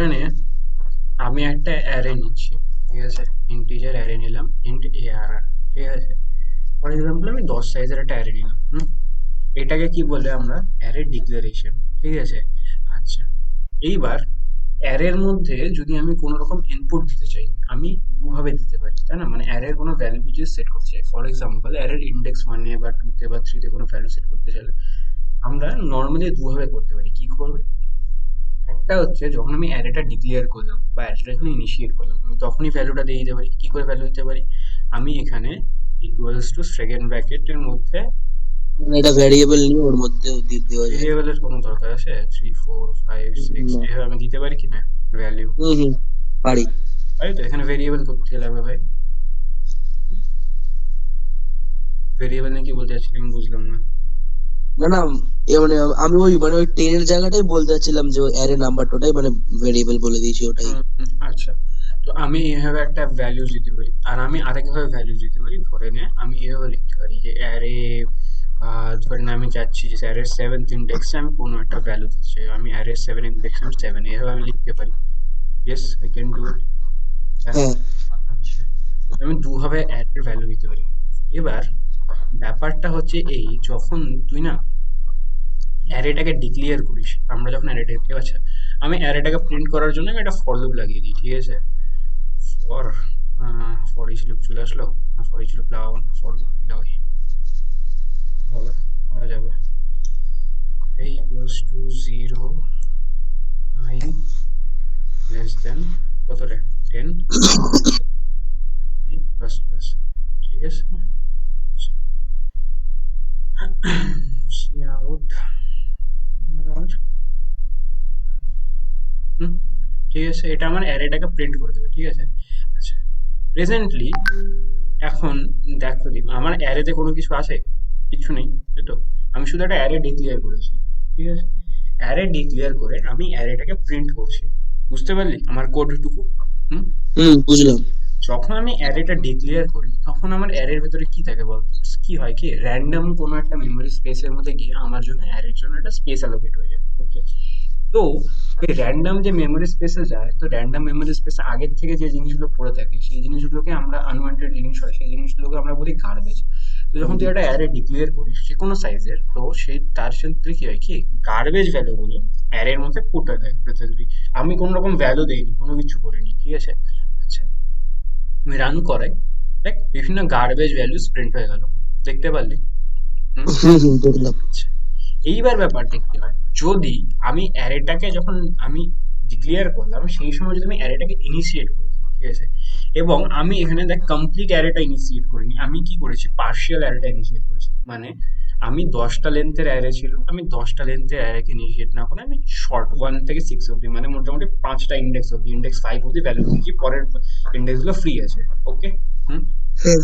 ধরে নে আমি একটা অ্যারে নিচ্ছি, ঠিক আছে? ইন্টিজার অ্যারে নিলাম, ইন্ট ARR, ঠিক আছে? ফর এক্সাম্পল আমি 10 সাইজের একটা অ্যারে নিলাম। এটাকে কি বলে আমরা? অ্যারে ডিক্লারেশন, ঠিক আছে? আচ্ছা, এইবার অ্যারের মধ্যে যদি আমি কোনো রকম ইনপুট দিতে চাই, আমি দুভাবে দিতে পারি, তাই না? মানে অ্যারের কোনো ভ্যালু যদি সেট করতে চাই, ফর এক্সাম্পল অ্যারের ইন্ডেক্স 1 এ বা 2 তে বা 3 তে কোনো ভ্যালু সেট করতে চাইলে আমরা নর্মালি দুভাবে করতে পারি। কি করবে? একটা হচ্ছে যখন আমি অ্যারেটা ডিক্লেয়ার করলাম বা অ্যারেটা যখন ইনিশিয়েট করলাম, আমি তখনই ভ্যালুটা দিয়ে দিতে পারি। কি করে ভ্যালু দিতে পারি? আমি এখানে ইকুয়ালস টু সেকেন্ড ব্র্যাকেটের মধ্যে মানে এটা ভ্যারিয়েবল নিয়ে ওর মধ্যে দেওয়া যায়। ভেরিয়েবলের কোনো দরকার আছে? 3 4 5 6 না। এভাবে আমি দিতে পারি কি না ভ্যালু? হুম, পারি। তাই তো, এখানে ভেরিয়েবল করতে লাগবে ভাই। ভেরিয়েবল নিয়ে কি বলতে চাচ্ছি আমি বুঝলাম না। না না, মানে আমি ওই 10 এর জায়গাটাই বলতে চাচ্ছিলাম যে ওই অ্যারে নাম্বারটাই মানে ভেরিয়েবল বলে দিয়েছি ওটাই। আচ্ছা, তো আমি এভাবে একটা ভ্যালুস দিতে পারি আর আমি আরেকভাবে ভ্যালুস দিতে পারি। ধরে নে আমি এভাবে লিখতে পারি যে অ্যারে, ধরে নে আমি চাচ্ছি যে অ্যারে সেভেন্থ ইন্ডেক্সে আমি কোনো একটা ভ্যালু দিতে চাই, আমি অ্যারে সেভেন ইন্ডেক্স আমি সেভেন, এভাবে আমি লিখতে পারি। Yes, I can do it. হ্যাঁ। হ্যাঁ। আচ্ছা, আমি দুভাবে অ্যারের ভ্যালু দিতে পারি। এবার ব্যাপারটা হচ্ছে এই, যখন তুই না অ্যারেটাকে ডিক্লেয়ার করিস, আমরা যখন অ্যারেটাকে, আচ্ছা আমি অ্যারেটাকে প্রিন্ট করার জন্য আমি একটা ফর লুপ লাগিয়ে দিই, ঠিক আছে? ফর ফর ইচ লুপ চলে আসলো। ফর ইচ লুপ লাগাবো না, ফর লুপ লাগাই, হবে, করা যাবে। i equals to zero, i less than কত রে, 10, i প্লাস প্লাস, ঠিক আছে? সি আউট অ্যারাউন্ড, ঠিক আছে, এটা আমার অ্যারেটাকে প্রিন্ট করে দেবে, ঠিক আছে? আচ্ছা, প্রেজেন্টলি এখন দেখো দীপ, আমার অ্যারেতে কোনো কিছু আছে? কিছু নেই, তাই তো? আমি শুধু একটা অ্যারে ডিক্লেয়ার করেছি, ঠিক আছে? অ্যারে ডিক্লেয়ার করে আমি অ্যারেটাকে প্রিন্ট করছি। বুঝতে পারলি আমার কোডটুকু? হুম। বুঝলাম। যখন আমি অ্যারেটা ডিক্লেয়ার করি তখন আমার অ্যারের ভেতরে কি থাকে বলতো? কি হয় কি, র্যান্ডম কোনো একটা মেমোরি স্পেসের মধ্যে গিয়ে আমার জন্য অ্যারের জন্য একটা স্পেস অ্যালোকেট হয়ে যায়। ওকে, তো এই র্যান্ডম যে মেমোরি স্পেসে যায়, তো র্যান্ডম মেমোরি স্পেসে আগের থেকে যে জিনিসগুলো পড়ে থাকে সেই জিনিসগুলোকে আমরা আনওয়ান্টেড জিনিস হয়, সেই জিনিসগুলোকে আমরা বলি গার্বেজ। তো যখন তুই একটা অ্যারে ডিক্লেয়ার করিস যে কোনো সাইজের, তো সেই তার ক্ষেত্রে কি হয় কি, গার্বেজ ভ্যালুগুলো অ্যারের মধ্যে পুট হয়ে থাকে প্রেজেন্টলি। আমি কোনো রকম ভ্যালু দেইনি, কোনো কিছু করিনি, ঠিক আছে? আচ্ছা, আমি রান করাই, দেখ বিভিন্ন গার্বেজ ভ্যালুস প্রিন্ট হয়ে গেল, দেখতে পারলি? হুম। দেখলাম। আচ্ছা, এইবার ব্যাপারটা কি হয়, যদি আমি অ্যারেটাকে যখন আমি ডিক্লেয়ার করলাম সেই সময় যদি আমি অ্যারেটাকে ইনিশিয়েট করে দিই, ঠিক আছে? এবং আমি এখানে দেখ কমপ্লিট অ্যারেটা ইনিশিয়েট করিনি, আমি কি করেছি, পার্শিয়াল অ্যারেটা ইনিশিয়েট করেছি। মানে আমি 10টা লেন্থের অ্যারে ছিল, আমি 10টা লেন্থের অ্যারেকে ইনিশিয়েট না করে আমি শর্ট 1 থেকে 6 অব্দি, মানে মোটামুটি 5টা ইন্ডেক্স অব্দি, ইন্ডেক্স 5 অব্দি ভ্যালু দিয়েছি, পরের ইন্ডেক্স গুলো ফ্রি আছে। ওকে। হুম। হ্যাঁ।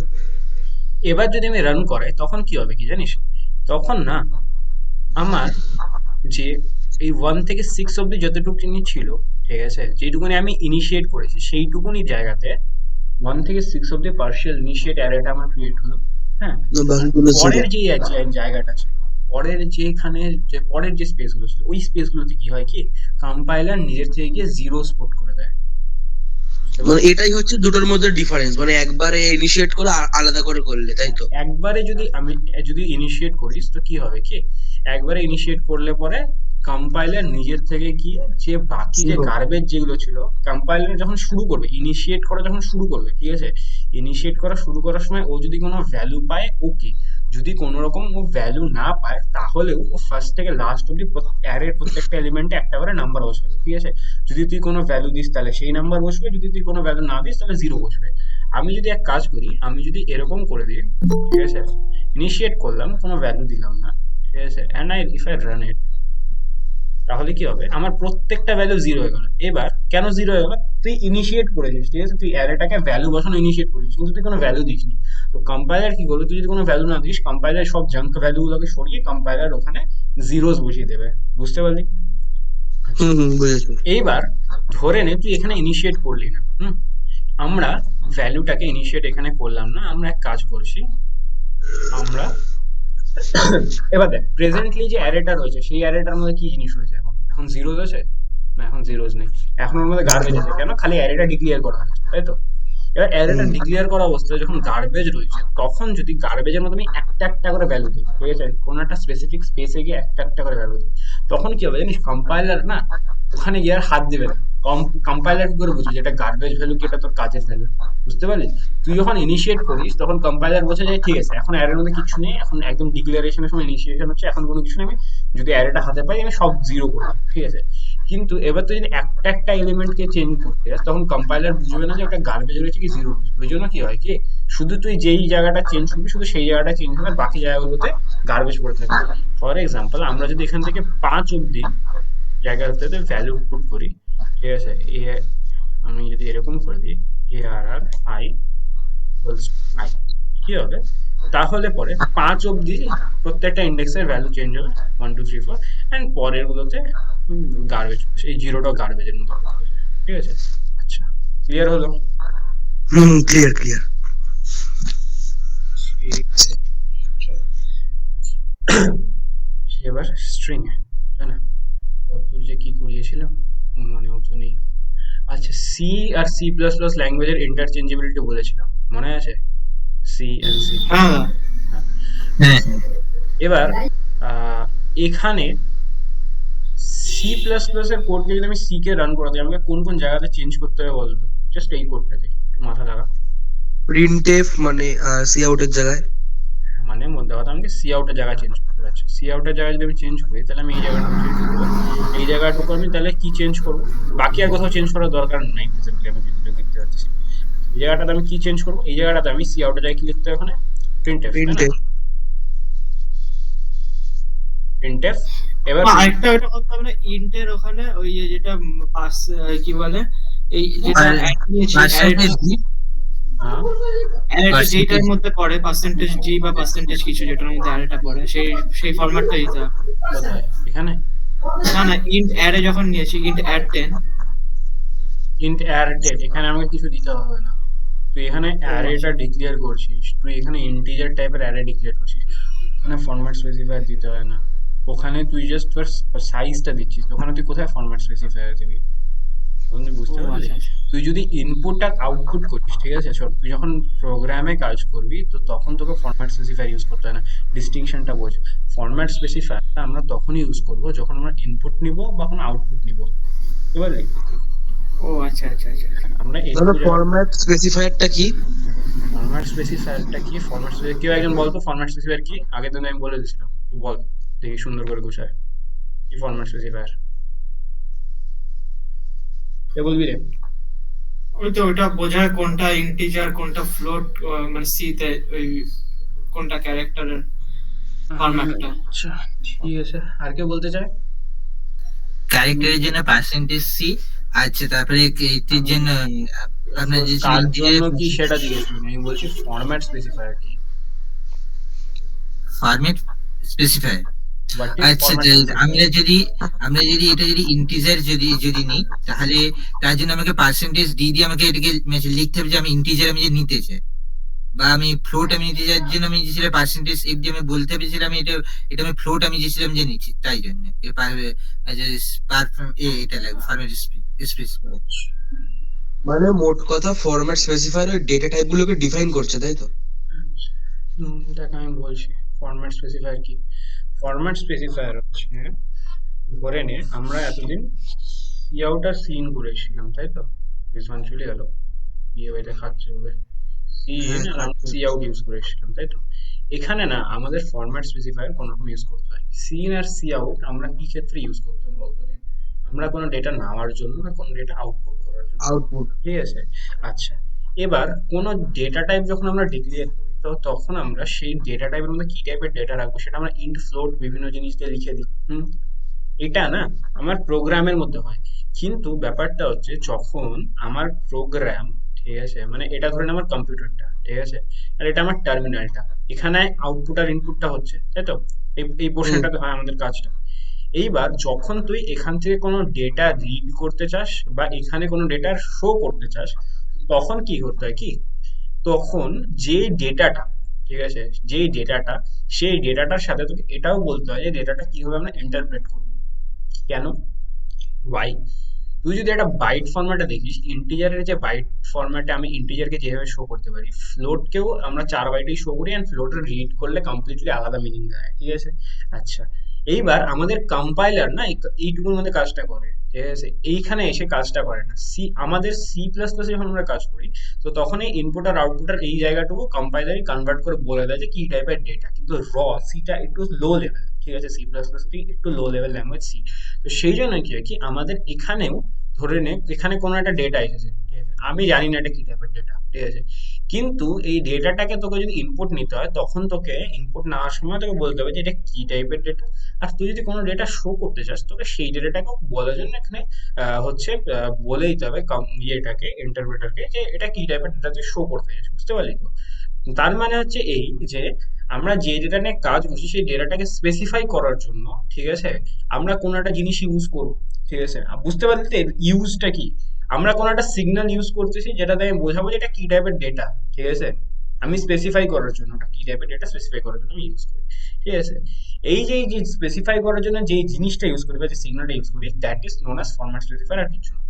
এবার যদি আমি রান করাই তখন কি হবে কি জানিস? তখন না আমার যে এই 1 থেকে 6 অব্দি যতটুকুনি ছিল, ঠিক আছে, যেটুকুনি আমি ইনিশিয়েট করেছি সেইটুকুনি জায়গাতে 1 থেকে 6 অব্দি পার্শিয়াল ইনিশিয়েট অ্যারেটা আমার ক্রিয়েট হলো। হ্যাঁ। আর বাকিগুলো জিরো। পরের যে জায়গাটা ছিল, পরের যেখানে, যে পরের যে স্পেস গুলো ছিল, ওই স্পেস গুলোতে কি হয় কি, কম্পাইলার নিজের থেকে গিয়ে জিরো স্পোর্ট করে দেয়। বুঝতে মানে পারলি? এটাই হচ্ছে দুটোর মধ্যে ডিফারেন্স, মানে একবারে ইনিশিয়েট করে আলাদা করে করলে, তাই হ্যাঁ, তো? একবারে যদি আমি যদি ইনিশিয়েট করিস তো কি হবে কি, একবারে ইনিশিয়েট করলে পরে কম্পাইলার নিজের থেকে গিয়ে যে বাকি যে জিরো। গার্বেজ যেগুলো ছিল, কম্পাইলার যখন শুরু করবে ইনিশিয়েট করা, যখন শুরু করবে, ঠিক আছে, ইনিশিয়েট করা শুরু করার সময় ও যদি কোনো ভ্যালু পায়, ওকে। যদি কোনো রকম ও ভ্যালু না পায় তাহলেও ও ফার্স্ট থেকে লাস্ট অব্দি অ্যারের প্রত্যেকটা এলিমেন্টে একটা করে নাম্বার বসাবে, ঠিক আছে? যদি তুই কোনো ভ্যালু দিস তাহলে সেই নাম্বার বসবে, যদি তুই কোনো ভ্যালু না দিস তাহলে জিরো বসবে। আমি যদি এক কাজ করি, আমি যদি এরকম করে দিই, ঠিক আছে, ইনিশিয়েট করলাম, কোনো ভ্যালু দিলাম না, ঠিক আছে, অ্যান্ড ইফ আই রান ইট, তাহলে কি হবে, আমার প্রত্যেকটা ভ্যালু জিরো হয়ে গেল। এবার কেন জিরো হয়ে গেল? তুই ইনিশিয়েট করেছিস, ঠিক আছে, তুই অ্যারেটাকে ভ্যালু বসানো ইনিশিয়েট করেছিস, কিন্তু তুই কোনো ভ্যালু দিসনি। তো কম্পাইলার কি করবে, তুই যদি কোনো ভ্যালু না দিস, কম্পাইলার সব জাঙ্ক ভ্যালু গুলোকে সরিয়ে কম্পাইলার ওখানে জিরোস বসিয়ে দেবে। বুঝতে পারলি? আচ্ছা, বুঝেছি। এইবার ধরে নে তুই এখানে ইনিশিয়েট করলি না। আমরা ভ্যালুটাকে ইনিশিয়েট এখানে করলাম না, আমরা এক কাজ করছি, আমরা এবার দেখ প্রেজেন্টলি যে অ্যারেটা রয়েছে সেই অ্যারেটার মধ্যে কি জিনিস রয়েছে, এখন এখন জিরো রয়েছে, না এখন জিরোস নেই, এখন ওর মধ্যে গার্বেজ আছে, কেন খালি অ্যারেটা ডিক্লেয়ার করা হয়েছে, তাই তো? এবার অ্যারেটা হুম ডিক্লেয়ার করা অবস্থায় যখন গার্বেজ রয়েছে, তখন যদি গার্বেজের মধ্যে আমি একটা একটা করে ভ্যালু দিই, ঠিক আছে, কোনো একটা স্পেসিফিক স্পেসে গিয়ে একটা একটা করে ভ্যালু দিই, তখন কি হবে জানিস, কম্পাইলার না ওখানে গিয়ে আর হাত দিবে না। কম্পাইলার কি করে বুঝবে যেটা গার্বেজ ভ্যালু কি এটা তোর কাজের ভ্যালু? বুঝতে পারলি? তুই যখন ইনিশিয়েট করিস তখন কম্পাইলার বোঝে যায় ঠিক আছে এখন অ্যারের মধ্যে কিছু নেই, এখন একদম ডিক্লারেশনের সময় ইনিশিয়েশন হচ্ছে, এখন কোনো কিছু নেই, আমি যদি অ্যারেটা হাতে পাই আমি সব জিরো করবো, ঠিক আছে। কিন্তু এবার তুই যদি একটা একটা এলিমেন্টকে চেঞ্জ করতে যাস তখন কম্পাইলার বুঝবে না যে ওটা গার্বেজ রয়েছে কি জিরো রয়েছে, ওই জন্য কি হয় কি, শুধু তুই যেই জায়গাটা চেঞ্জ করবি শুধু সেই জায়গাটা চেঞ্জ হবে, আর বাকি জায়গাগুলোতে গার্বেজ পড়ে থাকবে। ফর এক্সাম্পল আমরা যদি এখান থেকে 5 অব্দি জায়গাটাতে ভ্যালু পুট করি, ঠিক আছে, এ আমি যদি এরকম করে দিই এ আর আর আই ইকুয়ালস আই, কি হবে, তাহলে পরে 5 অব্দি প্রত্যেকটা ইন্ডেক্সের ভ্যালু চেঞ্জ হবে 1 2 3 4, অ্যান্ড পরের গুলোতে গার্বেজ, এই জিরোটা গার্বেজের মধ্যে পড়ে যাবে, ঠিক আছে। আচ্ছা, ক্লিয়ার হলো? হুম, ক্লিয়ার ক্লিয়ার। ঠিক আছে, চলো। এবার স্ট্রিং এ, তাই না, কতদূর যে কি করিয়েছিলাম মনে মতো নেই। আচ্ছা, সি আর সি প্লাস প্লাস ল্যাঙ্গুয়েজের ইন্টারচেঞ্জেবিলিটি বলেছিলাম, মনে আছে? সি এন্ড সি প্লাস, হ্যাঁ হ্যাঁ। হ্যাঁ এবার এখানে সি প্লাস প্লাস এর কোডকে যদি আমি সি কে রান করাতে চাই, আমাকে কোন কোন জায়গাতে চেঞ্জ করতে হবে বলতো? জাস্ট এই কোডটাতে একটু মাথা লাগা। প্রিন্টএফ মানে সি আউটের জায়গায়। মানে মধ্যে কথা আমাকে সি আউটের জায়গায় চেঞ্জ করতে হচ্ছে, সি আউটের জায়গায় যদি আমি চেঞ্জ করি তাহলে আমি এই জায়গাটুকু চেঞ্জ করবো, এই জায়গাটুকু আমি তাহলে কি চেঞ্জ করবো, বাকি আর কোথাও চেঞ্জ করার দরকার নাই ফিজিক্যালি, আমি যেটুকু দেখতে পাচ্ছি। এই জায়গাটাতে আমি কি চেঞ্জ করবো, এই জায়গাটাতে আমি সি আউটের জায়গায় কি লিখতে হবে ওখানে, প্রিন্টএফ, তাই না, প্রিন্টএফ। প্রিন্টএফ। এবার আরেকটা ওটা করতে হবে না, ইন্টের ওখানে ওই যে যেটা পাস কি বলে, এই যেটা আর add নিয়েছি পার্সেন্টেজ ডি, হ্যাঁ, অ্যারেটা যেটার পার্সেন্টেজ মধ্যে পড়ে পার্সেন্টেজ জি বা পার্সেন্টেজ কিছু যেটার মধ্যে অ্যারেটা পড়ে সেই সেই ফরম্যাটটা দিতে হবে। কোথায়, এখানে? না না, ইন্ট অ্যারে যখন নিয়েছি ইন্ট অ্যাড 10। ইন্ট অ্যার ডেট, এখানে আমাকে কিছু দিতে হবে না, তুই এখানে ও অ্যারেটা আচ্ছা ডিক্লেয়ার করছিস, তুই এখানে ইন্টিজার টাইপের অ্যারে ডিক্লেয়ার করছিস, ওখানে ফরম্যাট স্পেসিফায়ার দিতে হয় না, ওখানে তুই জাস্ট তোর সাইজটা দিচ্ছিস, ওখানে তুই কোথায় ফরম্যাট স্পেসিফায়ার দিবি, তখন তুই ও বুঝতে পারলি? আচ্ছা আচ্ছা তুই যদি ইনপুট আর আউটপুট করিস, ঠিক আছে, শোন, তুই যখন প্রোগ্রামে কাজ করবি তো তখন তোকে ফরম্যাট স্পেসিফায়ার ইউজ করতে হয় না, ডিস্টিংশনটা বোঝ। ফরম্যাট স্পেসিফায়ারটা আমরা তখনই ইউজ করবো যখন আমরা ইনপুট নিব বা কোনো আউটপুট নিব, বুঝতে পারলি? ও আচ্ছা আচ্ছা আচ্ছা আচ্ছা। আমরা তাহলে একটু জায়গা, ফরম্যাট স্পেসিফায়ারটা কি? ফরম্যাট স্পেসিফায়ারটা কি, ফরম্যাট স্পেসিফায়ার কেউ একজন বলতো ফরম্যাট স্পেসিফায়ার কি, আগের দিন আমি বলে দিয়েছিলাম, তুই বল দেখি সুন্দর করে গুছায়, কি ফরম্যাট স্পেসিফায়ার, কে বলবি রে? ওই তো ওটা বোঝায় কোনটা ইন্টিজার কোনটা ফ্লোট, মানে সি তে ওই কোনটা ক্যারেক্টারের ফরম্যাটটা। আচ্ছা, ঠিক আছে, আর কেউ বলতে চায়? ক্যারেক্টারের জন্য পার্সেন্টেজ সি। আচ্ছা, তারপরে এইটির জন্য আপনার যে ছিল কার জন্য ইন্টিজার কি সেটা জিজ্ঞেস করি, আমি বলছি ফরম্যাট স্পেসিফায়ার কি, ফরম্যাট স্পেসিফায়ার। হোয়াট ইজ আচ্ছা, ফরম্যাট তো স্পেসিফায়ার? আমরা যদি এটা যদি ইন্টিজার যদি নিই, তাহলে তার জন্য আমাকে পার্সেন্টেজ ডি দিয়ে আমাকে এটাকে লিখতে হবে যে আমি ইন্টিজার আমি যে নিতে চাই, বা আমি ফ্লোট আমি নিতে চাই জন্য আমি যে সেটা পার্সেন্টেজ এফ দিয়ে আমি বলতে হবে যে আমি এটা এটা আমি ফ্লোট আমি যে সেটা আমি যে নিচ্ছি তাই জন্য এটা লাগবে ফরম্যাট স্পেসিফায়ার। মানে মোট কথা ফরম্যাট স্পেসিফায়ার ওই ডেটা টাইপ গুলোকে ডিফাইন করছে, তাই তো? দেখ আমি বলছি ফরম্যাট স্পেসিফায়ার কি। ফরম্যাট স্পেসিফায়ার হচ্ছে, ধরে নে আমরা এতদিন সি আউট আর সি ইন করেছিলাম, তাই তো, রিজওয়ান চলে গেল, বিয়ে বাড়িতে খাচ্ছে বলে, সি ইন হ্যাঁ, আর আমরা খাচ্ছে। সি আউট ইউজ করেছিলাম, তাই তো। এখানে না আমাদের ফরম্যাট স্পেসিফায়ার কোনো রকম ইউজ করতে হয়, সি ইন আর সি আউট আমরা কি ক্ষেত্রে ইউজ করতাম বলতো দিন, আমরা কোনো ডেটা নেওয়ার জন্য আর কোনো ডেটা আউটপুট করার জন্য, আউটপুট। ঠিক আছে। আচ্ছা, এবার কোনো ডেটা টাইপ যখন আমরা ডিক্লেয়ার করি তো তখন আমরা সেই ডেটা টাইপের মধ্যে কি টাইপের ডেটা রাখবো সেটা আমরা ইন্ট ফ্লোট বিভিন্ন জিনিস দিয়ে লিখে দিই, এটা না আমার প্রোগ্রামের মধ্যে হয়। কিন্তু ব্যাপারটা হচ্ছে যখন আমার প্রোগ্রাম, ঠিক আছে, মানে এটা ধরেন আমার কম্পিউটারটা, ঠিক আছে, আর এটা আমার টার্মিনালটা, এখানে আউটপুট আর ইনপুটটা হচ্ছে, তাই তো, এই হুম। পোর্শনটাতে হয় আমাদের কাজটা। এইবার যখন তুই এখান থেকে কোনো ডেটা রিড করতে চাস বা এখানে কোনো ডেটা শো করতে চাস, তখন কি করতে হয় কি, তখন যে ডেটাটা, ঠিক আছে, যেই ডেটাটা, সেই ডেটাটার সাথে তোকে এটাও বলতে হয় যে ডেটাটা কিভাবে আমরা ইন্টারপ্রেট করবো, কেন, ওয়াই, তুই যদি একটা বাইট ফরম্যাটে দেখিস, ইন্টিজারের যে বাইট ফরম্যাটে আমি ইন্টিজারকে যেভাবে শো করতে পারি, ফ্লোটকেও আমরা 4 বাইটেই শো করি, অ্যান্ড ফ্লোটের রিড করলে কমপ্লিটলি আলাদা মিনিং দেয়, ঠিক আছে? আচ্ছা, এইবার আমাদের কম্পাইলার না এইটুকুর মধ্যে কাজটা করে, ঠিক আছে? এইখানে এসে কাজটা করে না। আমাদের সি প্লাস প্লাস যখন আমরা কাজ করি, তো তখন এই ইনপুট আর আউটপুটের এই জায়গাটুকু কম্পাইলারই কনভার্ট করে বলে দেয় যে কি টাইপের ডেটা। কিন্তু সিটা একটু লো লেভেল, ঠিক আছে? সি প্লাস প্লাস একটু লো লেভেল ল্যাঙ্গুয়েজ সি। তো সেই জন্য কি হয় কি, আমাদের এখানেও ধরে নে এখানে কোনো একটা ডেটা এসেছে, ঠিক আছে? আমি জানি না এটা কি টাইপের ডেটা, ঠিক আছে? কিন্তু এই ডেটাটাকে তোকে যদি ইনপুট নিতে হয়, তখন তোকে ইনপুট নেওয়ার সময় তোকে বলতে হবে যে এটা কি টাইপের ডেটা। আর তুই যদি কোনো ডেটা শো করতে চাস, তোকে সেই ডেটাটাকে বলার জন্য এখানে বলে দিতে হবে ইয়েটাকে, ইন্টারপ্রেটারকে, যে এটা কি টাইপের ডেটা তুই শো করতে চাস। বুঝতে পারলি তো? তার মানে হচ্ছে এই যে আমরা যে ডেটা নিয়ে কাজ করছি সেই ডেটাটাকে স্পেসিফাই করার জন্য, ঠিক আছে, আমরা কোনো একটা জিনিস ইউজ করব, ঠিক আছে? বুঝতে পারলি তো ইউজটা কি? আমরা কোনো একটা সিগন্যাল ইউজ করতেছি যেটাতে আমি বোঝাবো যে এটা কি টাইপের ডেটা, ঠিক আছে? আমি স্পেসিফাই করার জন্য, ওটা কি টাইপের ডেটা স্পেসিফাই করার জন্য আমি ইউজ করি, ঠিক আছে? এই যে স্পেসিফাই করার জন্য যে জিনিসটা ইউজ করি বা যে সিগন্যালটা ইউজ করি, that is known as format specifier, আর কিছু না।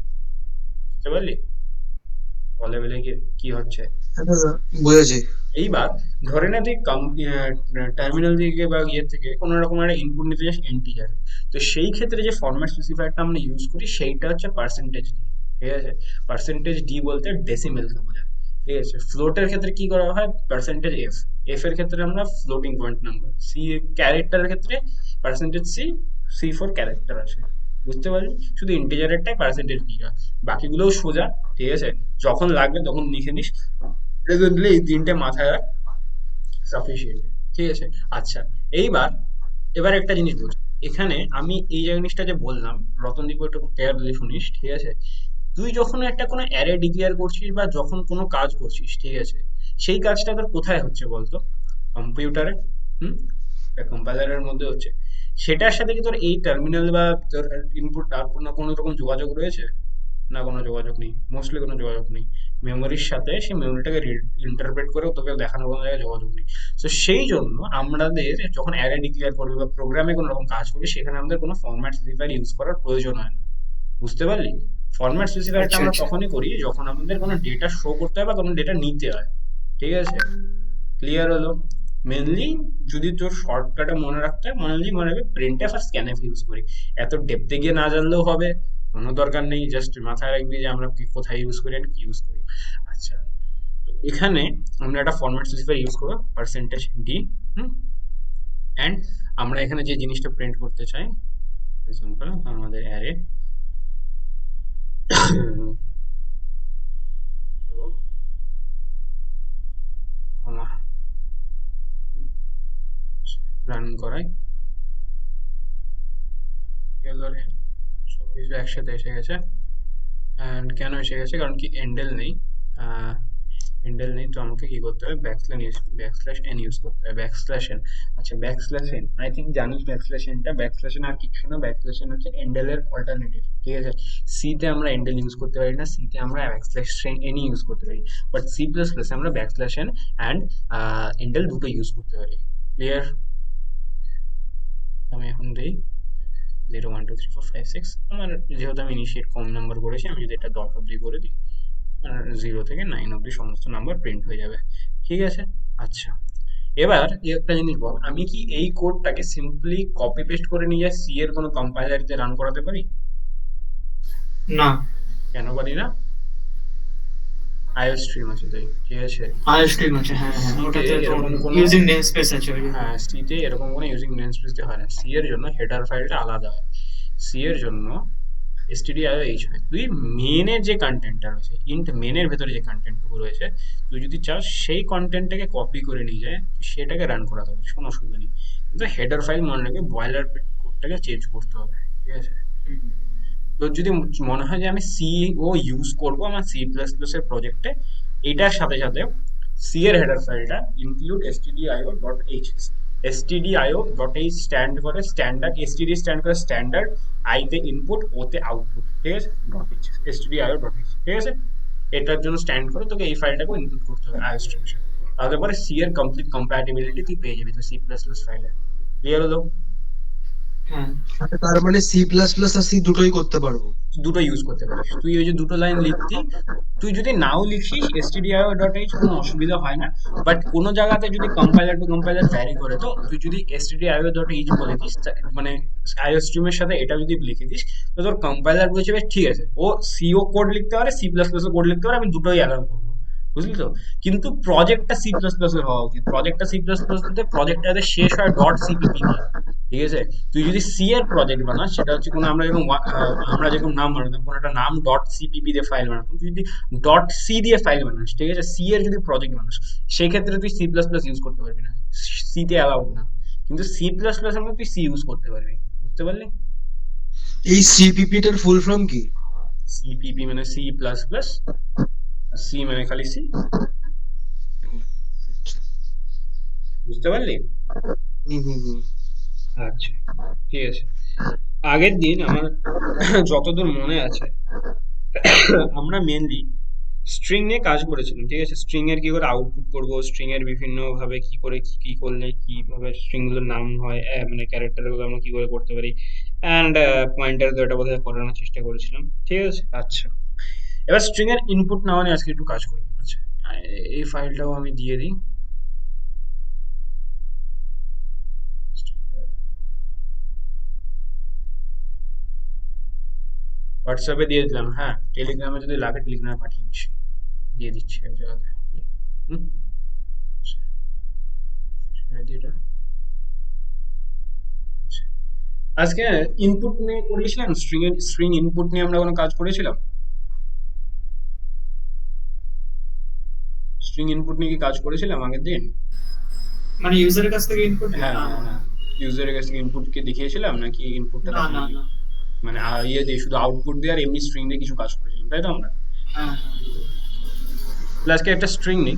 বুঝতে পারলি লেভেলে কি হচ্ছে? বুঝেছি। এইবার ধরে নে তুই টার্মিনাল থেকে বা ইয়ে থেকে কোনো রকম একটা ইনপুট নিতে যাস ইন্টিজার, তো সেই ক্ষেত্রে যে ফরম্যাট স্পেসিফায়ারটা আমরা ইউজ করি সেইটা হচ্ছে পার্সেন্টেজ ডি, ঠিক আছে? পার্সেন্টেজ ডি বলতে ডেসিমেলকে বোঝায়, ঠিক আছে? ফ্লোটের ক্ষেত্রে কি করা হয়, পার্সেন্টেজ এফ। এফ এর ক্ষেত্রে আমরা ফ্লোটিং পয়েন্ট নাম্বার, সি ক্যারেক্টারের ক্ষেত্রে percentage C, C for character আছে। বুঝতে পারলি? শুধু ইন্টিজারেরটাই পার্সেন্টেজ ডি হয়, বাকিগুলোও সোজা, ঠিক আছে? যখন লাগবে তখন লিখে নিস, প্রেজেন্টলি এই তিনটে মাথায় রাখ, সাফিসিয়েন্ট, ঠিক আছে? আচ্ছা, এইবার এবার একটা জিনিস বোঝ, এখানে আমি এই যে জিনিসটা যে বললাম, রতনদীপ একটু কেয়ারফুলি শুনিস, ঠিক আছে? তুই যখন একটা কোনো অ্যারে ডিক্লেয়ার করছিস বা যখন কোনো কাজ করছিস, ঠিক আছে, সেই কাজটা তোর কোথায় হচ্ছে বলতো? কম্পিউটারে। হুম, কম্পাইলারের মধ্যে হচ্ছে। সেটার সাথে কি তোর এই টার্মিনাল বা তোর ইনপুট আউটপুট না কোনো রকম যোগাযোগ রয়েছে? না, কোনো যোগাযোগ নেই, মোস্টলি কোনো যোগাযোগ নেই। মেমোরির সাথে সেই মেমোরিটাকে ইন্টারপ্রেট করেও তোকে দেখানোর কোনো জায়গায় যোগাযোগ নেই। তো সেই জন্য আমাদের যখন অ্যারে ডিক্লেয়ার করবি বা প্রোগ্রামে কোনো রকম কাজ করবি, সেখানে আমাদের কোনো ফরম্যাট স্পেসিফায়ার ইউজ করার প্রয়োজন হয় না। বুঝতে পারলি? ফরম্যাট স্পেসিফায়ারটা আচ্ছা আমরা আচ্ছা। তখনই করি যখন আমাদের কোনো ডেটা শো করতে হয় বা কোনো ডেটা নিতে হয়, ঠিক আছে? ক্লিয়ার হলো? মেনলি যদি তোর শর্টকাটে মনে রাখতে হয়, মনে রাখবে প্রিন্টএফ আর স্ক্যানএফ ইউজ করি। এত ডেপথে গিয়ে না জানলেও হবে, কোনো দরকার নেই, জাস্ট মাথায় রাখবি যে আমরা কি কোথায় ইউজ করি আর কি ইউজ করি। আচ্ছা, তো এখানে আমরা একটা ফরম্যাট স্পেসিফায়ার ইউজ করবো, পার্সেন্টেজ ডি। হুম, অ্যান্ড আমরা এখানে যে জিনিসটা প্রিন্ট করতে চাই, এক্সাম্পল আমাদের অ্যারে কমা রান করাই, সবকিছু একসাথে এসে গেছে। অ্যান্ড কেন এসে গেছে, কারণ কি এন্ডেল নেই, এন্ডেল নেই, তো আমাকে কি করতে হবে, ব্যাকস্ল্যাশ এন ইউজ করতে হবে, ব্যাকস্ল্যাশ এন। আচ্ছা, ব্যাকস্ল্যাশ এন আই থিঙ্ক জানিস, ব্যাকস্ল্যাশ এন আর কিছু না, ব্যাকস্ল্যাশ এন হচ্ছে এন্ডেলের অল্টারনেটিভ, ঠিক আছে? সি তে আমরা এন্ডেল ইউজ করতে পারি না, সি তে আমরা ব্যাকস্ল্যাশ এন ইউজ করতে পারি, বাট সি প্লাস প্লাস আমরা ব্যাকস্ল্যাশ এন অ্যান্ড এন্ডেল দুটো ইউজ করতে পারি। ক্লিয়ার? আমি এখন দিই 0 1 2 3 4 5 6, আমার যেহেতু আমি ইনিশিয়েট কম নাম্বার করেছি, আমি যদি এটা 10 অব্দি করে দিই, 0 থেকে 9 অব্দি সমস্ত নাম্বার প্রিন্ট হয়ে যাবে, ঠিক আছে? আচ্ছা, এবার একটা জিনিস বল, আমি কি এই কোডটাকে সিম্পলি কপি পেস্ট করে নিয়ে সি এর কোনো কম্পাইলারিতে রান করাতে পারি? না, কেন পারি না? আইও স্ট্রিম আছে তাই, ঠিক আছে? আইওস্ট্রিম আছে, হ্যাঁ হ্যাঁ, ওটাতে তো এরকম কোনো ইউজিং নেমস্পেস আছে ওই জন্য। হ্যাঁ, সিতে এরকম কোনো ইউজিং নেমস্পেস দিয়ে হয় না, সি এর জন্য হেডার ফাইলটা আলাদা হয়, সি এর জন্য stdio-h হয়। তুই মেনের যে কন্টেন্টটা রয়েছে, ইন্ট মেনের ভেতরে যে কন্টেন্টটুকু রয়েছে, তুই যদি চাস সেই কন্টেন্টটাকে কপি করে নিয়ে যায়, সেটাকে রান করাতে হবে, কোনো অসুবিধা নেই। কিন্তু হেডার ফাইল মনে রাখবে, বয়লার কোডটাকে চেঞ্জ করতে হবে, ঠিক আছে? তোর যদি মনে হয় যে আমি সি ও ইউজ করবো আমার সি প্লাস প্লাস এর প্রজেক্টে, এটার সাথে সাথে সি এর হেডার ফাইলটা ইনক্লুড stdio.h, stdio.h স্ট্যান্ড করে স্ট্যান্ডার্ড, std স্ট্যান্ড করে স্ট্যান্ডার্ড, আই তে ইনপুট, ও তে আউটপুট, ঠিক আছে? stdio.h, ঠিক আছে? এটার জন্য স্ট্যান্ড করে তোকে এই ফাইলটাকে ইনপুট করতে হবে আইও স্ট্রিমের সাথে, তাহলে পরে সি এর কমপ্লিট কম্প্যাটিবিলিটি তুই পেয়ে যাবি তো সি প্লাস প্লাস ফাইলে। ক্লিয়ার হলো? হ্যাঁ আচ্ছা, তার মানে সি প্লাস প্লাস আর সি দুটোই করতে পারবো? দুটো ইউজ করতে পারিস তুই। ওই যে দুটো লাইন লিখতি, তুই যদি নাও লিখিস stdio.h কোনো অসুবিধা হয় না। বাট কোনো জায়গাতে যদি কম্পাইলার টু কম্পাইলার ভ্যারি করে, তো তুই যদি stdio.h বলে দিস, মানে আইও স্ট্রিমের সাথে এটা যদি লিখে দিস, তো তোর কম্পাইলার বুঝবে ঠিক আছে, ও সিও কোড লিখতে পারে, সি প্লাস প্লাস কোড লিখতে পারে, আমি দুটোই অ্যালাউ করবো। বুঝলি তো? কিন্তু প্রজেক্টটা সি প্লাস প্লাস এর হওয়া উচিত। প্রজেক্টটা সি প্লাস প্লাস বলতে প্রজেক্টটা শেষ হয় .cpp দিয়ে। ঠিক আছে? তুই যদি সি এর প্রজেক্ট বানাস, সেটা হচ্ছে কোনো আমরা যেরকম নাম বানাতাম, কোনো একটা নাম .cpp দিয়ে ফাইল বানাতাম, তুই যদি .c দিয়ে ফাইল বানাস, ঠিক আছে, সি এর যদি প্রজেক্ট বানাস, সেক্ষেত্রে তুই সি প্লাস প্লাস ইউজ করতে পারবি না, সি তে অ্যালাউড না। কিন্তু সি প্লাস প্লাস এর মধ্যে তুই সি ইউজ করতে পারবি। বুঝতে পারলি? এই সিপিপি টার ফুল ফর্ম কি? সিপিপি মানে সি প্লাস প্লাস, সি মানে খালি সি। বুঝতে পারলি? হুম হুম হুম। আচ্ছা, ঠিক আছে। আগের দিন আমার যতদূর মনে আছে, আমরা মেনলি স্ট্রিং নিয়ে কাজ করেছিলাম। ঠিক আছে? স্ট্রিং এর কি করে আউটপুট করব, স্ট্রিং এর বিভিন্ন ভাবে কি করে কি কি করলে কিভাবে স্ট্রিং গুলোর নাম হয়, মানে ক্যারেক্টার গুলো আমরা কি করে করতে পারি, অ্যান্ড পয়েন্টার তো এটা বোধহয় করানোর চেষ্টা করেছিলাম। ঠিক আছে? আচ্ছা, এবার স্ট্রিং এর ইনপুট নেওয়া নিয়ে আজকে একটু কাজ করি। আচ্ছা, এই ফাইলটাও আমি দিয়ে দিই। হোয়াটসঅ্যাপে দিয়ে দিলাম, হ্যাঁ। টেলিগ্রামে যদি লাগে টেলিগ্রামে পাঠিয়ে দিস, দিয়ে দিচ্ছি এক জায়গাতে। হুম, ছেড়ে দিই এটা। আচ্ছা, আজকে ইনপুট নিয়ে করেছিলাম, স্ট্রিং ইনপুট নিয়ে আমরা কোনো কাজ করেছিলাম? স্ট্রিং ইনপুট নিয়ে কি কাজ করেছিলাম আগের দিন? মানে ইউজারের কাছ থেকে ইনপুট হ্যাঁ না হ্যাঁ হ্যাঁ, ইউজারের কাছ থেকে ইনপুট কে দেখিয়েছিলাম, নাকি ইনপুটটা না না দেখানো? না মানে ইয়ে দিয়ে শুধু আউটপুট দিয়ে আর এমনি স্ট্রিং দিয়ে কিছু কাজ করেছিলাম, তাই তো আমরা? হ্যাঁ তাহলে আজকে একটা স্ট্রিং নিই,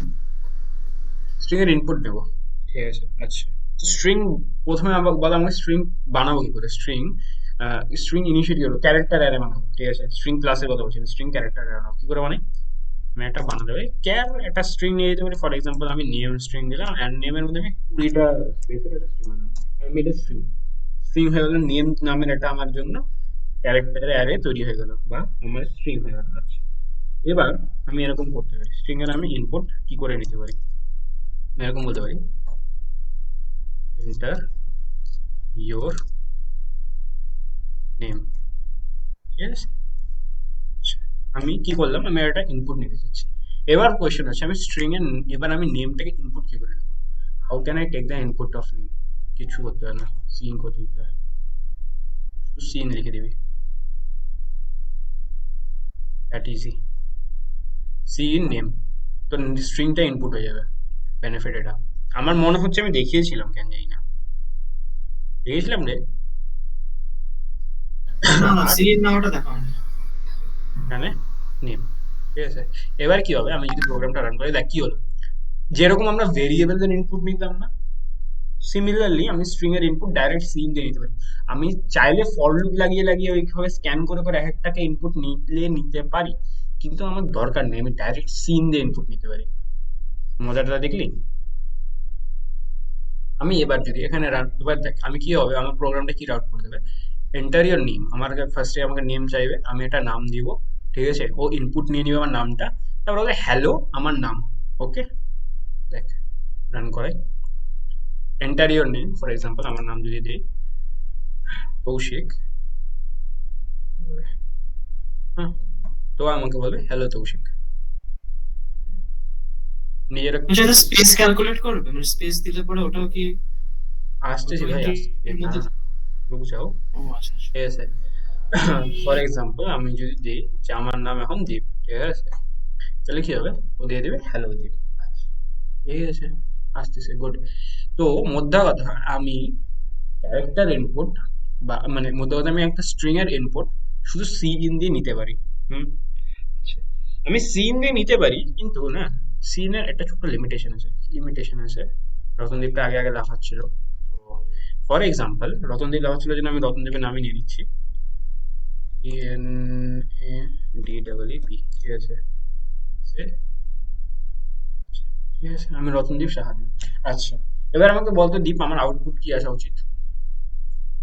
স্ট্রিং এর ইনপুট নেবো। ঠিক আছে? আচ্ছা, স্ট্রিং প্রথমে বলা, আমাকে স্ট্রিং বানাবো কি করে? স্ট্রিং ইনিশিয়েট করবো, ক্যারেক্টার অ্যারে বানাবো। ঠিক আছে? স্ট্রিং ক্লাসের কথা বলছি, স্ট্রিং ক্যারেক্টার অ্যারে বানাবো কি করে বানাই? আমি একটা বানাতে পারি একটা স্ট্রিং নিয়ে যেতে পারি। ফর এক্সাম্পল আমি নেম স্ট্রিং দিলাম, অ্যান্ড নেমের মধ্যে আমি 20টা স্পেসের একটা স্ট্রিং বানালাম। আমি এটা স্ট্রিং স্ট্রিং হয়ে গেল, নেম নামের এটা আমার জন্য ক্যারেক্টার অ্যারে তৈরি হয়ে গেল, বা আমার স্ট্রিং হয়ে গেল। আচ্ছা, এবার আমি এরকম করতে পারি, স্ট্রিং এর আমি ইনপুট কি করে নিতে পারি? আমি এরকম বলতে পারি, এন্টার ইয়োর নেম। ঠিক আছে? আচ্ছা, আমি কি করলাম, আমি একটা ইনপুট নিতে চাচ্ছি। এবার কোয়েশ্চেন হচ্ছে, আমি স্ট্রিং এর এবার আমি নেমটাকে ইনপুট কি করে নেবো? How can I take the input of name? কিছু করতে হয় না, সিন করতে দিতে হয়, শুধু সিন লিখে দিবি, দ্যাট ইজি। সিন নেম, তো স্ট্রিংটা ইনপুট হয়ে যাবে। বেনিফিট এটা আমার মনে হচ্ছে আমি দেখিয়েছিলাম, কেন জানি না, দেখিয়েছিলাম রে। না না আর সিরিজ নাওটা দেখা হয়নি। এখানে নেম। ঠিক আছে? এবার কি হবে, আমি যদি প্রোগ্রামটা রান করি, দেখ কি হলো। যেরকম আমরা ভেরিয়েবলের ইনপুট নিতাম না, সিমিলারলি আমি স্ট্রিং এর ইনপুট ডাইরেক্ট সিন দিয়ে নিতে পারি। আমি চাইলে ফর লুপ লাগিয়ে লাগিয়ে ওইভাবে স্ক্যান করে করে এক একটাকে ইনপুট নিতে পারি, কিন্তু আমার দরকার নেই, আমি ডাইরেক্ট সিন দিয়ে ইনপুট নিতে পারি। মজাটা দেখলি? আমি এবার যদি এখানে এবার দেখ আমি কি হবে, আমার প্রোগ্রামটা কি রাউট করে দেবে, এন্টার ইওর নেম। আমার ফার্স্টে আমাকে নেম চাইবে, আমি একটা নাম দিব। ঠিক আছে? ও ইনপুট নিয়ে নিবে আমার নামটা, তারপর বলে হ্যালো আমার নাম। ওকে, দেখ রান করাই, enter your name. For example আমার নাম যদি দিই কৌশিক, হ্যাঁ, তো আমাকে বলবে হ্যালো তৌশিক। নিজের আচ্ছা এটা স্পেস ক্যালকুলেট করবে, মানে স্পেস দিলে পরে ওটাও কি আসতেছি ভাই, 20 আসতেছি, এর মধ্যে? রুক যাও। ও আচ্ছা আচ্ছা। ঠিক আছে? ফর এক্সাম্পল আমি যদি দিই যে আমার নাম এখন দীপ, ঠিক আছে, তাহলে কি হবে, ও দিয়ে দেবে হ্যালো দীপ। আচ্ছা, ঠিক আছে, আসতেছে, গুড। তো মোদ্দা কথা, আমি ক্যারেক্টার ইনপুট, বা মানে মোদ্দা কথা, আমি একটা স্ট্রিং এর ইনপুট শুধু সিন দিয়ে নিতে পারি। হুম, আচ্ছা, আমি সিন দিয়ে নিতে পারি, কিন্তু না, সিনের একটা ছোট্ট লিমিটেশন আছে। কি লিমিটেশন আছে? রতনদীপটা আগে আগে লাফাচ্ছিল, তো ফর এক্সাম্পল রতনদীপ লাফাচ্ছিল জন্য আমি রতনদীপের নামই নিয়ে নিচ্ছি, ENADEEP। ঠিক আছে? ঠিক আছে, আমি রতনদীপ সাহা দিই। আচ্ছা, এবার আমাকে বলতো দীপ, আমার আউটপুট কি আসা উচিত?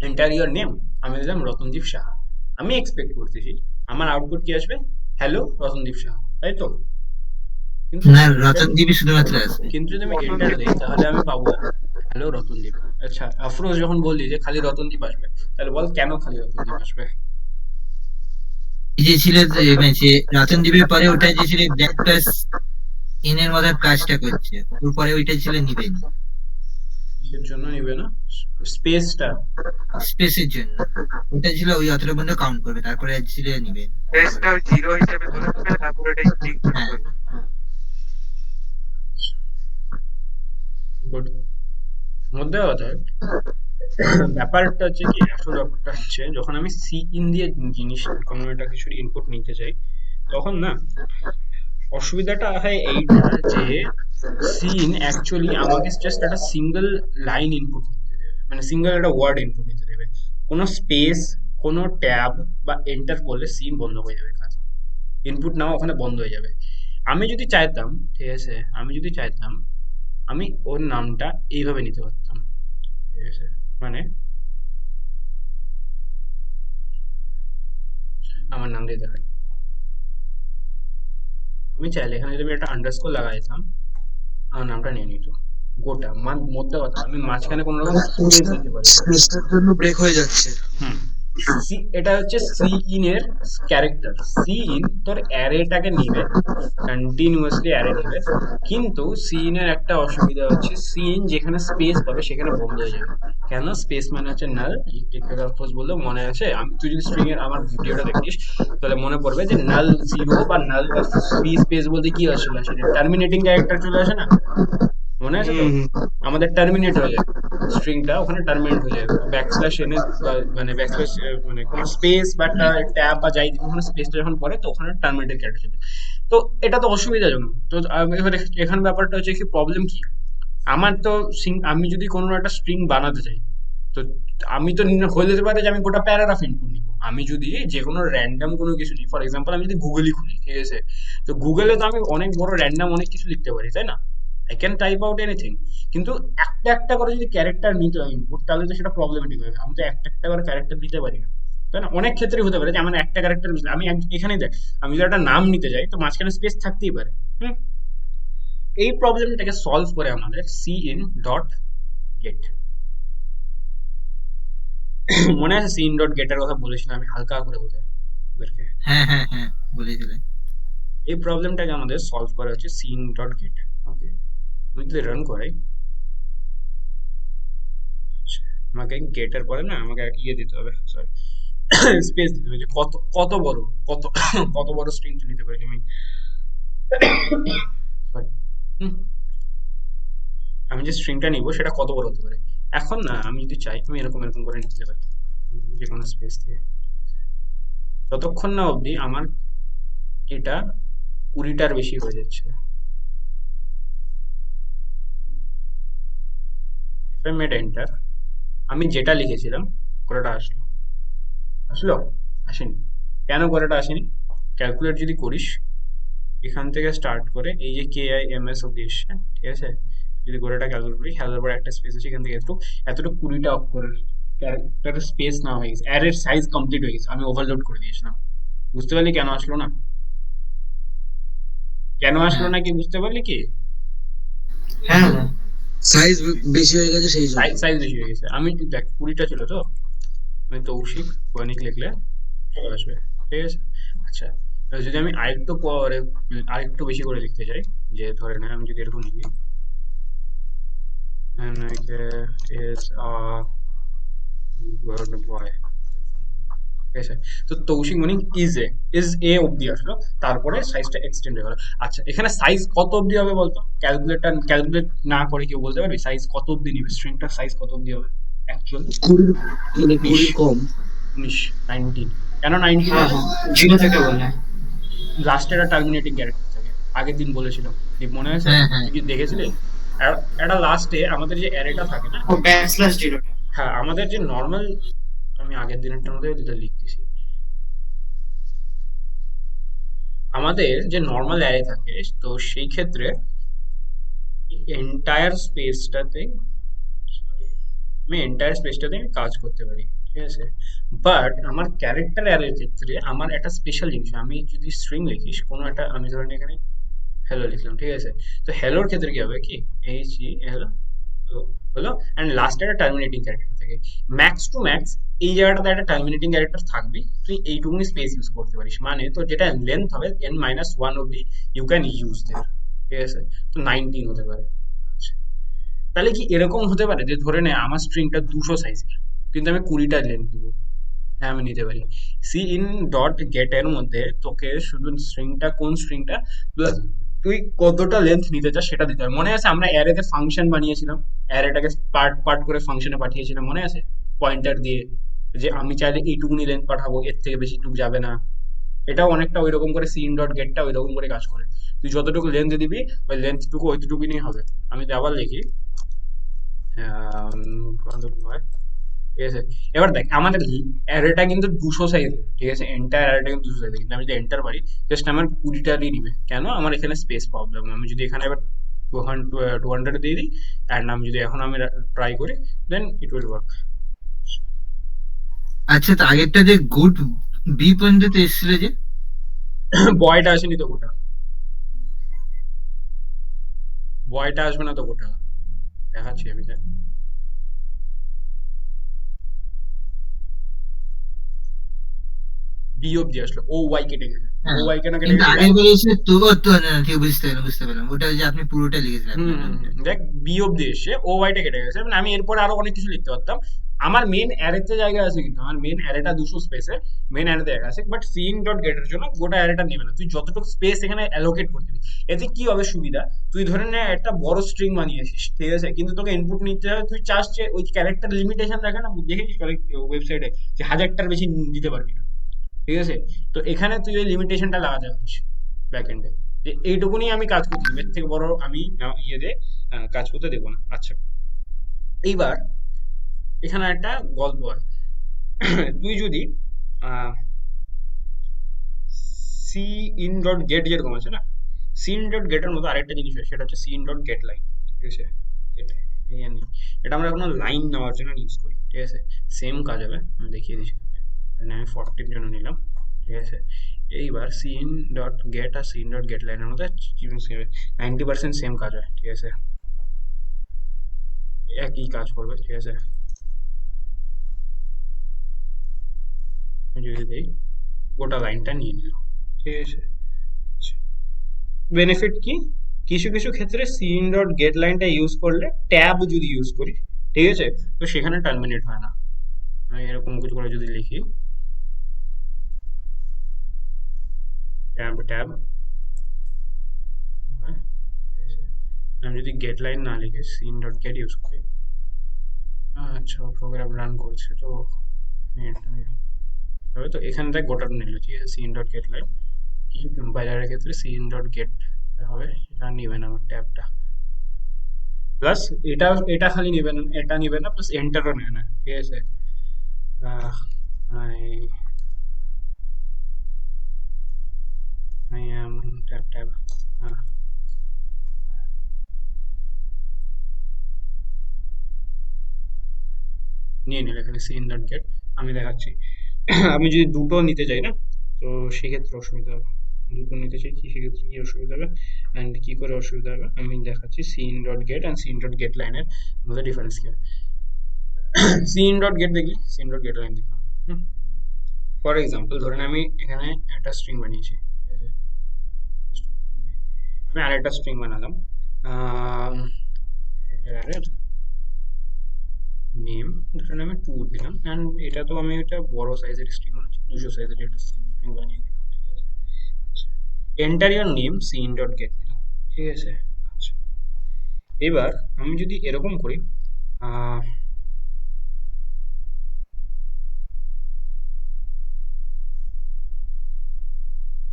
এন্টার ইওর নেম, আমি দিলাম রতনদীপ সাহা। আমি এক্সপেক্ট করতেছি আমার আউটপুট কি আসবে, হ্যালো রতনদীপ সাহা, তাই তো? কিন্তু না, রতনদীপই শুধুমাত্র আসবে। কিন্তু যদি আমি এন্টার দিই তাহলে আমি পাবো হ্যালো রতনদীপ। আচ্ছা, আফরোজ যখন বললি যে খালি রতনদীপ আসবে, তাহলে বল কেন খালি রতনদীপ আসবে? এই যে ছিল মানে যে রতনদীপের পরে ওটা যে ছিল ব্যাক প্লাস এন এর মতো কাজটা করছে, ওর পরে ওইটা ছিল নিবেন কিসের জন্য নিবে না? স্পেসটা? স্পেসের জন্য। ওটা ছিল ওই অতটা পর্যন্ত কাউন্ট করবে, তারপরে ছিল নিবেন। টেস্টটা জিরো হিসেবে ধরে নেবে, তারপরে এটা ইন্টিগ্রেট হ্যাঁ করবে। গুড। মধ্যে কথা ব্যাপারটা হচ্ছে কি, আসল ব্যাপারটা হচ্ছে যখন আমি সি ইন দিয়ে জিনিস কোনো একটা কিছুর ইনপুট নিতে চাই, তখন না অসুবিধাটা হয় এইটা যে সিন অ্যাকচুয়ালি আমাকে জাস্ট একটা সিঙ্গেল লাইন ইনপুট নিতে দেবে, মানে সিঙ্গেল একটা ওয়ার্ড ইনপুট নিতে দেবে। কোনো স্পেস, কোনো ট্যাব বা এন্টার করলে সিন বন্ধ হয়ে যাবে, কাজ ইনপুট নেওয়া ওখানে বন্ধ হয়ে যাবে। আমি যদি চাইতাম, ঠিক আছে, আমি যদি চাইতাম আমি ওর নামটা এইভাবে নিতে পারতাম, ঠিক আছে, মানে আমার নাম দিয়ে দেখাই। আমি চাইলে এখানে যদি আমি একটা আন্ডারস্কোর লাগাই দিতাম, আমার নামটা নিয়ে নিত গোটা মধ্যে কথা, আমি মাঝখানে কোনো রকম স্পেস দিতে পারি না। স্পেসটার জন্য ব্রেক হয়ে যাচ্ছে। হুম। এটা হচ্ছে সি ইন এর ক্যারেক্টার। সি ইন তোর অ্যারেটাকে নিবে, কন্টিনিউয়াসলি অ্যারে নিবে, কিন্তু সি ইন এর একটা অসুবিধা হচ্ছে সি ইন যেখানে স্পেস পাবে সেখানে বন্ধ হয়ে যাবে। কেন? স্পেস মানে হচ্ছে নাল। টেক্নিক্যাল বললেও মনে আছে, আমি তুই যদি স্ট্রিং এর আমার ভিডিওটা দেখিস তাহলে মনে পড়বে যে নাল জিরো বা নাল বা ফ্রি স্পেস বলতে কি আসলে আসে, টার্মিনেটিং ক্যারেক্টার চলে আসে না, মনে আছে তো? আমাদের টার্মিনেট হয়ে যায় স্ট্রিংটা, ওখানে টার্মিনেট হয়ে যায় ব্যাকস্ল্যাশ এনে, মানে ব্যাকস্ল্যাশ মানে কোনো স্পেস বা ট্যাব বা যাই দিকে ওখানে স্পেসটা যখন পড়ে তো ওখানে টার্মিনেটেড ক্যারেক্টার চলে। তো এটা তো অসুবিধাজনক। তো এবারে এখানে ব্যাপারটা হচ্ছে কি, প্রবলেম কি, আমার তো আমি যদি কোনো একটা স্ট্রিং বানাতে চাই, তো আমি তো হয়ে যেতে পারে যে আমি গোটা প্যারাগ্রাফ ইনপুট নিব। আমি যদি যে কোনো র্যান্ডম কোনো কিছু নিই, ফর এক্সাম্পল আমি যদি গুগলই খুলি, ঠিক আছে, তো গুগলে তো আমি অনেক বড় র্যান্ডম অনেক কিছু লিখতে পারি, তাই না? I can type out anything. কিন্তু একটা একটা করে যদি ক্যারেক্টার নিতে হয় ইনপুট, তাহলে তো সেটা প্রবলেমেটিক হবে। আমি তো একটা একটা করে ক্যারেক্টার নিতে পারি না, তাই না? অনেক ক্ষেত্রে হতে পারে যে আমার একটা ক্যারেক্টার, আমি এখানেই দেখ, আমি যদি একটা নাম নিতে যাই তো মাঝখানে স্পেস থাকতেই পারে। হুম। এই প্রবলেমটাকে সলভ করে আমাদের সি ইন ডট গেট। মনে আছে সি ইন ডট গেটের কথা বলেছিলাম আমি হালকা করে বোঝাই ওদেরকে। হ্যাঁ হ্যাঁ হ্যাঁ, বলেছিলে। এই প্রবলেমটাকে আমাদের সলভ করা হচ্ছে সি ইন ডট গেট। ওকে, আমি যদি রান করাই, আচ্ছা, আমাকে গেটের পরে না আমাকে ইয়ে দিতে হবে, সরি, স্পেস দিতে হবে যে কত কত বড়, কত কত বড় স্ট্রিংটা নিতে পারি আমি, সরি, আমি যে স্ট্রিংটা নিব সেটা কত বড় হতে পারে। এখন না আমি যদি চাই আমি এরকম এরকম করে নিতে পারি যে কোনো স্পেস দিয়ে, ততক্ষণ না অবধি আমার এটা 20টার বেশি হয়ে যাচ্ছে। ইফ আই মেড এন্টার, আমি যেটা লিখেছিলাম কোটাটা আসলো, আসলো? আসেনি। কেন কোটাটা আসেনি? ক্যালকুলেট যদি করিস, এখান থেকে স্টার্ট করে এই যে কে আই এম এস অব্দি এসছে, ঠিক আছে, যদি গোটাটা ক্যালকুলেট করি, খেলার পরে একটা স্পেস আছে এখান থেকে এতটুকু, এতটুকু 20টা অক্ষরের ক্যারেক্টারের স্পেস না হয়ে গেছে, অ্যারের সাইজ কমপ্লিট হয়ে গেছে, আমি ওভারলোড করে দিয়েছিলাম। বুঝতে পারলি কেন আসলো না? কেন আসলো হ্যাঁ না কি বুঝতে পারলি কি? হ্যাঁ হ্যাঁ। সাইজ বেশি হয়ে গেছে সেই জন্য। সাইজ বেশি হয়ে গেছে। আমি দেখ 20টা ছিল তো, আমি তৌশিক বণিক লিখলে চলে আসবে, ঠিক আছে। আচ্ছা, এবার যদি আমি আরেকটু পরে আরেকটু বেশি করে লিখতে চাই, যে ধরে না আমি যদি এরকম লিখি, is a good boy, ঠিক আছে, তো তৌশিক মনিক ইজ এ অব্দি আসলো, তারপরে সাইজটা এক্সটেন্ড হয়ে গেল। আচ্ছা, এখানে সাইজ কত অব্দি হবে বলতো? ক্যালকুলেট না করে কেউ বলতে পারবি সাইজ কত অব্দি নিবে, স্ট্রিংটার সাইজ কত অব্দি হবে অ্যাকচুয়াল? 20 মানে 20 কম। 19, 19। কেন 19 হ্যাঁ হবে? হ্যাঁ, জিরো থেকে বলে। লাস্টে একটা টার্মিনেটিং ক্যারেক্টার থাকে, আগের দিন বলেছিলাম, ঠিক মনে আছে? হ্যাঁ হ্যাঁ তুই কি দেখেছিলি? একটা লাস্টে আমাদের যে অ্যারেটা থাকে না, ও ব্যাকস্ল্যাশ জিরোটা। হ্যাঁ, আমাদের যে নর্মাল, আমি আগের দিনেরটার মধ্যে যেটা লিখতেছি, আমাদের যে নর্মাল অ্যারে থাকে, তো সেই ক্ষেত্রে এন্টায়ার স্পেসটাতে আমি এন্টায়ার স্পেসটাতে আমি কাজ করতে পারি, ঠিক আছে। বাট আমার ক্যারেক্টার অ্যারের ক্ষেত্রে আমার একটা স্পেশাল জিনিস, আমি যদি স্ট্রিং লিখিস কোনো একটা, আমি ধরেন এখানে হ্যালো লিখলাম, ঠিক আছে। তো হ্যালোর ক্ষেত্রে কি হবে, কি HEL হলো, অ্যান্ড লাস্টে একটা টার্মিনেটিং ক্যারেক্টার থাকে। ম্যাক্স টু ম্যাক্স এই জায়গাটাতে একটা টার্মিনেটিং ক্যারেক্টার থাকবে, তুই এইটুকুনি স্পেস ইউজ করতে পারিস, মানে তো যেটা লেন্থ হবে n-1 অব্দি ইউ ক্যান ইউজ দেয়ার, ঠিক আছে। তো 19 হতে পারে। আচ্ছা, তাহলে কি এরকম হতে পারে যে ধরে নে আমার স্ট্রিংটা 200 সাইজের, কিন্তু আমি 20টা লেন্থ দেবো? হ্যাঁ, আমি নিতে পারি। সি ইন ডট গেট এর মধ্যে তোকে শুধু স্ট্রিংটা, কোন স্ট্রিংটা প্লাস তুই কতটা লেন্থ নিতে চাস সেটা দিতে হবে। মনে আছে আমরা অ্যারেতে ফাংশন বানিয়েছিলাম, অ্যারেটাকে পার্ট পার্ট করে ফাংশনে পাঠিয়েছিলাম, মনে আছে? পয়েন্টার দিয়ে, যে আমি চাইলে এইটুকুনি লেন্থ পাঠাবো, এর থেকে বেশি টুক যাবে না। এটাও অনেকটা ওই রকম করে সিন ডট গেটটা ওই রকম করে কাজ করে। তুই যতটুকু লেন্থ দিবি ওই লেন্থটুকু ওইটুকুনি হবে। আমি তো আবার লিখি, কতটুকু হয়, ঠিক আছে। এবার দেখ আমাদের অ্যারেটা কিন্তু 200 সাইজ, ঠিক আছে, এন্টার অ্যারেটা কিন্তু 200 সাইজ, কিন্তু আমি যদি এন্টার মারি জাস্ট আমার 20টারই নিবে। কেন? আমার এখানে স্পেস প্রবলেম। আমি যদি এখানে এবার 200 দিয়ে দিই, অ্যান্ড আমি যদি এখন আমি ট্রাই করি, দেন ইট উইল ওয়ার্ক। আচ্ছা, তো আগেরটা যে গুড বি পর্যন্ত তো এসেছিল যে, বয়টা আসেনি তো গোটা, বয়টা আসবে না তো গোটা, দেখাচ্ছি আমি, দেখ। বি অব্দি আসলো, ও ওয়াই কেটে গেছে, ও হ্যাঁ, ওয়াই কেন কেটে কিন্তু গেছে দেখ। আগের বার এসে তো তো না, ঠিক বুঝতে পেলাম ওটা যে আপনি পুরোটা লিখেছিলেন হুম আপনার হুম, নামটা। হুম। দেখ বি অব্দি এসে ও ওয়াইটা কেটে গেছে, মানে আমি এরপরে আরো অনেক কিছু লিখতে পারতাম। আমার মেন অ্যারেতে জায়গা আছে, কিন্তু আমার মেন অ্যারেটা 200 স্পেসে, মেন অ্যারেতে জায়গা আছে, বাট সিন ডট গেটের জন্য গোটা অ্যারেটা নেবে না, তুই যতটুকু স্পেস এখানে অ্যালোকেট করতে দিবি। এতে কি হবে সুবিধা, তুই ধরে নে একটা বড় স্ট্রিং বানিয়েছিস, ঠিক আছে, কিন্তু তোকে ইনপুট নিতে হবে, তুই চাস যে ওই ক্যারেক্টার লিমিটেশন দেখে না, দেখেছিস ওয়েবসাইটে যে 1000টার বেশি দিতে পারবি না, ঠিক আছে। তো এখানে তুই ওই লিমিটেশনটা লাগাতে পারিস ব্যাক এন্ডে, যে এইটুকুনি আমি কাজ করতে দেবো, এর থেকে বড় আমি ইয়েতে কাজ করতে দেবো না। আচ্ছা, এইবার এখানে একটা গল্প হয়। তুই যদি সি ইন ডট গেট যেরকম আছে না, সি ইন ডট গেটের মতো আরেকটা জিনিস হয়, সেটা হচ্ছে cin dot get line, ঠিক আছে। এটা আমরা কোনো লাইন নেওয়ার জন্য ইউজ করি, ঠিক আছে। সেম কাজ হবে, আমি দেখিয়ে দিচ্ছি তোকে। মানে আমি 40 জন্য নিলাম, ঠিক আছে। এইবার সিন ডট গেট আর সিন ডট গেট লাইনের মধ্যে 90% সেম কাজ হয়, ঠিক আছে, একই কাজ করবে, ঠিক আছে। আমি যদি দিই, গোটা লাইনটা নিয়ে নিল, ঠিক আছে। বেনিফিট কি, কিছু কিছু ক্ষেত্রে সিন ডট গেট লাইনটা ইউজ করলে, ট্যাব যদি ইউজ করি, ঠিক আছে, তো সেখানে টার্মিনেট হয় না। আমি এরকম কিছু করে যদি লিখি, ট্যাব ট্যাব, আমি যদি গেট লাইন না লিখে সিন ডট গেট ইউজ করি, আচ্ছা প্রোগ্রাম রান করছে তো তবে তো এখান থেকে গোটা নিল, ঠিক আছে, সিন ডট গেট লাইন। কিছু কম্পাইলারের ক্ষেত্রে সিন ডট গেট হবে, সেটা নেবে না আমার ট্যাবটা, প্লাস এটা এটা খালি নেবে না, এটা নেবে না, প্লাস এন্টারও নেবে না, ঠিক আছে। I I am tab tab, নিয়ে নিল এখানে সিন ডট গেট। আমি দেখাচ্ছি, আমি যদি দুটো নিতে চাই না, তো সেক্ষেত্রে অসুবিধা হবে। দুটো নিতে চাই কি, সেক্ষেত্রে কি অসুবিধা হবে, অ্যান্ড কি করে অসুবিধা হবে আমি দেখাচ্ছি। Cin dot get and cin dot get লাইনের মধ্যে ডিফারেন্স কি হয়। সিন ডট গেট দেখলি, সিন ডট গেট লাইন দেখলাম। ফর এক্সাম্পল ধরেন আমি এখানে একটা স্ট্রিং বানিয়েছি, ঠিক আছে? আমি আরেকটা স্ট্রিং বানালাম, নেম ধরেন আমি 2 দিলাম, অ্যান্ড এটা তো আমি একটা বড় সাইজের স্ট্রিং বানাচ্ছি, 200 সাইজের একটা স্ট্রিং বানিয়ে দিলাম, ঠিক আছে। Enter your name cin dot get দিলাম, ঠিক আছে। আচ্ছা, এবার আমি যদি এরকম করি,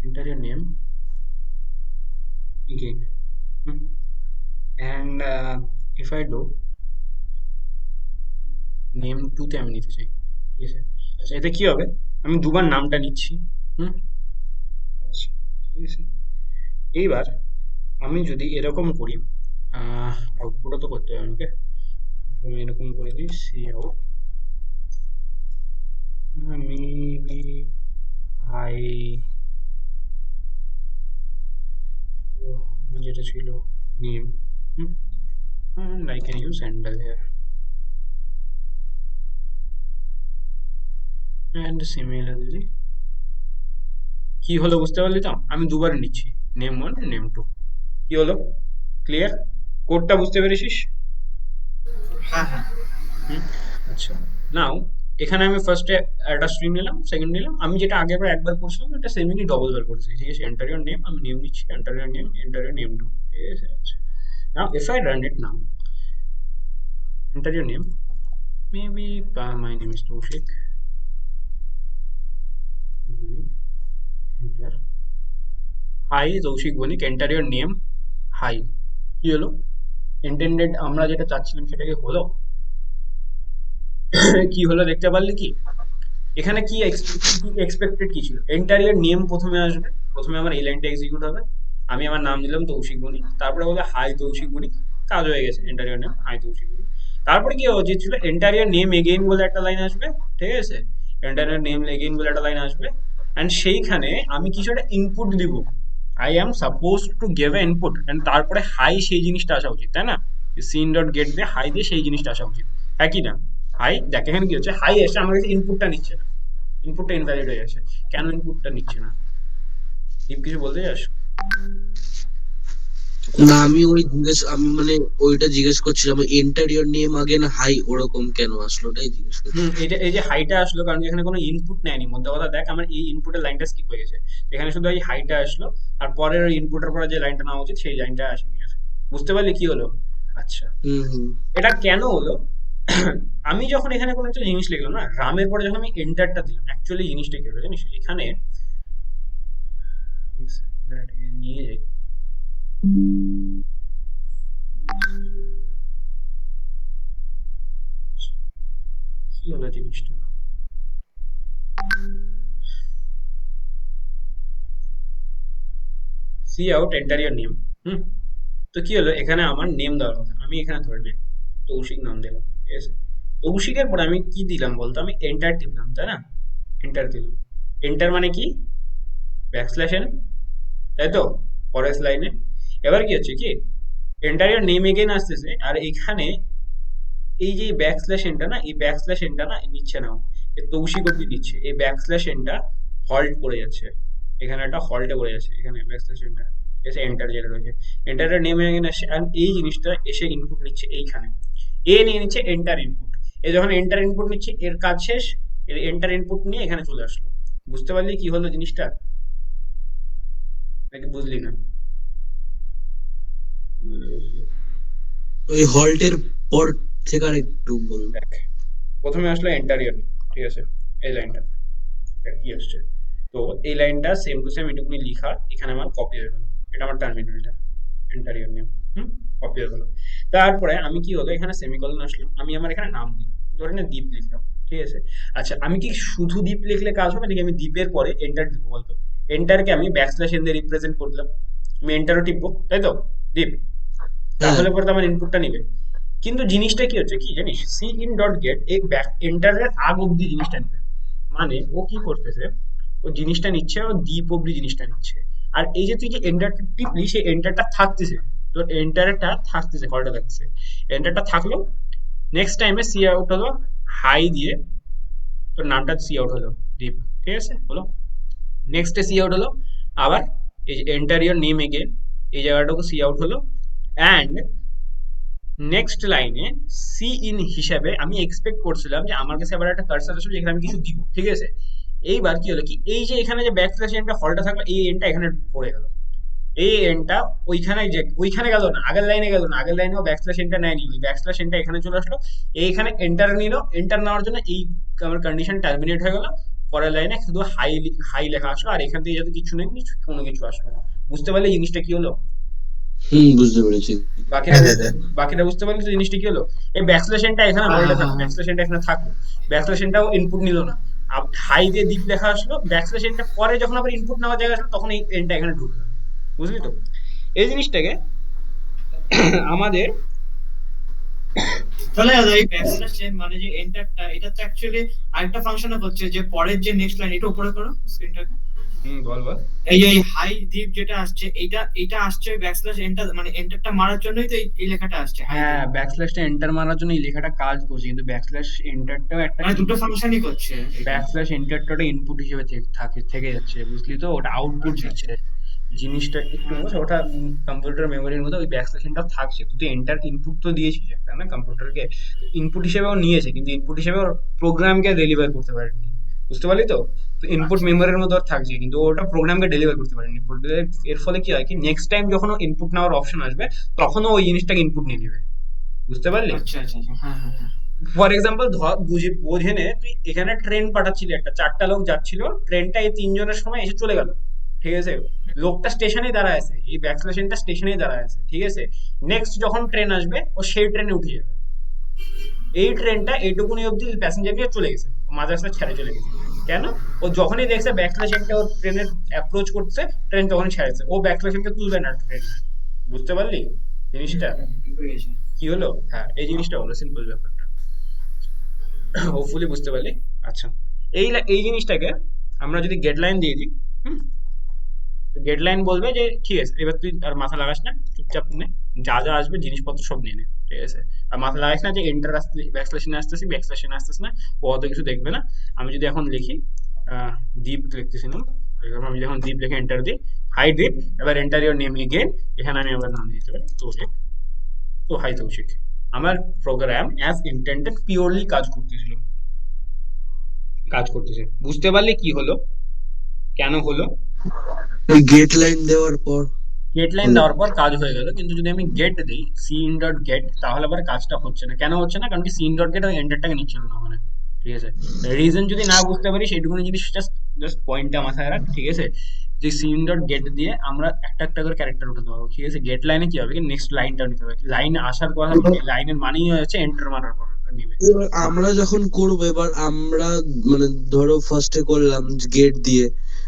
enter your name again, and if I do name 2 তে আমি নিতে চাই, ঠিক আছে। আচ্ছা, এতে কি হবে, আমি দুবার নামটা নিচ্ছি, হুম, আচ্ছা, ঠিক আছে। এইবার আমি যদি এরকম করি, আউটপুটও তো করতে হবে আমাকে, আমি এরকম করে দিই সি আউট মেবি হাই, যেটা ছিল name, and I can use handle here and similarly কি হলো বুঝতে পারলি তো? আমি দুবার নিচ্ছি, নেম 1 নেম 2। কি হলো? ক্লিয়ার? কোডটা বুঝতে পেরেছিস? হ্যাঁ হ্যাঁ হুম, আচ্ছা। নাও এখানে আমি ফার্স্টে একটা স্ট্রিং নিলাম, সেকেন্ড নিলাম। আমি যেটা আগের বার একবার করছিলাম এটা সেমিনি ডবল বার করছি, ঠিক আছে? এন্টার ইওর নেম, আমি নেম নিচ্ছি, enter your name, enter your name 2, ঠিক আছে? আচ্ছা, now if I run it now, enter your name, maybe my name is Toushik, enter, hi Toushik Banik, enter your name, hi. কি হলো? ইন্টেন্ডেড আমরা যেটা চাচ্ছিলাম সেটা কি হলো? কি হলো দেখতে পারলি কি? এখানে কি এক্সপেক্টেড কি ছিল? এন্টার ইয়ার নেম প্রথমে আসবে, প্রথমে আমার এই লাইনটা এক্সিকিউট হবে, আমি আমার নাম দিলাম তৌশিক বণিক, তারপরে বলে হাই তৌশিক বণিক, কাজ হয়ে গেছে, enter your name hi Toushik Banik. তারপরে কি হওয়া উচিত ছিল? এন্টার ইয়ার নেম এগেইন বলে একটা লাইন আসবে, ঠিক আছে? এন্টার ইয়ার নেম এগেইন বলে একটা লাইন আসবে, অ্যান্ড সেইখানে আমি কিছু একটা ইনপুট দিব, I am suppose to give a input, and তারপরে হাই সেই জিনিসটা আসা উচিত, তাই না? সিন ডট গেট দিয়ে হাই দিয়ে সেই জিনিসটা আসা উচিত, হ্যাঁ কি না? হাই দেখ এখানে কি হচ্ছে, হাই এসে আমার কাছে ইনপুটটা নিচ্ছে না, ইনপুটটা ইনভ্যালিড হয়ে গেছে। কেন ইনপুটটা নিচ্ছে না? দীপ কিছু বলতে চাস? না, আমি মানে ওইটা জিজ্ঞেস করছিলাম, এন্টার ইওর নেম আগে না হাই ওরকম কেন আসলো ওটাই জিজ্ঞেস করছি। এটা এই যে হাইটা আসলো কারণ এখানে কোনো ইনপুট নেয়নি। মধ্যে কথা দেখ, আমার এই ইনপুটের লাইনটা স্কিপ হয়ে গেছে, এখানে শুধু এই হাইটা আসলো, আর পরের ইনপুটের পরে যে লাইনটা নেওয়া উচিত সেই লাইনটা আসেনি। বুঝতে পারলি কি হলো? আচ্ছা, হুম। এটা কেন হলো? আমি যখন এখানে কোনো একটা জিনিস লিখলাম না, রামের পরে যখন আমি এন্টারটা দিলাম, অ্যাকচুয়ালি জিনিসটা কি হলো জানিস? এখানে নিয়ে যাই, কি হলো জিনিসটা? Cout enter your name, হুম, তো কি হলো? এখানে আমার নেম দেওয়ার কথা, আমি এখানে ধরে নে তৌশিক নাম দিলাম, ঠিক আছে? তৌশিকের পরে আমি কি দিলাম বলতো? আমি এন্টার টিপলাম, তাই না? এন্টার দিলাম, এন্টার মানে কি? ব্যাকস্ল্যাশ এন, তাই তো? পরের লাইনে এবার কি হচ্ছে কি, এন্টার ইয়ার নেম এগেইন আসতেছে, আর এখানে এই যে ব্যাকস্ল্যাশ এনটা না, এই ব্যাকস্ল্যাশ এনটা না নিচ্ছে না, এই তৌশিক অব্দি নিচ্ছে, এই ব্যাকস্ল্যাশ এনটা হল্ট পড়ে যাচ্ছে, এখানে একটা হল্টে পড়ে যাচ্ছে, এখানে ব্যাকস্ল্যাশ এনটা এসে এন্টার যেটা রয়েছে, এন্টারের নেম এগেইন আসছে, আর এই জিনিসটা এসে ইনপুট নিচ্ছে এইখানে, এ নিয়ে নিচ্ছে এন্টার ইনপুট। এ যখন এন্টার ইনপুট নিচ্ছে, এর কাজ শেষ, এর এন্টার ইনপুট নিয়ে এখানে চলে আসলো। বুঝতে পারলি কি হলো জিনিসটা, নাকি বুঝলি না? ওই হল্টের পর থেকে আর একটু বলুন। দেখ, প্রথমে আসলো এন্টার ইয়ার, ঠিক আছে? এই লাইনটা কি আসছে, তো এই লাইনটা সেম টু সেম এটুকুনি লিখা এখানে আমার কপি হয়ে গেল, এটা আমার টার্মিনালটা, এন্টার ইয়ার নেম, কপি হয়ে গেল। তারপরে আমি কি হলো, এখানে সেমিকলন আসলো, আমি আমার এখানে নাম দিলাম, ধরে না দীপ লিখলাম, ঠিক আছে? আচ্ছা, আমি কি শুধু দীপ লিখলে কাজ হবে নাকি আমি দীপের পরে এন্টার দিব বলতো? এন্টারকে আমি ব্যাকস্ল্যাশ এন দিয়ে রিপ্রেজেন্ট করলাম, আমি এন্টারও টিপবো, তাই তো দীপ? হ্যাঁ। তাহলে পরে তো আমার ইনপুটটা নিবে। কিন্তু জিনিসটা কি হচ্ছে কি জানিস, সি ইন ডট গেট এই ব্যাক এন্টারের আগ অব্দি জিনিসটা নিবে, মানে ও কি করতেছে, ও জিনিসটা নিচ্ছে, ও ডিপ অব্দি জিনিসটা নিচ্ছে, আর এই যে তুই যে এন্টারটা টিপলি সেই এন্টারটা থাকতেছে, তো এন্টারটা থাকতেছে, কলটা থাকতেছে, এন্টারটা থাকলো, নেক্সট টাইমে সি আউট হলো হাই দিয়ে, তোর নামটা সি আউট হলো ডিপ, ঠিক আছে? হলো নেক্সটে সি আউট হলো, আবার এই যে এন্টার ইওর নেম এগেন, এই জায়গাটাকে সি আউট হলো, অ্যান্ড নেক্সট লাইনে সি ইন হিসাবে আমি এক্সপেক্ট করছিলাম যে আমার কাছে আবার একটা কার্সার আসবে যেখানে আমি কিছু দিব, ঠিক আছে? এইবার কি হলো কি, এই যে এখানে যে ব্যাকস্ল্যাশ এনটা হলটা থাকলো, এই এনটা এখানে পড়ে গেল, এই এনটা ওইখানে যে ওইখানে গেল না, আগের লাইনে গেল না, আগের লাইনেও ব্যাকস্ল্যাশ এনটা নেয়নি, ওই ব্যাকস্ল্যাশ এনটা এখানে চলে আসলো, এইখানে এন্টার নিল, এন্টার নেওয়ার জন্য এই আমার কন্ডিশন টার্মিনেট হয়ে গেল, পরের লাইনে শুধু হাই হাই লেখা আসলো, আর এখান থেকে যাতে কিছু নেই, কোনো কিছু আসলো না। বুঝতে পারলে জিনিসটা কি হলো? বুঝতে পেরেছি। বাকিটা বাকিটা বুঝতে পারলি তো জিনিসটা কি হলো? এই ব্যাকস্ল্যাশ এনটা এখানে হল্টে থাকলো, ব্যাকস্ল্যাশ এনটা এখানে থাকলো, ব্যাকস্ল্যাশ এনটাও ইনপুট নিল না, হাই দিয়ে ডিপ লেখা আসলো, ব্যাকস্ল্যাশ এনটা পরে যখন আবার ইনপুট নেওয়ার জায়গা আসলো তখন এই এনটা এখানে ঢুকে গেল। বুঝলি তো? এই জিনিসটাকে আমাদের তাহলে দাদা এই ব্যাকস্ল্যাশ চেন মানে যে এন্টারটা, এটা তো অ্যাকচুয়ালি আরেকটা ফাংশনও করছে, যে পরের যে নেক্সট লাইন, এটা উপরে করো স্ক্রিনটাকে। বল বল। এই হাই ডিপ যেটা আসছে, এটা আসছে ওই ব্যাকস্ল্যাশ এন্টার, মানে এন্টারটা মারার জন্যই তো এই লেখাটা আসছে হাই হ্যাঁ, ডিপ। ব্যাকস্ল্যাশটা এন্টার মারার জন্য এই লেখাটা কাজ করছে, কিন্তু ব্যাকস্ল্যাশ এন্টারটাও একটা মানে দুটো ফাংশনই করছে এটা। ব্যাকস্ল্যাশ এন্টারটা ইনপুট হিসেবে থেকে যাচ্ছে, বুঝলি তো, ওটা আউটপুট আচ্ছা দিচ্ছে জিনিসটা একটু বুঝছো, ওটা কম্পিউটার মেমোরির মধ্যে ওই ব্যাকস্ল্যাশটা থাকছে, তুই তো এন্টার ইনপুট তো দিয়েছিস একটা না কম্পিউটারকে, ইনপুট হিসেবেও নিয়েছে, কিন্তু ইনপুট হিসেবে ওর প্রোগ্রামকে ডেলিভার করতে পারেনি, বুঝতে পারলি তো। তো ইনপুট আচ্ছা মেমোরির মধ্যে ওর থাকছে, কিন্তু ওটা প্রোগ্রামকে ডেলিভার করতে পারেনি। এর ফলে কি হয় কি, নেক্সট টাইম যখন ইনপুট নেওয়ার অপশন আসবে তখনও ওই জিনিসটাকে ইনপুট নিয়ে নিবে, বুঝতে পারলি। আচ্ছা আচ্ছা আচ্ছা, হ্যাঁ হ্যাঁ হ্যাঁ। ফর এক্সাম্পল ধর বোঝে নে, তুই এখানে ট্রেন পাঠাচ্ছিলি, একটা 4টা লোক যাচ্ছিল, ট্রেনটা এই 3 জনের সময় এসে চলে গেল, ঠিক আছে, লোকটা স্টেশনেই দাঁড়ায় আছে, এই ব্যাকস্ল্যাশনটা স্টেশনেই দাঁড়ায় আছে, ঠিক আছে। নেক্সট যখন ট্রেন আসবে ও সেই ট্রেনে উঠে যাবে, এই ট্রেনটা এইটুকুনি অব্দি প্যাসেঞ্জার নিয়ে চলে গেছে, মাঝ রাস্তা ছেড়ে চলে গেছে। কেন? ও যখনই দেখছে ব্যাকস্ল্যাশনটা ওর ট্রেনের অ্যাপ্রোচ করছে, ট্রেন তখনই ছেড়েছে, ও ব্যাকস্ল্যাশনকে তুলবে না ট্রেন, বুঝতে পারলি জিনিসটা বুঝেছি। কি হলো। হ্যাঁ, এই জিনিসটা হলো সিম্পল ব্যাপারটা, হোপফুলি বুঝতে পারলি। আচ্ছা, এই জিনিসটাকে আমরা যদি গেট লাইন দিয়ে দিই, গেট লাইন বলবে যে ঠিক আছে, এবার তুই আর মাথা লাগাস না, চুপচাপ নে, যা যা আসবে জিনিসপত্র সব নিয়ে নে, ঠিক আছে। আর মাথা লাগাস না যে এন্টার আসতে ব্যাকস্ল্যাশনে আসতেছি, ব্যাকস্ল্যাশনে আসতেছি না, ও অত কিছু দেখবে না। আমি যদি এখন লিখি দীপ লিখতেছিলাম, আমি যখন দীপ লিখে এন্টার দিই, হাই দীপ, এবার এন্টার ইওর নেম এগেন, এখানে আমি আবার নাম দিতে পারি তৌশিক। তো হাই তৌশিক, আমার প্রোগ্রাম অ্যাজ ইন্টেন্ডেড পিওরলি কাজ করতেছে, বুঝতে পারলে কি হলো, কেন হলো। ওই গেট লাইন দেওয়ার পর গেট লাইন হলো। দেওয়ার পর কাজ হয়ে গেল, কিন্তু যদি আমি গেট দিই সিন ডট গেট, তাহলে আবার কাজটা হচ্ছে না। কেন হচ্ছে না? কারণ কি সিন ডট গেট ওই এন্টারটাকে নিচ্ছিল না ওখানে, ঠিক আছে। রিজন যদি না বুঝতে পারি, সেইটুকুনি জিনিস জাস্ট জাস্ট পয়েন্টটা মাথায় রাখ, ঠিক আছে। যে সিন ডট গেট দিয়ে আমরা একটা একটা করে ক্যারেক্টার উঠাতে পারবো, ঠিক আছে। গেট লাইনে কি হবে কি, নেক্সট লাইনটা নিতে হবে, লাইন আসার কথা, লাইনের মানেই হচ্ছে এন্টার মারার পর নিবে। এবার আমরা যখন করবো, এবার আমরা মানে ধরো ফার্স্টে করলাম গেট দিয়ে,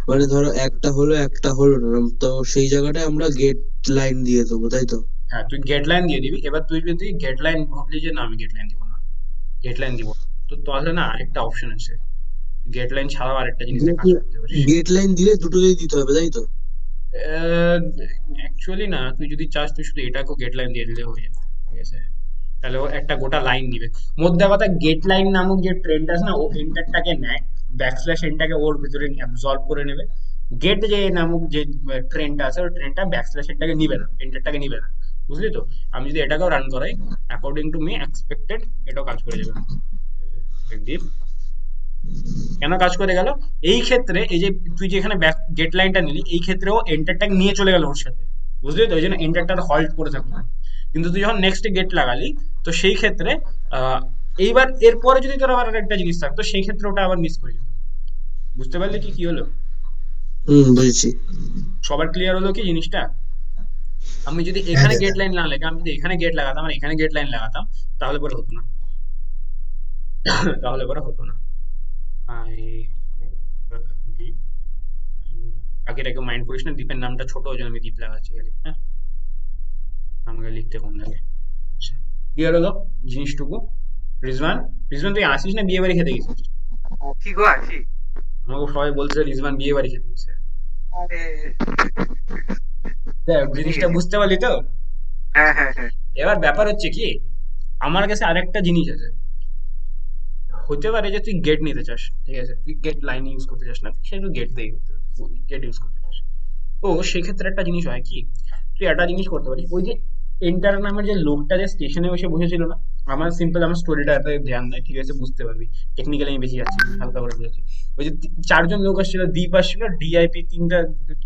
মানে ধরো একটা হলো না, তো সেই জায়গাটায় আমরা গেট লাইন দিয়ে দেবো, তাই তো? হ্যাঁ, তুই গেট লাইন দিয়ে দিবি। এবার তুই যদি গেট লাইন ভাবলি যে না আমি গেট লাইন দিব না, গেট লাইন দিব, তো তাহলে না আরেকটা অপশন আছে, গেট লাইন ছাড়াও আরেকটা জিনিস দিয়ে কাজ করতে পারিস। গেট লাইন দিলে দুটোতেই দিতে হবে, তাই তো? অ্যাকচুয়ালি না, তুই যদি চাস তুই শুধু এটাকেও গেট লাইন দিয়ে দিলে হয়ে যাবে, ঠিক আছে। তাহলে ও একটা গোটা লাইন নিবে। মধ্যে কথা, গেট লাইন নামক যে ট্রেনটা আছে না, ও এন্টারটাকে নেয়, ব্যাকস্ল্যাশ এনটাকে ওর ভিতরে অ্যাবজর্ব করে নেবে। গেট যে নামক যে ট্রেনটা আছে, ওই ট্রেনটা ব্যাকস্ল্যাশ এনটাকে নিবে না, এন্টারটাকে নিবে না, বুঝলি তো। আমি যদি এটাকেও রান করাই অ্যাকর্ডিং টু মি এক্সপেক্টেড, এটাও কাজ করে যাবে। ডিপ কেন কাজ করে গেল? এই ক্ষেত্রে এই যে তুই যেখানে গেট লাইনটা নিলি, এই ক্ষেত্রেও এন্টারটা নিয়ে চলে গেল ওর সাথে, বুঝলি তো, ওই জন্য এন্টারটা হল্ট করে থাকলো। কিন্তু তুই যখন নেক্সট গেট লাগালি, তো সেই ক্ষেত্রে আহ, এইবার এরপরে যদি তোর আবার একটা জিনিস থাকতো, সেই ক্ষেত্রে ওটা আবার মিস করে যেত, বুঝতে পারলি কি কি হলো। বুঝেছি। সবার ক্লিয়ার হলো কি জিনিসটা? আমি যদি এখানে গেট লাইন না লেখা, আমি যদি এখানে গেট লাগাতাম আর এখানে গেট লাইন লাগাতাম, তাহলে পরে হতো না, তাহলে পরে হতো না। দীপ, বাকিটাকে মাইন্ড করিস না, দীপের নামটা ছোট, ওই জন্য আমি দীপ লাগাচ্ছি খালি, হ্যাঁ, আমাকে লিখতে কম লাগে। আচ্ছা, ক্লিয়ার হলো জিনিসটুকু। রিজওয়ান, রিজওয়ান তুই আসিস না বিয়ে বাড়ি খেতে গেছিস? কি গো আছি? আমাকে সবাই বলছে রিজওয়ান বিয়ে বাড়ি খেতে গেছে। আরে দেখ, বুঝে জিনিসটা গেছি। বুঝতে পারলি তো। হ্যাঁ হ্যাঁ হ্যাঁ। এবার ব্যাপার হচ্ছে কি, আমার কাছে আরেকটা জিনিস আছে, হতে পারে যে তুই গেট নিতে চাস, ঠিক আছে, তুই গেট লাইন ইউজ করতে চাস না, তুই শুধু গেট দিয়ে গেট ইউজ করতে চাস। তো সেক্ষেত্রে একটা জিনিস হয় কি, তুই একটা জিনিস করতে পারিস, ওই যে এন্টার নামের যে লোকটা যে স্টেশনে বসে বসেছিল না, আমার সিম্পল আমার স্টোরিটা এত ধ্যান দেয়, ঠিক আছে, বুঝতে পারবি। টেকনিক্যালি আমি বেশি যাচ্ছি, হালকা করে বুঝেছি। ওই যে 4জন লোক আসছিল, দ্বীপ আসছিল, ডিআইপি 3টা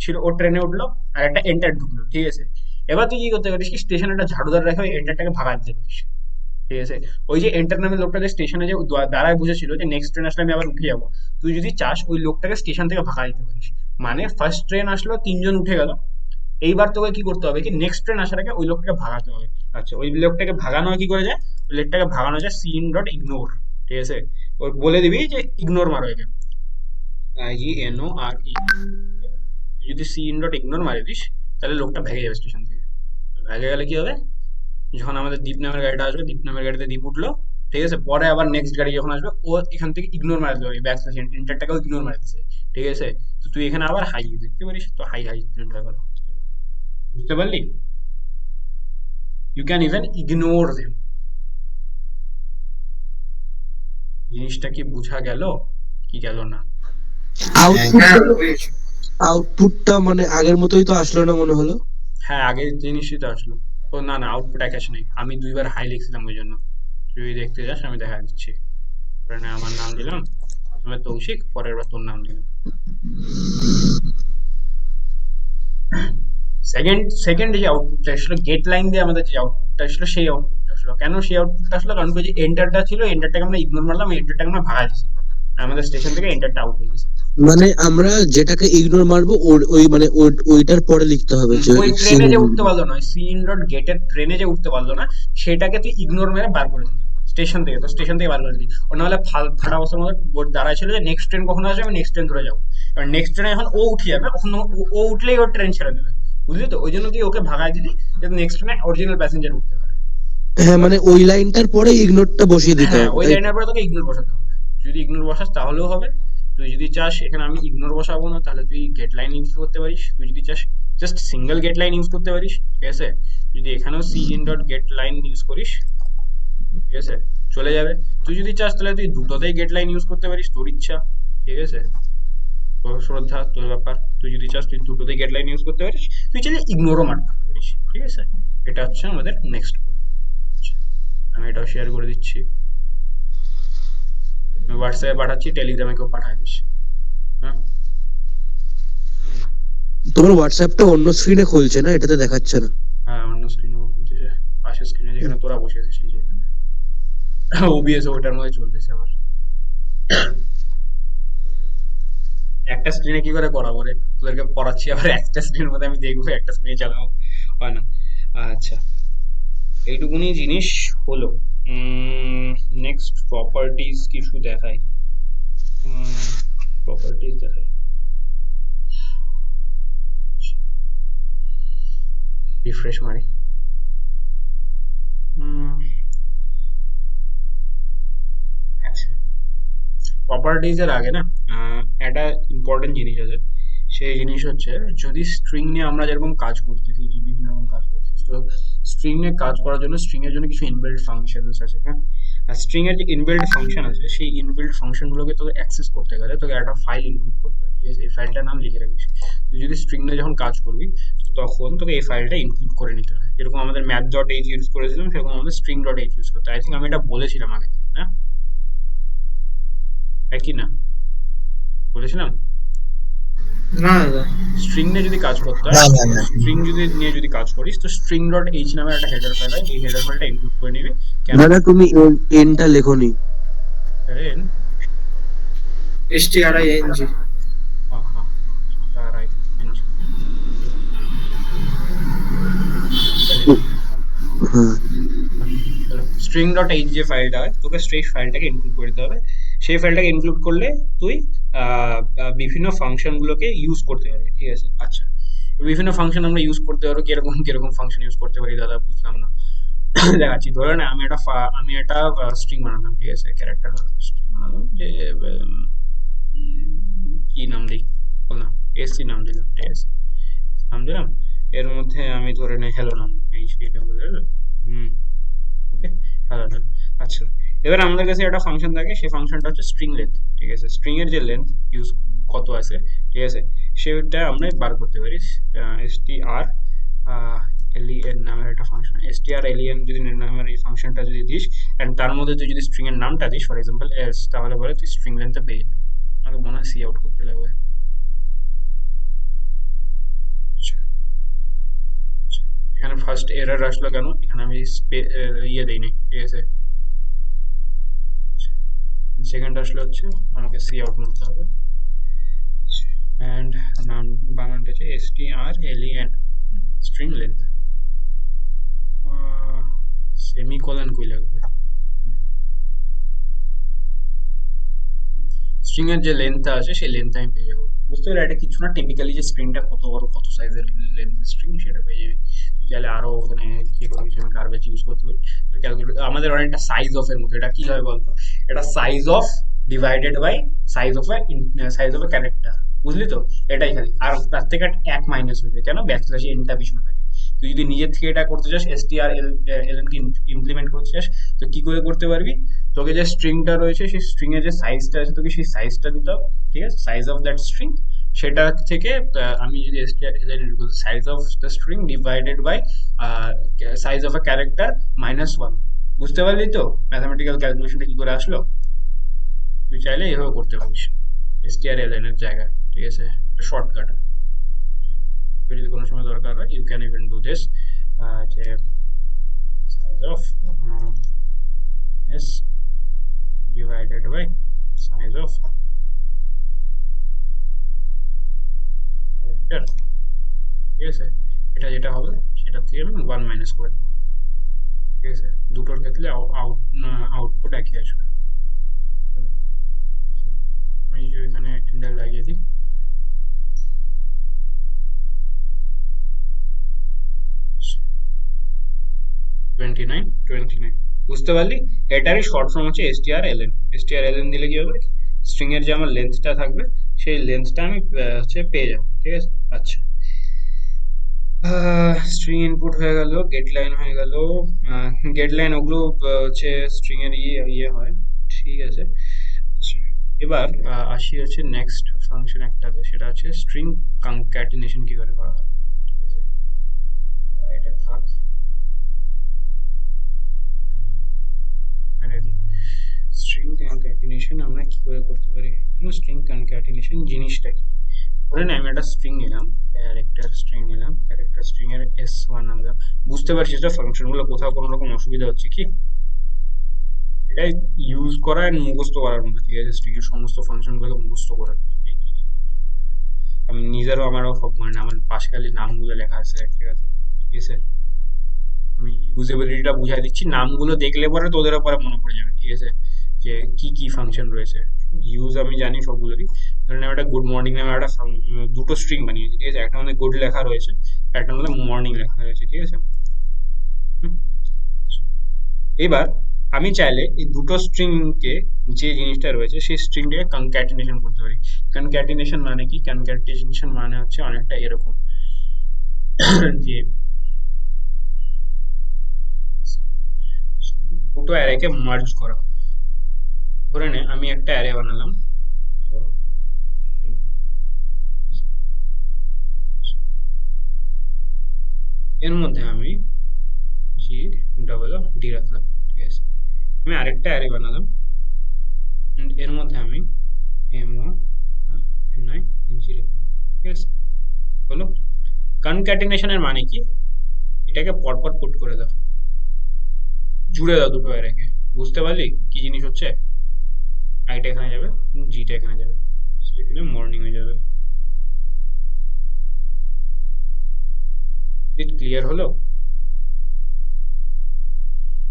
ছিল, ও ট্রেনে উঠলো, আর একটা এন্টার ঢুকলো, ঠিক আছে। এবার তুই কি করতে পারিস কি, স্টেশনে একটা ঝাড়ুদার রেখে ওই এন্টারটাকে ভাগা দিতে পারিস, ঠিক আছে। ওই যে এন্টার নামের লোকটা যে স্টেশনে যে দাঁড়ায় বুঝেছিল যে নেক্সট ট্রেন আসলে আমি আবার উঠে যাবো, তুই যদি চাস ওই লোকটাকে স্টেশন থেকে ভাগা দিতে পারিস। মানে ফার্স্ট ট্রেন আসলো, 3জন উঠে গেল, এইবার তোকে কি করতে হবে কি, নেক্সট ট্রেন আসার আগে ওই লোকটাকে ভাগাতে হবে। আচ্ছা, ওই লোকটাকে ভাগানো হয় কি করে যায়, ওই লোকটাকে ভাগানো যায় সিন ডট ইগনোর, ঠিক আছে। ওই বলে দিবি যে ইগনোর মারো একে, IGNORE। যদি সিন ডট ইগনোর মারি দিস, তাহলে লোকটা ভেগে যাবে স্টেশন থেকে। ভেগে গেলে কি হবে, যখন আমাদের দীপ নামের গাড়িটা আসবে, দীপ নামের গাড়িতে দীপ উঠলো, ঠিক আছে, পরে আবার নেক্সট গাড়ি যখন আসবে ও এখান থেকে ইগনোর মারা দেবে, ব্যাক স্ল্যাশ এন্টারটাকেও ইগনোর মারা দিচ্ছে, ঠিক আছে। তো তুই এখানে আবার হাই দেখতে পারিস, তো হাই হাই প্রিন্ট হয়ে গেল, বুঝতে পারলি? You can even ignore them. জিনিসটা কি বোঝা গেল কি গেল না? আউটপুট হ্যাঁ বুঝেছি। আউটপুটটা মানে আগের মতোই তো আসলো না মনে হলো। হ্যাঁ, আগের জিনিসই তো আসলো। ও না না, আউটপুট এক আসে নাই, আমি দুইবার হাই লিখছিলাম ওই জন্য। তুই যদি দেখতে যাস আমি দেখা দিচ্ছি। ধরে নে আমার নাম দিলাম, প্রথমে তৌশিক, পরের বার তোর নাম দিলাম। সেকেন্ড যে আউটপুটটা আসলো, গেট লাইন দিয়ে আমাদের যে আউটপুটটা আসলো, সেই আউটপুটটা আসলো কেন? সেই আউটপুটটা আসলো কারণ কি, যে এন্টারটা ছিল, এন্টারটাকে আমরা ইগনোর মারলাম, এন্টারটাকে আমরা ভাগা দিছি, আমাদের স্টেশন থেকে এন্টারটা আউট হয়ে গেছে। মানে আমরা যেটাকে ইগনোর মারবো ওই মানে ওইটার পরে লিখতে হবে যে ওই ট্রেনে যে উঠতে পারলো না, সি ইন ডট গেটের ট্রেনে যে উঠতে পারলো না, সেটাকে তুই ইগনোর মেরে বার করে দিলি স্টেশন থেকে, তো স্টেশন থেকে বার করে দিলি। ও নাহলে ফাটা অবস্থার মধ্যে দাঁড়ায় ছিল যে নেক্সট ট্রেন কখন আসবে, আমি নেক্সট ট্রেন ধরে যাবো। এবার নেক্সট ট্রেনে এখন ও উঠে যাবে, ওখানে ও উঠলেই ওর ট্রেন ছেড়ে দেবে, বুঝলি তো? ওই জন্য তুই ওকে ভাগায় দিলি যাতে নেক্সট ট্রেনে অরিজিনাল প্যাসেঞ্জার উঠতে পারে। হ্যাঁ মানে ওই লাইনটার পরে ইগনোরটা বসিয়ে দিতে হ্যাঁ, হবে, ওই তাই তো? লাইনের পরে তোকে ইগনোর বসাতে হবে। যদি ইগনোর বসাস তাহলেও হবে। তুই যদি চাস এখানে আমি ইগনোর বসাবো না, তাহলে তুই গেট লাইন ইউজ করতে পারিস। তুই যদি চাস just single get line use করতে পারিস, ঠিক আছে। যদি এখানেও cin dot get line use করিস, ঠিক আছে, চলে যাবে। তুই যদি চাস তাহলে তুই দুটোতেই গেট লাইন ইউজ করতে পারিস, তোর ইচ্ছা, ঠিক আছে, তোর শ্রদ্ধা, তোর ব্যাপার। তুই যদি চাস তুই দুটোতেই গেট লাইন ইউজ করতে পারিস, তুই চাইলে ইগনোরও মারতে পারিস, ঠিক আছে। এটা হচ্ছে আমাদের নেক্সট। আমি এটাও শেয়ার করে দিচ্ছি, আমি হোয়াটসঅ্যাপে পাঠাচ্ছি, টেলিগ্রামে কেউ পাঠায় দিস। হ্যাঁ, তোমার হোয়াটসঅ্যাপটা অন্য স্ক্রিনে খুলছে না, এটাতে দেখাচ্ছে না। হ্যাঁ, অন্য স্ক্রিনে খুলছে, যে পাশের স্ক্রিনে যেখানে তোরা বসে আছিস সেই যেখানে ওবিএস ওটার মধ্যে চলতেছে আমার। একটা স্ক্রিনে কি করে করাবো রে? তোদেরকে পড়াচ্ছি আবার একটা স্ক্রিনের মধ্যে আমি দেখবো, একটা স্ক্রিনে চালাবো, হয় না। আচ্ছা, এইটুকুনি জিনিস হলো। নেক্সট প্রপার্টিজ কিছু দেখাই, প্রপার্টিজ দেখাই, রিফ্রেশ মারি। আচ্ছা, প্রপার্টিজ এর আগে না একটা ইম্পর্টেন্ট জিনিস আছে। সেই জিনিস হচ্ছে, যদি স্ট্রিং নিয়ে আমরা যেরকম কাজ করতেছি, যে বিভিন্ন রকম কাজ করতেছি, তো স্ট্রিং নিয়ে কাজ করার জন্য স্ট্রিং এর জন্য কিছু ইনবিল্ট ফাংশনস আছে, হ্যাঁ। আর স্ট্রিং এর যে ইনবিল্ট ফাংশন আছে, সেই ইনবিল্ট ফাংশন গুলোকে তোকে অ্যাক্সেস করতে গেলে তোকে একটা ফাইল ইনক্লুড করতে হয়, ঠিক আছে। এই ফাইলটার নাম লিখে রাখিস। তুই যদি স্ট্রিং নিয়ে যখন কাজ করবি, তখন তোকে এই ফাইলটা ইনক্লুড করে নিতে হয়। যেরকম আমাদের ম্যাথ ডট এইচ ইউজ করেছিলাম, সেরকম আমাদের স্ট্রিং ডট এইচ ইউজ করতে হয়। আই থিঙ্ক আমি এটা বলেছিলাম আগের দিন, না? একই না, বলেছিলাম? না দাদা, স্ট্রিং নিয়ে যদি কাজ করতে হয়, স্ট্রিং যদি নিয়ে যদি কাজ করিস, তো স্ট্রিং ডট এইচ নামে একটা হেডার ফাইল হয়, এই হেডার ফাইলটা ইনক্লুড করে নিবি। কেন? দাদা তুমি এনটা লেখোনি। কারণ STRING। হ্যাঁ হ্যাঁ, রাইট, হ্যাঁ স্ট্রিং ডট এইচ যে ফাইলটা হয়, তোকে সেই ফাইলটাকে ইনক্লুড করে দিতে হবে। সেই ফাইলটাকে ইনক্লুড করলে তুই বিভিন্ন ফাংশন গুলোকে ইউজ করতে পারবি, ঠিক আছে। আচ্ছা, বিভিন্ন ফাংশন আমরা ইউজ করতে পারবো, কিরকম কিরকম ফাংশন ইউজ করতে পারি দাদা, বুঝলাম না। দেখাচ্ছি। ধরে না আমি একটা স্ট্রিং বানালাম, ঠিক আছে, ক্যারেক্টার স্ট্রিং বানালাম, যে কি নাম দিই, বললাম এসি নাম দিলাম, ঠিক আছে, নাম দিলাম। এর মধ্যে আমি ধরে নেই হ্যালো নাম, এইচপি ওকে, হ্যালো নাম। আচ্ছা, এবার আমাদের কাছে একটা ফাংশন থাকে, সেই ফাংশনটা হচ্ছে স্ট্রিং লেন্থ, ঠিক আছে। স্ট্রিং এর যে লেন্থ ইউজ কত আছে, ঠিক আছে, সেটা আমরা বার করতে পারি। str len নামের একটা ফাংশন, str len যদি নামের এই ফাংশনটা যদি দিস, এন্ড তার মধ্যে তুই যদি স্ট্রিং এর নামটা দিস, ফর এক্সাম্পল এস, তাহলে বলে তুই স্ট্রিং লেন্থটা পেয়ে যাবি। আমাকে মনে হয় সি আউট করতে লাগবে। আচ্ছা, এখানে ফার্স্ট এরর আসলো কেন? এখানে আমি ইয়ে দেইনি, ঠিক আছে। সেকেন্ড আসলে হচ্ছে আমাকে সি আউট করতে হবে, এন্ড নাম বানানটা হচ্ছে strlen, স্ট্রিং লেন্থ, সেমিকোলন কই লাগবে। স্ট্রিং এর যে লেন্থটা আছে, সেই লেন্থ আমি পেয়ে যাবো। বুঝতে পারলে, এটা কিছু না, টিপিক্যালি যে স্ট্রিংটা কত বড়, কত সাইজের লেন্থ স্ট্রিং, সেটা পেয়ে যাবি। তুই চাইলে আরো ওখানে যে কোনো কিছু আমি গার্বেজ ইউজ করতে পারি। ক্যালকুলেট আমাদের অনেকটা সাইজ অফ এর মতো, এটা কি হয় বলতো, এটা size of divided by size of a character, বুঝলি তো? এটাই খালি, আর তার থেকে এক মাইনাস হয়ে যায়, কেন? ব্যাকস্ল্যাশ এনটা পিছনে থাকে। তুই যদি নিজের থেকে এটা করতে চাস, str কে ইমপ্লিমেন্ট করতে চাস, তো কি করে করতে পারবি? তোকে যে স্ট্রিংটা রয়েছে, সেই স্ট্রিং এর যে সাইজটা আছে, তোকে সেই সাইজটা দিতে হবে, ঠিক আছে? সাইজ অফ দ্যাট স্ট্রিং, সেটা থেকে আমি যদি size of the string divided by size of a character -1, বুঝতে পারলি তো ম্যাথামেটিক্যাল ক্যালকুলেশনটা কি করে আসলো? তুই চাইলে এভাবে করতে পারিস strln এর জায়গায়, ঠিক আছে? একটা শর্টকাট, যদি কোনো সময় দরকার হয় you can even do this, যে size of s divided by size of character, ঠিক আছে? এটা যেটা হবে সেটা থেকে আমি 1 মাইনাস করে দেবো, ঠিক আছে? দুটোর ক্ষেত্রে আউটপুট একই আসবে। আমি যে এখানে এন্ডার লাগিয়ে দিই, বুঝতে পারলি? এটারই শর্ট ফর্ম হচ্ছে strln দিলে কি হবে, স্ট্রিং এর যে আমার লেন্থটা থাকবে সেই লেন্থটা আমি হচ্ছে পেয়ে যাবো, ঠিক আছে? আচ্ছা, স্ট্রিং ইনপুট হয়ে গেল, গেট লাইন হয়ে গেল, গেট লাইন ওগুলো হচ্ছে স্ট্রিং এর ইয়ে হয়, ঠিক আছে? আচ্ছা, এবার আসি হচ্ছে নেক্সট ফাংশন একটাতে, সেটা হচ্ছে স্ট্রিং কনক্যাটিনেশন কি করে করা হয়, ঠিক আছে? এটা থাক, মানে স্ট্রিং কনক্যাটিনেশন আমরা কি করে করতে পারি? স্ট্রিং কনক্যাটিনেশন জিনিসটা কি? ধরে না আমি একটা স্ট্রিং নিলাম, ক্যারেক্টার স্ট্রিং এর s1 আমরা, বুঝতে পারছিস এটা ফাংশন গুলো কোথাও কোনো রকম অসুবিধা হচ্ছে কি? এটা ইউজ করা আর মুখস্থ করার মতো, ঠিক আছে? স্ট্রিং এর সমস্ত ফাংশন গুলোকে মুখস্থ করে আমি নিজেরও, আমারও সব মনে নেই, আমার পাশে খালি নামগুলো লেখা আছে, ঠিক আছে? ঠিক আছে, আমি ইউজেবিলিটিটা বুঝাই দিচ্ছি, নামগুলো দেখলে পরে তোদের পরে মনে পড়ে যাবে, ঠিক আছে? যে কি কি ফাংশন রয়েছে, ইউজ আমি জানি সবগুলোরই। ধরেন আমি একটা গুড মর্নিং নামে একটা দুটো স্ট্রিং বানিয়েছি, ঠিক আছে? একটা মধ্যে গুড লেখা রয়েছে, একটা মধ্যে মর্নিং লেখা রয়েছে, ঠিক আছে? এবার আমি চাইলে এই দুটো স্ট্রিংকে, যে জিনিসটা রয়েছে সেই স্ট্রিংটাকে কনক্যাটিনেশন করতে পারি। কনক্যাটিনেশন মানে কি? কনক্যাটিনেশন মানে হচ্ছে অনেকটা এরকম যে দুটো অ্যারেকে মার্জ করা। ধরে নে আমি একটা অ্যারে বানালাম, তো এর মধ্যে আমি জি ডাবল ডি রাখলাম, ঠিক আছে? আমি আরেকটা অ্যারে বানালাম, এর মধ্যে আমি m1 আর m9 nc রাখলাম, ঠিক আছে? হলো কনক্যাটিনেশনের মানে কি? এটাকে পরপর পুট করে দাও, জুড়ে দাও দুটো অ্যারেকে, বুঝতে পারলি কি জিনিস হচ্ছে? আইটা এখানে যাবে, জিটা এখানে যাবে, এখানে মর্নিং হয়ে যাবে। ক্লিয়ার হলো?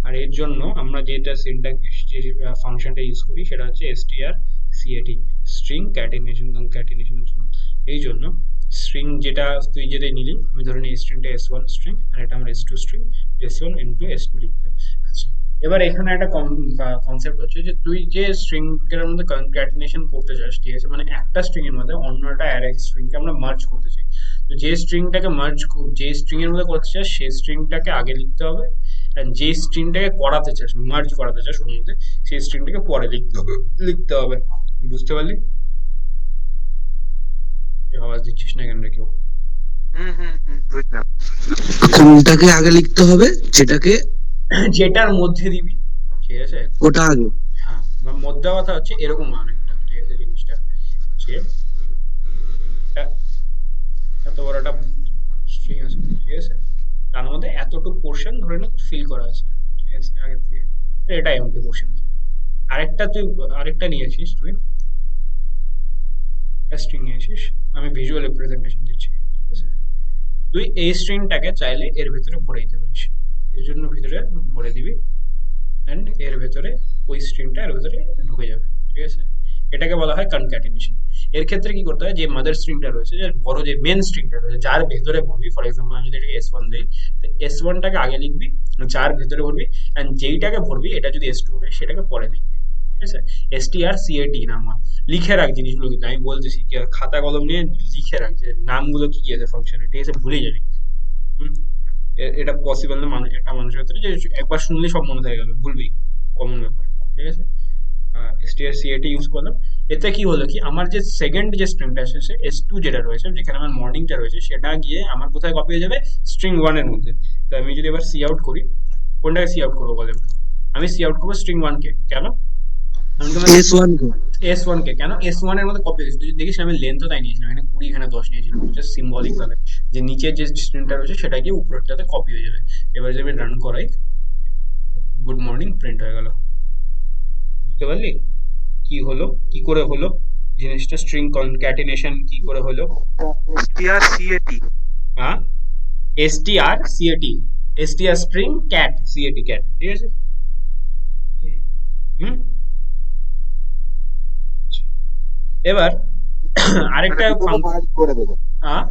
আর এর জন্য আমরা যেটা সিনট্যাক্স যে ফাংশনটা ইউজ করি সেটা হচ্ছে strcat, স্ট্রিং কনক্যাটিনেশনের জন্য। এই জন্য স্ট্রিং যেটা তুই যেটা নিলি, আমি ধরে নিই স্ট্রিংটা s1 স্ট্রিং আর এটা আমার s2 string, s1 into s2 লিখতে। আচ্ছা, এবার এখানে একটা কনসেপ্ট হচ্ছে যে তুই যে স্ট্রিং এর মধ্যে কনক্যাটিনেশন করতে চাস, ঠিক আছে? মানে একটা স্ট্রিং এর মধ্যে অন্য একটা অ্যারে স্ট্রিংকে আমরা মার্জ করতে চাই, তো যে স্ট্রিংটাকে যে স্ট্রিং এর মধ্যে করতে চাস সেই স্ট্রিংটাকে আগে লিখতে হবে, আর যে স্ট্রিংটাকে করাতে চাস, মার্জ করাতে চাস ওর মধ্যে, সেই স্ট্রিংটাকে পরে লিখতে হবে, বুঝতে পারলি? আওয়াজ দিচ্ছিস না কেন রে কেউ? বুঝলাম। কোনটাকে আগে লিখতে হবে? যেটার মধ্যে দিবি, ঠিক আছে? ওটা আগে। হ্যাঁ, মধ্যে কথা হচ্ছে এরকম অনেকটা, ঠিক আছে? জিনিসটা যে এত বড় একটা স্ট্রিং আছে, ঠিক আছে? তার মধ্যে এতটুকু পোর্শন ধরে না ফিল করা আছে, ঠিক আছে? আগে থেকে এটা এমটি পোর্শন আছে। আরেকটা নিয়েছিস তুই, স্ট্রিং নিয়েছিস, আমি ভিজুয়াল রিপ্রেজেন্টেশন দিচ্ছি, ঠিক আছে? তুই এই স্ট্রিংটাকে চাইলে এর ভিতরে ভরে দিতে পারিস, এর জন্য ভিতরে ভরে দিবি, অ্যান্ড এর ভেতরে ওই স্ট্রিংটা এর ভেতরে ঢুকে যাবে, ঠিক আছে? এটাকে বলা হয় কনক্যাটিনেশন। এর ক্ষেত্রে কি করতে হয়, যে মাদার স্ট্রিংটা রয়েছে, যে বড় যে মেন স্ট্রিংটা রয়েছে যার ভেতরে ভরবি, ফর এক্সাম্পল আমি যদি এটাকে S1 দিই, তো S1টাকে আগে লিখবি, যার ভেতরে ভরবি, এন্ড যেইটাকে ভরবি এটা যদি S2 হয় সেটাকে পরে লিখবি, ঠিক আছে? STRCAT নাম হয়। লিখে রাখ জিনিসগুলো, কিন্তু আমি বলতেছি কি খাতা কলম নিয়ে লিখে রাখ যে নামগুলো কি কি আছে ফাংশনে, ঠিক আছে? ভুলে যাবি। হুম, এটা পসিবল না মানুষ, একটা মানুষের ক্ষেত্রে যে একবার শুনলে সব মনে থেকে গেল, ভুলবি, কমন ব্যাপার, ঠিক আছে? STRCAT ইউজ করলাম। এতে কি হলো কি, আমার যে সেকেন্ড যে স্ট্রিংটা আছে সে S2 যেটা রয়েছে, যেখানে আমার মর্নিংটা রয়েছে, সেটা গিয়ে আমার কোথায় কপি হয়ে যাবে, স্ট্রিং 1 এর মধ্যে। তো আমি যদি এবার সি আউট করি, কোনটাকে সি আউট করবো বলে, আমি সি আউট করবো স্ট্রিং 1 কে। কেন? কারণ তোমার S1 কে। S1 কে কেন, S1 এর মধ্যে কপি হয়েছে, তুই দেখিস আমি লেন্থও তাই নিয়েছিলাম, এখানে 20 এখানে 10 নিয়েছিলাম, জাস্ট সিম্বলিক ভাবে যে নিচের যে স্ট্রিংটা রয়েছে সেটা গিয়ে উপরেরটাতে কপি হয়ে যাবে। এবার যদি আমি রান করাই, গুড মর্নিং প্রিন্ট হয়ে গেল। বুঝতে পারলি কি হলো, কি করে হলো জিনিসটা, স্ট্রিং কনক্যাটিনেশন কি করে হলো? STRCAT হ্যাঁ, STRCAT, STR string cat, CAT cat, ঠিক আছে? হুম, এবার আরেকটা মার্জ করে দেবে, হ্যাঁ,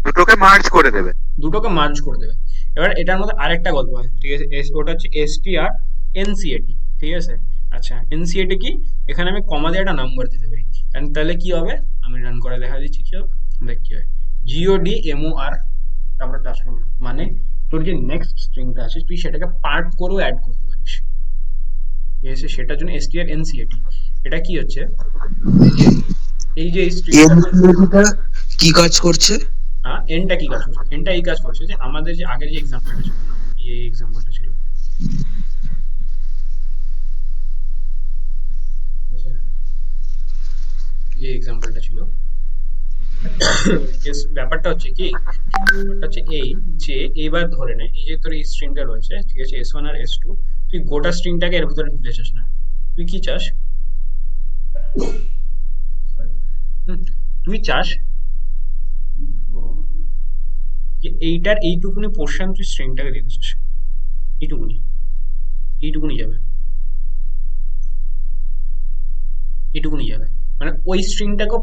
দুটোকে মার্জ করে দেবে। দুটোকে মার্জ করে দেবে। এবার এটার মধ্যে আরেকটা গল্প হয়, ঠিক আছে? ওটা হচ্ছে STRNCAT, ঠিক আছে? আচ্ছা, NCAT কি, এখানে আমি কমা দিয়ে একটা নাম্বার দিতে পারি, and তাহলে কি হবে, আমি রান করে দেখা দিচ্ছি কি হবে, দেখ কি হয়। GODMOR, তারপরে টাচ করবো, মানে তোর যে নেক্সট স্ট্রিংটা আছে তুই সেটাকে পার্ট করেও অ্যাড করতে পারিস, ঠিক আছে? সেটার জন্য STRNCAT। এটা কি হচ্ছে, এই যে এই স্ট্রিংটা, NCAT কি কাজ করছে? হ্যাঁ, এনটা কি কাজ করছে, এনটা এই কাজ করছে যে আমাদের যে আগের যে এক্সাম্পলটা ছিল, এই এক্সাম্পলটা ছিল, যে এক্সাম্পলটা ছিল, ব্যাপারটা হচ্ছে কি, ব্যাপারটা হচ্ছে এই যে এইবার ধরে নে এই যে তোর এই স্ট্রিংটা রয়েছে, ঠিক আছে? S1 আর S2, তুই গোটা স্ট্রিংটাকে এর ভিতরে দিতে চাস না, তুই কি চাস, হুম, তুই চাস যে এইটার এইটুকুনি পোর্শন তুই স্ট্রিংটাকে দিতে চাস, এইটুকুনি, এইটুকুনি যাবে, এটুকুনি যাবে, মানে ওই স্ট্রিংটাকে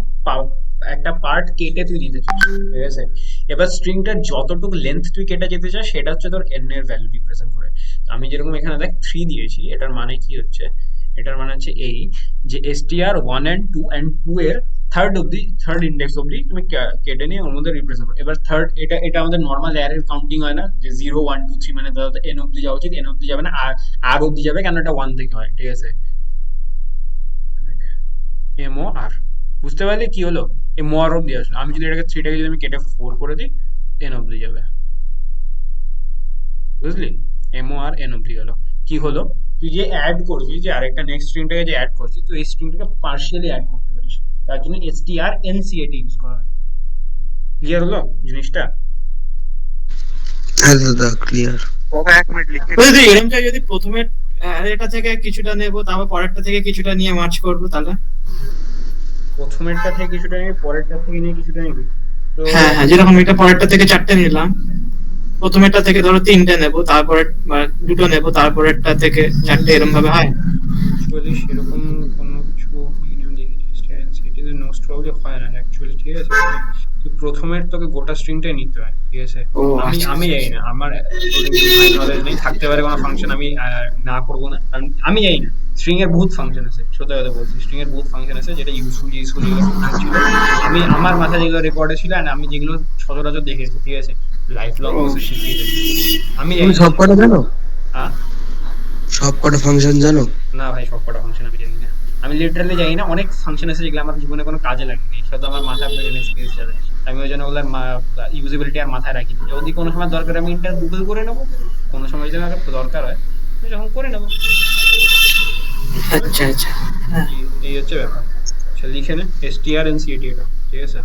একটা পার্ট কেটে তুই দিতে চাস, ঠিক আছে? এবার স্ট্রিংটার যতটুকু লেন্থ তুই কেটে যেতে চাস সেটা হচ্ছে তোর n এর ভ্যালু রিপ্রেজেন্ট করে। তো আমি যেরকম এখানে দেখ 3 দিয়েছি, এটার মানে কি হচ্ছে, এটার মানে হচ্ছে এই যে STR1 and 2 and 2 এর থার্ড ইন্ডেক্স অবধি তুমি কেটে নিয়ে ওর মধ্যে রিপ্রেজেন্ট করো। এবার থার্ড, এটা আমাদের নর্মাল অ্যারের কাউন্টিং হয় না যে 0 1 2 3, মানে ধরো n অবধি যাওয়া উচিত, n অবধি যাবে না, আর অবধি যাবে, কেন এটা 1 থেকে হয়, ঠিক আছে? MOR, বুঝতে পারলি কি হলো, MOR অব্দি আসলো। আমি যদি এটাকে 3টাকে যদি আমি কেটে 4 করে দিই, n অব্দি যাবে, বুঝলি? MOR n অব্দি গেল। কি হলো, তুই যে অ্যাড করছিস, যে আরেকটা নেক্সট স্ট্রিংটাকে যে অ্যাড করছিস, তুই এই স্ট্রিংটাকে পার্শিয়ালি অ্যাড করতে পারিস, তার জন্য STRNCAT ইউজ করা হয়। ক্লিয়ার হলো জিনিসটা? হ্যাঁ দাদা, ক্লিয়ার। দাদা 1 মিনিট লিখে যদি এরকমটা যদি প্রথমে এটা থেকে কিছুটা নেব, তারপর পরেরটা থেকে কিছুটা নিয়ে মার্চ করব, তাহলে প্রথমেরটা থেকে কিছুটা নিয়ে পরেরটা থেকে নিয়ে কিছুটা নিবি, তো হ্যাঁ হ্যাঁ, যেরকম এটা পরেরটা থেকে 4টে নিলাম, প্রথমেরটা থেকে ধরো 3টে নেব, তারপরে 2টো নেব, তারপরেরটা থেকে 4টে, এরকম ভাবে হয়। অ্যাকচুয়ালি সেরকম কোনো কিছু আমি দেখিনি, সেটিতে নোস্ট প্রবলেম হয় না অ্যাকচুয়ালি, ঠিক আছে? তুই প্রথমের তোকে গোটা স্ট্রিংটাই নিতে হয়, ঠিক আছে? ও আমি আচ্ছা, আমি জানি না, আমার নলেজ নেই, থাকতে পারে কোনো ফাংশন, আমি না করবো না, কারণ আমি জানি না। স্ট্রিং এর বহুত ফাংশন আছে, সত্যি কথা বলছি, স্ট্রিং এর বহুত ফাংশন আছে যেটা ইউজফুল যেগুলো function ছিল, আমি আমার মাথায় যেগুলো রেকর্ডে ছিল আর আমি যেগুলো সচরাচর দেখেছি, ঠিক আছে? লাইফ লং শিখিয়ে আমি তুমি জানি সব কটা জানো? হ্যাঁ, সব কটা ফাংশন জানো? না ভাই, সবকটা ফাংশন আমি জানি না, আমি লিটারালি জানি না। অনেক ফাংশন আছে যেগুলো আমার জীবনে কোনো কাজে লাগেনি, সেটা তো আমার মাথায় জন্য স্পেস যাবে, আমি ওই জন্য ওগুলোর ইউজিবিলিটি আর মাথায় রাখিনি। যদি কোনো সময় দরকার আমি ইন্টার গুগল করে নেবো, কোনো সময় যদি আমার দরকার হয় আমি যখন করে নেবো। আচ্ছা আচ্ছা, হ্যাঁ এই হচ্ছে ব্যাপার। আচ্ছা, লিখে নে STRNCAT, এটা ঠিক আছে?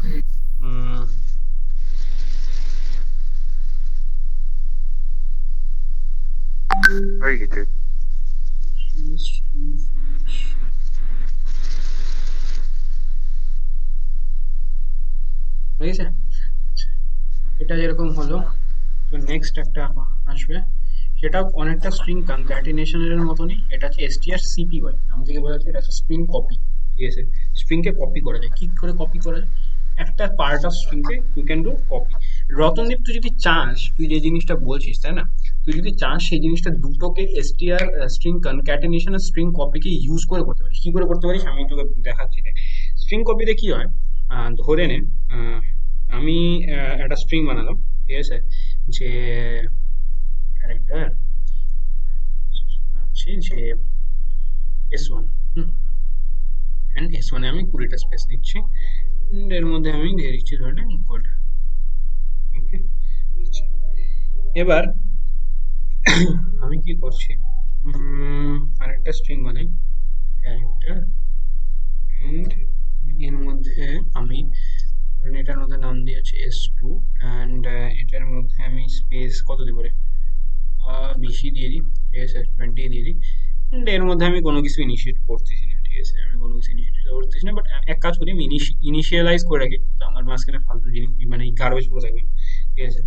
হয়ে গেছে। বুঝেছে? এটা যেরকম হলো, তো নেক্সট একটা আসবে, সেটাও অনেকটা স্ট্রিং কনক্যাটিনেশনের মতনই। এটা হচ্ছে STRCPY, নাম থেকে বোঝা যাচ্ছে এটা হচ্ছে স্ট্রিং কপি, ঠিক আছে, স্ট্রিংকে কপি করা যায়। কি করে কপি করা যায়? একটা পার্ট অফ স্ট্রিংকে you can do copy. Ratandeep তুই যদি চাস, তুই যে জিনিসটা বলছিস তাই না, তুই যদি চাস সেই জিনিসটা দুটোকে এসটিআর স্ট্রিং কনক্যাটেনেশন আর স্ট্রিং কপিকে ইউজ করে করতে পারিস। কি করে করতে পারিস আমি তোকে দেখাচ্ছি। স্ট্রিং কপিতে কি হয়, ধরে নে আমি একটা স্ট্রিং বানালাম, ঠিক আছে, যে ক্যারেক্টার বানাচ্ছি যে S1, অ্যান্ড S1 এ আমি 20টা স্পেস নিচ্ছি, and এর মধ্যে আমি দিয়ে দিচ্ছি ধরে নে কোড। ওকে, আচ্ছা, এবার আমি কি করছি, আরেকটা স্ট্রিং বানাই ক্যারেক্টার, এন্ড এর মধ্যে আমি ধরেন এটার মধ্যে নাম দিয়েছি S2, অ্যান্ড এটার মধ্যে আমি স্পেস কত দিব রে, 20 দিয়ে দিই, ঠিক আছে, 20 দিয়ে দিই। And এর মধ্যে আমি কোনো কিছু ইনিশিয়েট করতেছি না, ঠিক আছে, আমি কোনো কিছু ইনিশিয়েট করতেছি না, বাট এক কাজ করি, আমি ইনিশিয়ালাইজ করে রাখি, তো আমার মাঝখানে ফালতু জিনিস মানে গার্বেজ পুরো থাকবে, ঠিক আছে।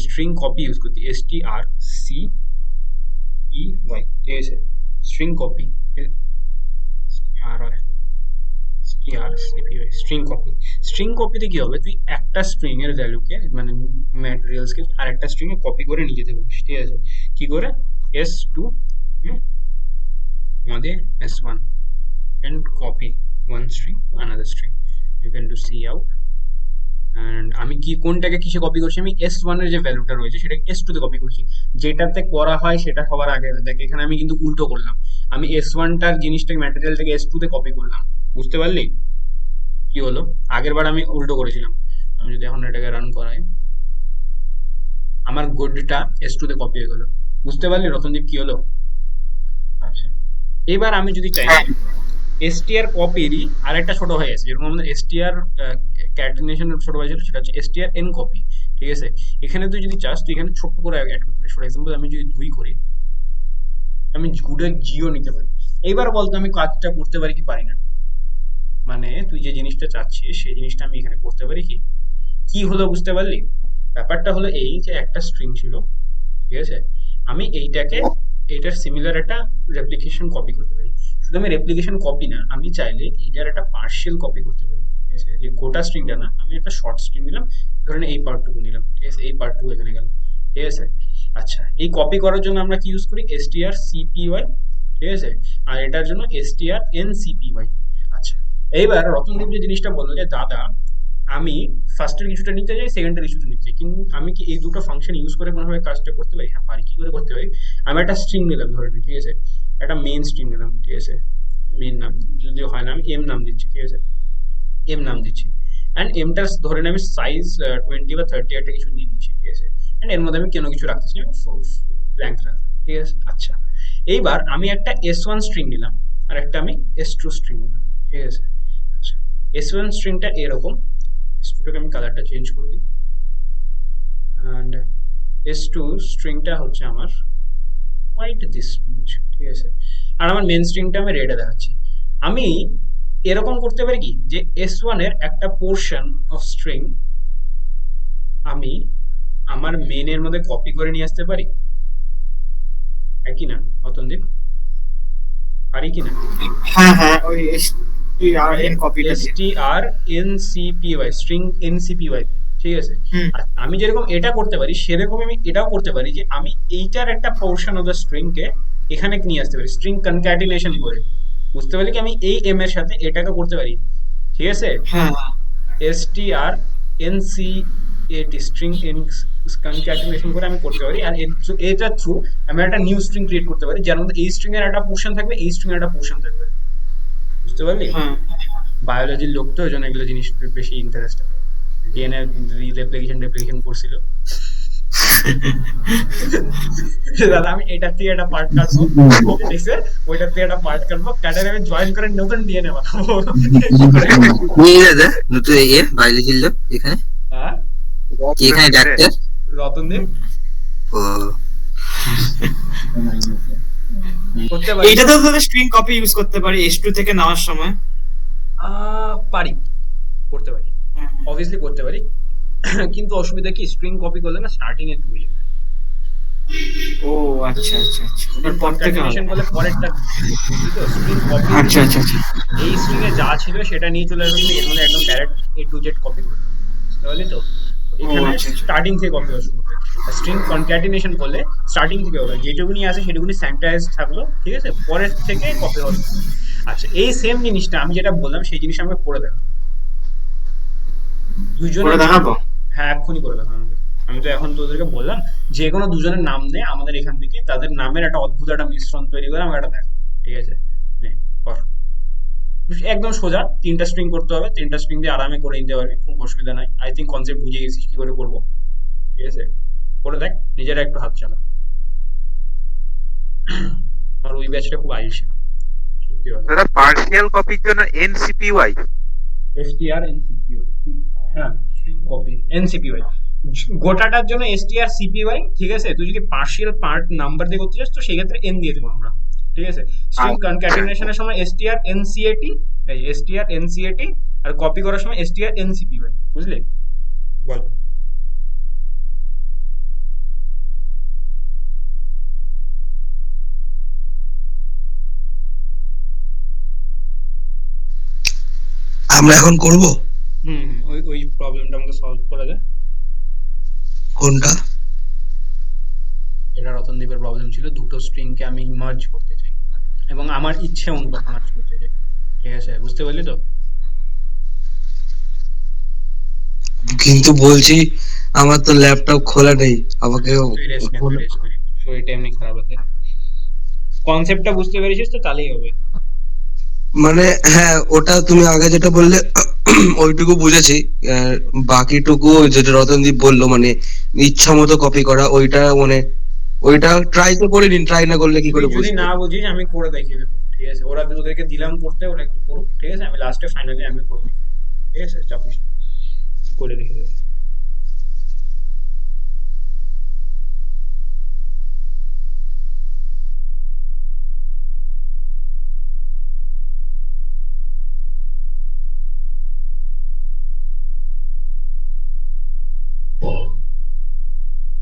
স্ট্রিং কপি ইউজ করতে STRCPY, ঠিক আছে, string copy, string copy. String কপিতে কি হবে, তুই একটা স্ট্রিং এর ভ্যালুকে মানে ম্যাটেরিয়ালস কে আরেকটা স্ট্রিং এ কপি করে নিয়ে যেতে পারিস, ঠিক আছে। কি করে, S2 আমাদের S1 and copy one string to another string, you can do cout, and আমি কি কোনটাকে কিসে কপি করছি, আমি S1 এর যে ভ্যালুটা রয়েছে সেটাকে S2 তে কপি করছি। যেটাতে করা হয় সেটা সবার আগে দেখ, এখানে আমি কিন্তু উল্টো করলাম, আমি S1 টার জিনিসটাকে ম্যাটেরিয়ালটাকে S2 তে কপি করলাম, বুঝতে পারলি কি হলো? আগের বার আমি উল্টো করেছিলাম। আমি যদি এখন এটাকে রান করাই, আমার কোডটা S2 তে কপি হয়ে গেল, বুঝতে পারলি রতনদীপ কি হলো? আচ্ছা, এবার আমি যদি চাই STR কপিরই আরেকটা ছোট হয়ে আছে, যেরকম আমাদের STR ক্যাটেনেশন ছোট হয়েছিল, সেটা হচ্ছে STR n কপি, ঠিক আছে। এখানে তুই যদি চাস তুই এখানে ছোট্ট করে অ্যাড করতে পারিস। ফর এক্সাম্পল আমি যদি 2 করি, আমি গুডের জিও নিতে পারি। এইবার বলতো আমি কাজটা করতে পারি কি পারি না, মানে তুই যে জিনিসটা চাচ্ছিস সেই জিনিসটা আমি এখানে করতে পারি কি, কি হলো বুঝতে পারলি? ব্যাপারটা হলো এই যে একটা স্ট্রিং ছিল, ঠিক আছে, আমি এইটার সিমিলার একটা রেপ্লিকেশন কপি করতে পারি। শুধু আমি রেপ্লিকেশন কপি না, আমি চাইলে এইটার একটা পার্শিয়াল কপি করতে পারি, ঠিক আছে, যে গোটা স্ট্রিংটা না, আমি একটা শর্ট স্ট্রিং নিলাম, ধরেন এই পার্টটুকু নিলাম, ঠিক আছে, এই পার্টটুকু এখানে গেল, ঠিক আছে। আচ্ছা, এই কপি করার জন্য আমরা কি ইউজ করি, strcpy, ঠিক আছে, আর এটার জন্য strncpy। আচ্ছা, এইবার রতনদীপ যে জিনিসটা বললো যে দাদা আমি ফার্স্টের কিছুটা নিতে চাই, সেকেন্ডের কিছুটা নিতে চাই, কিন্তু আমি কি এই দুটো ফাংশন ইউজ করে কোনোভাবে কাজটা করতে পারি? হ্যাঁ পারি। কি করে করতে পারি, আমি একটা স্ট্রিং নিলাম ধরে নিই, ঠিক আছে, একটা মেন স্ট্রিং নিলাম, ঠিক আছে, মেন নাম যদিও হয় না, আমি এম নাম দিচ্ছি, ঠিক আছে, এম নাম দিচ্ছি, অ্যান্ড এমটা ধরে আমি সাইজ 20 বা 30 একটা কিছু নিয়ে নিচ্ছি, ঠিক আছে, অ্যান্ড এর মধ্যে আমি কোনো কিছু রাখতেছি না, ব্ল্যাঙ্ক রাখলাম, ঠিক আছে। আচ্ছা, এইবার আমি একটা S1 স্ট্রিং নিলাম আর একটা আমি S2 স্ট্রিং নিলাম, ঠিক আছে। আচ্ছা, S1 স্ট্রিংটা এরকম, S2টাকে আমি কালারটা চেঞ্জ করে দিই, and S2 স্ট্রিংটা হচ্ছে আমার হোয়াইট দিস much, ঠিক আছে, আর আমার মেন স্ট্রিংটা আমি রেডে দেখাচ্ছি। আমি এরকম করতে পারি কি, যে S1 এর একটা পোর্শন অফ স্ট্রিং আমি আমার মেনের মধ্যে কপি করে নিয়ে আসতে পারি, একই না অতনদীপ, পারি কি না? হ্যাঁ ওই strn কপিটা strncpy, স্ট্রিং ncpy, ঠিক আছে। আর আমি যেরকম এটা করতে পারি সেরকম আমি এটাও করতে পারি, যে আমি এইটার একটা পোর্শন অফ দ্য স্ট্রিং কে এখানে নিয়ে আসতে পারি স্ট্রিং কনক্যাটিনেশন করে, বুঝতে পারলি কি, আমি এই এম এর সাথে এটাকে করতে পারি, ঠিক আছে। হ্যাঁ strncat স্ট্রিং কনক্যাটিনেশন করে আমি করতে পারি, আর এটা থ্রু আমি একটা নিউ স্ট্রিং ক্রিয়েট করতে পারি, যার মধ্যে এই স্ট্রিং এর একটা পোর্শন থাকবে, এই স্ট্রিং এর একটা পোর্শন থাকবে, বুঝতে পারলি? হ্যাঁ বায়োলজির লোক তো ওই জন্য এগুলো জিনিস বেশি ইন্টারেস্ট, ডিএনএ রেপ্লিকেশন করছিল। দাদা আমি এটার থেকে একটা পার্ট কাটবো, দেখছে ওইটার থেকে একটা পার্ট কাটবো, কাটারে আমি জয়েন করে নতুন ডিএনএ বানাবো। দাদা নতুন বায়োলজির লোক এখানে, হ্যাঁ কি এখানে ডাক্তার রতনদীপ ও করতে পারি, এইটা তো তাহলে স্ট্রিং কপি ইউজ করতে পারি S2 থেকে নেওয়ার সময়। পারি, করতে পারি, অবভিয়াসলি করতে পারি, কিন্তু অসুবিধা কি, স্ট্রিং কপি করলে না স্টার্টিং এ ভুল, ও আচ্ছা আচ্ছা আচ্ছা, ওটার পর থেকে হবে। কনক্যাটিনেশন বলে পরেরটা বুঝলি তো, স্ট্রিং কপি আচ্ছা আচ্ছা আচ্ছা এই স্ট্রিং এ যা ছিল সেটা নিয়ে চলে আসবে, তুমি এর মধ্যে একদম direct A to Z copy করবে, বুঝতে পারলি তো? ও এখানে আচ্ছা আচ্ছা স্টার্টিং থেকে কপি করা শুরু হবে। স্ট্রিং কনক্যাটিনেশন করলে স্টার্টিং থেকে হবে, যেটুকুনি আছে সেটুকুনি স্যানিটাইজ থাকলো, ঠিক আছে, পরের থেকে কপি হওয়া শুরু হবে। আচ্ছা, এই সেম জিনিসটা আমি যেটা বললাম সেই জিনিসটা আমাকে করে দেখো করে দুজনের নাম। দেখাবো। হ্যাঁ, এক্ষুনি করে দেখো আমাকে। আমি তো এখন তোদেরকে বললাম যে কোনো দুজনের নাম নে আমাদের এখান থেকে, তাদের নামের একটা অদ্ভুত একটা মিশ্রণ তৈরি করে আমাকে একটা দেখ, ঠিক আছে? নে, কর। একদম সোজা, 3টা স্ট্রিং করতে হবে, 3টা স্ট্রিং দিয়ে আরামে করে নিতে পারবি, কোনো অসুবিধা নাই। আই থিঙ্ক কনসেপ্ট বুঝে গেছিস কি করে করবো, ঠিক আছে? করে দেখ, নিজেরা একটু হাত চালা। আমার ওই ব্যাচটা খুব আইসা, সত্যি কথা। দাদা পার্সিয়াল কপির জন্য এনসিপিওয়াই। এসটিআর এনসিপিওয়াই, হ্যাঁ, স্ট্রিং কপি এনসিপিওয়াই। গোটাটার জন্য এসটিআর সিপিওয়াই, ঠিক আছে? তুই যদি পার্শিয়াল পার্ট নাম্বার দিয়ে করতে চাস তো সেই ক্ষেত্রে এন দিয়ে দেবো আমরা, ঠিক আছে? স্ট্রিং কনক্যাটিনেশনের সময় এসটিআর এনসিএটি, এই এসটিআর এনসিএটি, আর কপি করার সময় এসটিআর এনসিপিওয়াই, বুঝলি? বল। আমরা এখন করব হুম, ওই ওই প্রবলেমটা আমাকে সলভ করে দে। কোনটা? এটা রতনদীপের প্রবলেম ছিল, দুটো স্ট্রিংকে আমি মার্জ করতে চাই এবং আমার ইচ্ছে অনুপাত মার্জ করতে চাই, ঠিক আছে? বুঝতে পারলি তো? কিন্তু বলছি আমার তো ল্যাপটপ খোলা নেই, আমাকে তুই রেস্ট নে, তুই রেস্ট নে, শরীরটা এমনি খারাপ আছে। কনসেপ্টটা বুঝতে পেরেছিস তো, তাহলেই হবে। মানে হ্যাঁ, ওটা তুমি আগে যেটা বললে ওইটুকু বুঝেছি। আহ, বাকিটুকু যেটা রতনদীপ বললো মানে ইচ্ছা মতো কপি করা, ওইটা মানে ওইটা ট্রাই তো করিনি, ট্রাই না করলে কি তুই করে যদি বুঝবো? না বুঝিস আমি করে দেখিয়ে দেবো, ঠিক আছে? ওরা ওদেরকে দিলাম করতে, ওরা একটু করুক, ঠিক আছে? আমি লাস্টে ফাইনালি আমি করে দিই, ঠিক আছে? চাপ নিস না, করে দেখিয়ে দেবো।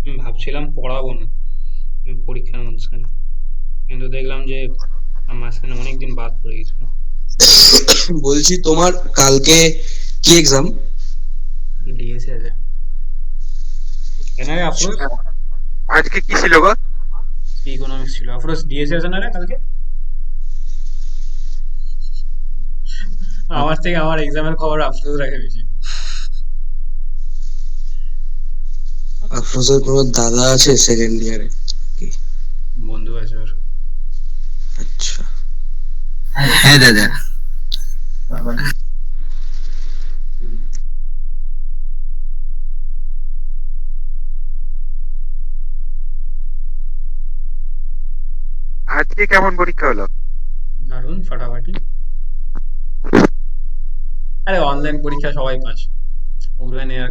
আমি ভাবছিলাম পড়াবো না পরীক্ষার মাঝখানে, কিন্তু দেখলাম যে আমার মাঝখানে অনেকদিন বাদ পড়ে গেছিল। বলছি তোমার কালকে কি এক্সাম? ডিএসএ আছে এনারে আফরোজ, আজকে কি ছিল গো? ইকোনমিক্স ছিল। আফরোজ ডিএসএ আছে না রে কালকে? আমার থেকে আমার এক্সামের খবর আফরোজ রাখে বেশি। আফরোজের কোনো দাদা আছে সেকেন্ড ইয়ারে? বন্ধু আছে ওর। আচ্ছা, হ্যাঁ দাদা। আজকে কেমন পরীক্ষা হলো? দারুণ ফাটাফাটি। আরে অনলাইন পরীক্ষা সবাই পাস, ওগুলো নিয়ে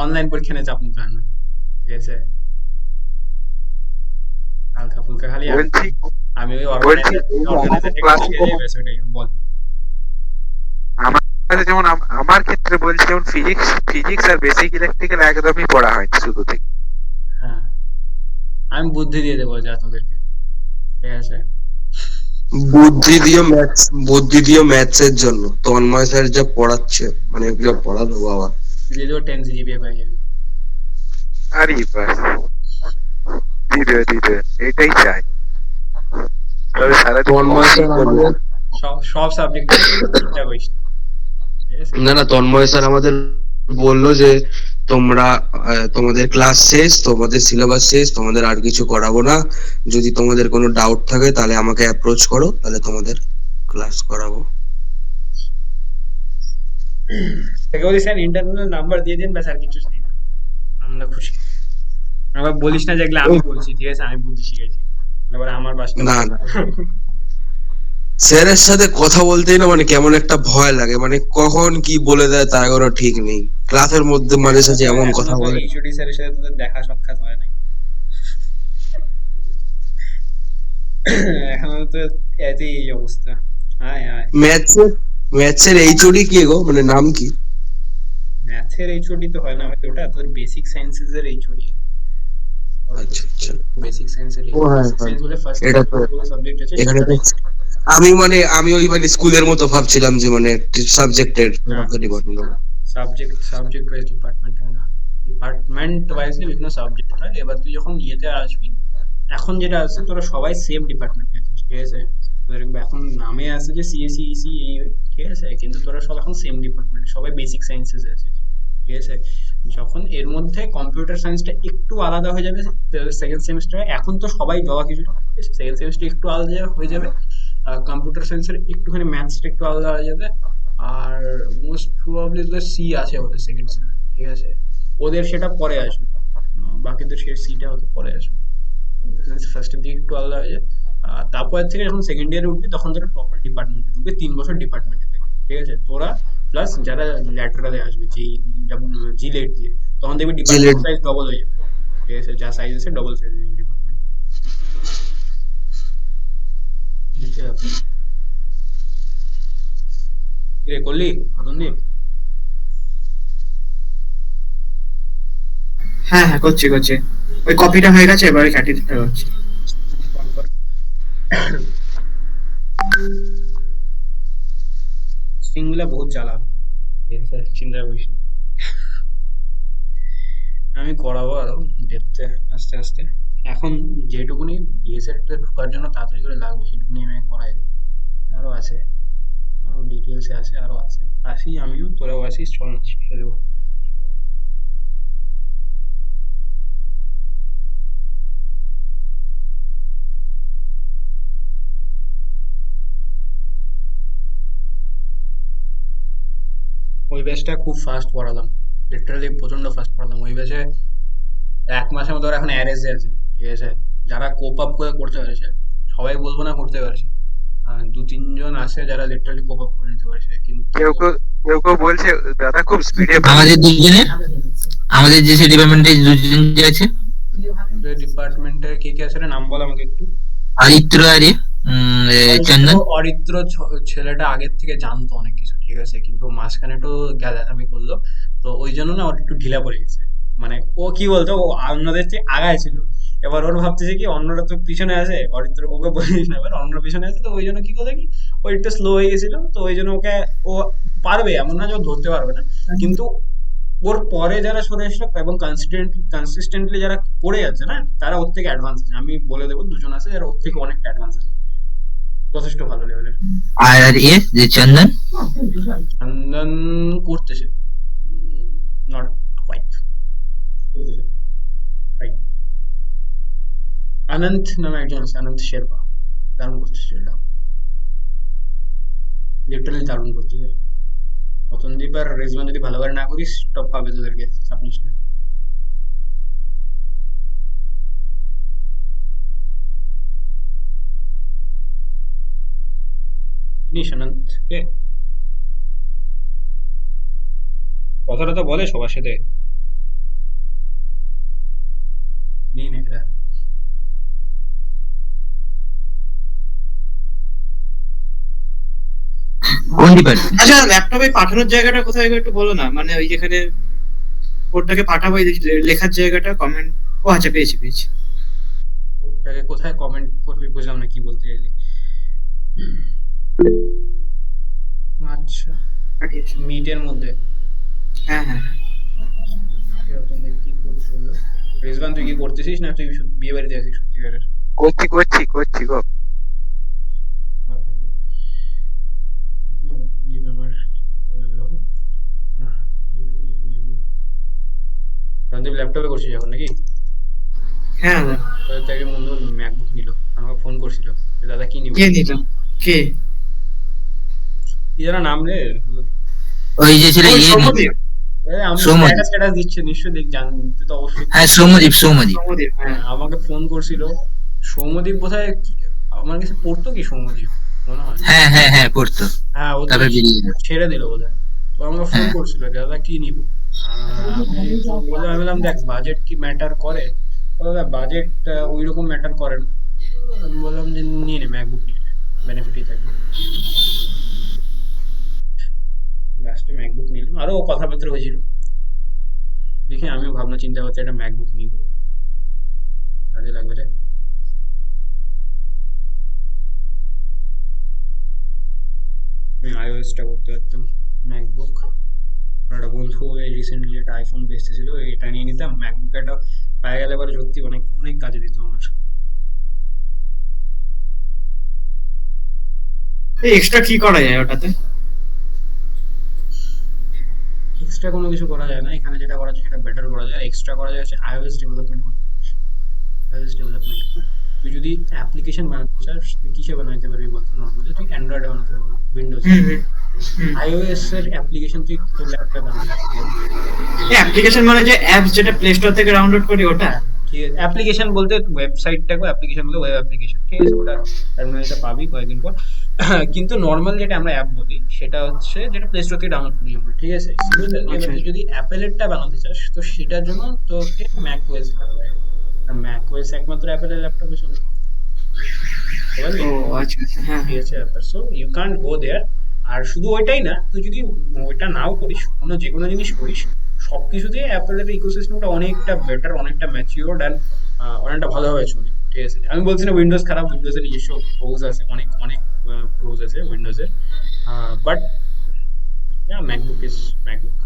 অনলাইন পরীক্ষা নিয়ে চাপ নিতে হয় না, ঠিক আছে? হালকা ফুলকা খালি বলছি আমি ওই বলছি অর্গানাইজার ক্লাস বল। আমার কাছে যেমন আমার ক্ষেত্রে বলছি, যেমন ফিজিক্স ফিজিক্স আর বেসিক ইলেকট্রিক্যাল একদমই পড়া হয়নি শুরু থেকে। হ্যাঁ, আমি বুদ্ধি দিয়ে দেবো যা তোদেরকে, ঠিক আছে? বুদ্ধি দিও ম্যাথস এর জন্য তন্ময় স্যার যা পড়াচ্ছে, মানে যা পড়ালো বাবা। দিয়ে দেবো 10 জিপিএ পাই যাবি। আরে বাস, দিদি এটাই চাই। তবে সারা তন্ময় স্যার আমাদের সব সব সাবজেক্টে চিন্তা করিস না, ঠিক আছে? না তন্ময় স্যার আমাদের বললো যে তোমরা তোমাদের ক্লাস শেষ, তোমাদের সিলেবাস শেষ, তোমাদের আর কিছু করাবো না, যদি তোমাদের কোনো ডাউট থাকে তাহলে আমাকে অ্যাপ্রোচ করো, তাহলে তোমাদের ক্লাস করাবো। তাকে বলিস স্যার ইন্টারনাল নাম্বার দিয়ে দিন, ব্যাস আর কিছু নেই, আমরা খুশি। আবার বলিস না যে এগুলো আমি বলছি, ঠিক আছে? আমি বুদ্ধি শিখেছি, এবার আমার বাসটা না স্যারের সাথে কথা বলতেই না মানে কেমন একটা ভয় লাগে, মানে কখন কি বলে দেয় তার কোনো ঠিক নেই। ক্লাসের মধ্যে মাঝে সাঝে এমন কথা বলে। এইচওডি স্যারের সাথে তোদের দেখা সাক্ষাৎ হয় নাই এখন তো, এতই এই অবস্থা। আয় আয়, ম্যাথসের এইচওডি কে গো, মানে নাম কি? ম্যাথের এইচওডি তো হয় না, হয়তো ওটা তোর বেসিক সায়েন্সেস এর এইচওডি, আচ্ছা আচ্ছা। বেসিক সায়েন্সের ও হ্যাঁ বেসিক হ্যাঁ, সায়েন্স বলে ফার্স্ট এটা তো সাবজেক্ট আছে এখানে তো সেটাই। আমি ওই মানে স্কুলের মতো ভাবছিলাম যে মানে সাবজেক্টের না, ডিপার্টমেন্ট। সাবজেক্ট ওয়াইজ ডিপার্টমেন্ট হয় না, ডিপার্টমেন্ট ওয়াইজলি বিভিন্ন সাবজেক্ট হয়। এবার তুই যখন ইয়েতে আসবি, এখন যেটা আছে তোরা সবাই সেম ডিপার্টমেন্টে আছিস, ঠিক আছে? তোদের এখন নামে আছে যে সিএসসি ইসি এই ওই, ঠিক আছে, কিন্তু তোরা সব এখন সেম ডিপার্টমেন্ট, সবাই বেসিক সায়েন্সেস আছিস, ঠিক আছে? যখন এর মধ্যে কম্পিউটার সায়েন্সটা একটু আলাদা হয়ে যাবে সেকেন্ড সেমিস্টারে, এখন তো সবাই জবা কিছু, সেকেন্ড সেমিস্টার একটু আলাদা হয়ে যাবে। কম্পিউটার সায়েন্সের একটুখানি ম্যাথসটা একটু আলাদা হয়ে যাবে। আর মোস্ট প্রবাবলি তোদের সি আছে ওদের সেকেন্ড সেমে, ঠিক আছে? ওদের সেটা পরে আসবে, বাকিদের সেই সিটা হতে পরে আসবে। ফার্স্টের দিকে একটু আলাদা হয়ে যায়। তারপর থেকে যখন সেকেন্ড ইয়ারে উঠবি তখন তোরা প্রপার ডিপার্টমেন্টে ঢুকবে, 3 বছর ডিপার্টমেন্টে থাকবে, ঠিক আছে? তোরা প্লাস যারা ল্যাটারালে আসবে জি লেট দিয়ে, তখন দেখবি ডিপার্টমেন্ট সাইজ ডবল হয়ে যাবে, ঠিক আছে? যা সাইজ আছে ডবল সাইজ হয়ে যাবে ডিপার্টমেন্ট। রে করলি রতনদীপ? হ্যাঁ হ্যাঁ, করছি করছি। ওই কপিটা হয়ে গেছে, এবারে কাটিয়ে দিতে হচ্ছে। স্ট্রিংগুলা বহুত চালাক, ঠিক আছে, চিন্তা করিস না। আমি করাবো আরো ডেপথে আস্তে আস্তে। এখন যেটুকুনি ডিএসএ তে ঢোকার জন্য তাড়াতাড়ি করে লাগবে সেটুকুনি আমি করাই দিই। আরো আছে, আরো ডিটেলসে আছে, আরো আছে। আসি আমিও, তোরাও আসিস, চল না শিখে দেবো। ওই ব্যাচটা খুব ফাস্ট পড়ালাম, লিটারালি প্রচন্ড ফাস্ট পড়ালাম ওই ব্যাচে। 1 মাসের মতো ওরা এখন অ্যারেজে আছে, ঠিক আছে? যারা কোপ আপ করে করতে পেরেছে, সবাই বলবো না করতে পারছে, 2-3 জন আছে যারা লিটারালি কোপ আপ করে নিতে পারছে, কিন্তু কেউ বলছে দাদা খুব স্পিডে আমাদের দুজনে, আমাদের যে ডিপার্টমেন্টে দুজন যে আছে, ডিপার্টমেন্টের কে কে আছে রে, নাম বল আমাকে একটু। আদিত্য আর চন্দন। অরিত্র ছেলেটা আগের থেকে জানতো অনেক কিছু, ঠিক আছে, কিন্তু মাঝখানে একটু গ্যালাথামি করলো, তো ওই জন্য না ওর একটু ঢিলা পড়ে গেছে। মানে ও কি বলতো, ও অন্যদের চেয়ে আগায় ছিল, এবার ওর ভাবতেছে কি অন্যরা তো পিছনে আছে, অরিত্র ওকে বলিস না, এবার অন্যরা পিছনে আছে, তো ওই জন্য কি করলো কি, ও একটু স্লো হয়ে গেছিল, তো ওই জন্য ওকে, ও পারবে এমন না যে ও ধরতে পারবে না, কিন্তু ওর পরে যারা সরে এসলো এবং কনসিস্টেন্টলি যারা করে যাচ্ছে না, তারা ওর থেকে অ্যাডভান্স আছে। আমি বলে দেবো 2 জন আছে যারা ওর থেকে অনেকটা অ্যাডভান্স আছে, যথেষ্ট ভালো লেভেলের। আর যে চন্দন, চন্দন করতেছে, নট কোয়াইট করতেছে, রাইট। অনন্ত নামে একজন আছে, অনন্ত শেরপা, দারুণ করতেছে ছেলেটা, লিটারালি দারুণ করতেছে। রতনদীপ আর রেজওয়ান যদি ভালো করে না করিস, টপ পাবে তোদেরকে, চাপ নিস না। চিনিস অনন্তকে? কথাটা তো বলে সবার সাথে, নিয়ে নে এরা। কোন ডিপার্টমেন্ট? আচ্ছা, ল্যাপটপে পাঠানোর জায়গাটা কোথায় গো একটু বলো না, মানে ওই যেখানে কোডটাকে পাঠাবো, এই যে লেখার জায়গাটা, কমেন্ট। ও আচ্ছা, পেয়েছি পেয়েছি। ওটাকে কোথায় কমেন্ট করবি বুঝলাম না কি বলতে চাইলি। আচ্ছা, পাঠিয়েছি। মিটের মধ্যে হ্যাঁ হ্যাঁ হ্যাঁ। রতনদীপ কি করছিল? রেজওয়ান তুই কি করতেছিস না তুই বিয়ে বাড়িতে আছিস সত্যিকারের? করছি গো। রতনদীপ আমার বললো, রতনদীপ ল্যাপটপে করছিস এখন নাকি? হ্যাঁ হ্যাঁ। তোদের তো একজন বন্ধু ম্যাকবুক নিল, আমাকে ফোন করছিল, যে দাদা কি নিব? কে নিল? কে? কি যেন নাম রে? ওই যে ছিল ওই ইয়ে, সৌম্যদীপ। আমি সৌম্যদীপ। স্ট্যাটাস স্ট্যাটাস দিচ্ছে, নিশ্চয়ই দেখ, জানতে তো অবশ্যই। হ্যাঁ সৌম্যদীপ। সৌম্যদীপ, হ্যাঁ, হ্যাঁ। আমাকে ফোন করছিল। সৌম্যদীপ বোধহয় আমার কাছে পড়তো কি সৌম্যদীপ, মনে হয়। হ্যাঁ পড়তো, হ্যাঁ, ও তো তারপরে বেরিয়ে গেল। ছেড়ে দিল বোধহয়। তো আমাকে ফোন হ্যাঁ। করছিল, দাদা কি নিব? আমি বললাম দেখ বাজেট কি ম্যাটার করে? দাদা বাজেট ওই রকম ম্যাটার করে না। আমি বললাম যে নিয়ে নে, ম্যাকবুক নিয়ে নে, বেনিফিটই থাকবে। লাস্টে ম্যাকবুক নিলাম, আরো কথাবার্তা হয়েছিল, দেখি আমিও ভাবনা চিন্তা করতে একটা ম্যাকবুক নিব। কাজে লাগবে রে। আমি আইওএসটা করতে পারতাম, ম্যাকবুক। একটা বন্ধু রিসেন্টলি একটা আইফোন বেচতেছিল, এটা নিয়ে নিতাম, ম্যাকবুক একটা পায়ে গেলে পরে সত্যি অনেক অনেক কাজে দিত আমার। এক্সট্রা কি করা যায় ওটাতে? এক্সট্রা কোনো কিছু করা যায় না, এখানে যেটা করা যায় সেটা বেটার করা যায়। এক্সট্রা করা যায় হচ্ছে আইওএস ডেভেলপমেন্ট করতে পারিস। iOS ডেভেলপমেন্ট, তুই যদি অ্যাপ্লিকেশন বানাতে চাস তুই কিসে বানাতে পারবি বলতো? নর্মালি তুই অ্যান্ড্রয়েডে বানাতে পারবি, উইন্ডোজ। হুম হুম হুম। আইওএস এর অ্যাপ্লিকেশন তুই তোর ল্যাপটপে বানাতে পারবি। অ্যাপ্লিকেশন মানে যে অ্যাপস যেটা প্লে স্টোর থেকে ডাউনলোড করি ওটা? ঠিক আছে, অ্যাপ্লিকেশন বলতে ওয়েবসাইটটাকে অ্যাপ্লিকেশন বলতে ওয়েব অ্যাপ্লিকেশন, ঠিক আছে, ওটা টার্মিনালটা পাবি কয়েকদিন পর। কিন্তু নর্মাল যেটা আমরা অ্যাপ বলি সেটা হচ্ছে যেটা প্লে স্টোর থেকে ডাউনলোড করি আমরা, ঠিক আছে। সিমিলারলি এবার আচ্ছা। তুই যদি অ্যাপেলেরটা বানাতে চাস তো সেটার জন্য তোকে ম্যাক ওএস লাগবে, আর ম্যাক ওএস একমাত্র অ্যাপেলের ল্যাপটপে চলে, বুঝতে পারলি? ও আচ্ছা আচ্ছা, হ্যাঁ ঠিক হ্যাঁ। আছে ব্যাপার, সো ইউ কান্ট গো দেয়ার। আর শুধু ওইটাই না, তুই যদি ওইটা নাও করিস, অন্য যে কোনো জিনিস করিস, সবকিছুতে অ্যাপেলের ইকোসিস্টেমটা অনেকটা বেটার, অনেকটা ম্যাচিওর্ড অ্যান্ড অনেকটা ভালোভাবে চলে, ঠিক আছে। আমি বলছি না উইন্ডোজ খারাপ, উইন্ডোজের নিজস্ব প্রোজ আছে, অনেক অনেক প্রোজ আছে উইন্ডোজের, বাট ম্যাকবুক ইজ ম্যাকবুক।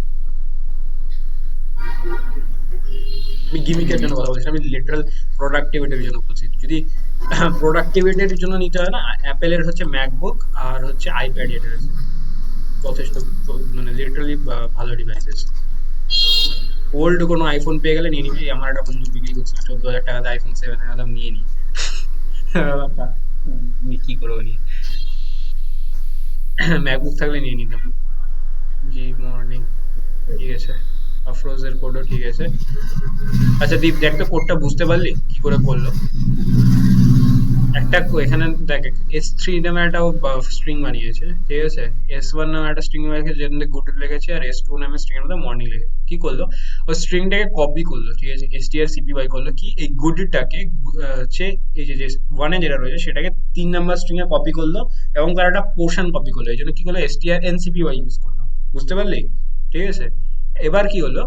আমি গিমিকের জন্য কথা বলছি না, আমি লিটারাল প্রোডাক্টিভিটির জন্য বলছি। যদি প্রোডাক্টিভিটির জন্য নিতে হয় না, অ্যাপেলের হচ্ছে ম্যাকবুক আর হচ্ছে আইপ্যাড, এটা আছে যথেষ্ট, মানে লিটারালি ভালো ডিভাইসেস। ওল্ড কোনো আইফোন পেয়ে গেলে নিয়ে নিবি। আমার একটা বন্ধু বিক্রি করছিল 14,000 টাকাতে আইফোন 7, একদম নিয়ে নি। আমি কি করবো নিয়ে, ম্যাকবুক থাকলে নিয়ে নিতাম। জি মর্নিং, ঠিক আছে, আফরোজের কোডও ঠিক আছে। আচ্ছা দীপ, দেখ তো কোডটা বুঝতে পারলি কি করে করলো? একটা এখানে দেখ, S3 নামে একটা স্ট্রিং বানিয়েছে, ঠিক আছে। S1 নামে একটা স্ট্রিং বানিয়েছে যেটা মধ্যে গুড লিখেছে, আর S2 নামে স্ট্রিং এর মধ্যে মর্নিং লিখেছে। কি করলো, ওই স্ট্রিংটাকে কপি করলো, ঠিক আছে, strcpy করলো কি, এই গুডটাকে হচ্ছে এই যে ওয়ানে যেটা রয়েছে সেটাকে 3 নাম্বার স্ট্রিং এ কপি করলো, এবং তার একটা পোর্শন কপি করলো। এই জন্য কি করলো, strncpy ইউজ করলো, বুঝতে পারলি? ঠিক আছে। এবার কি হলো,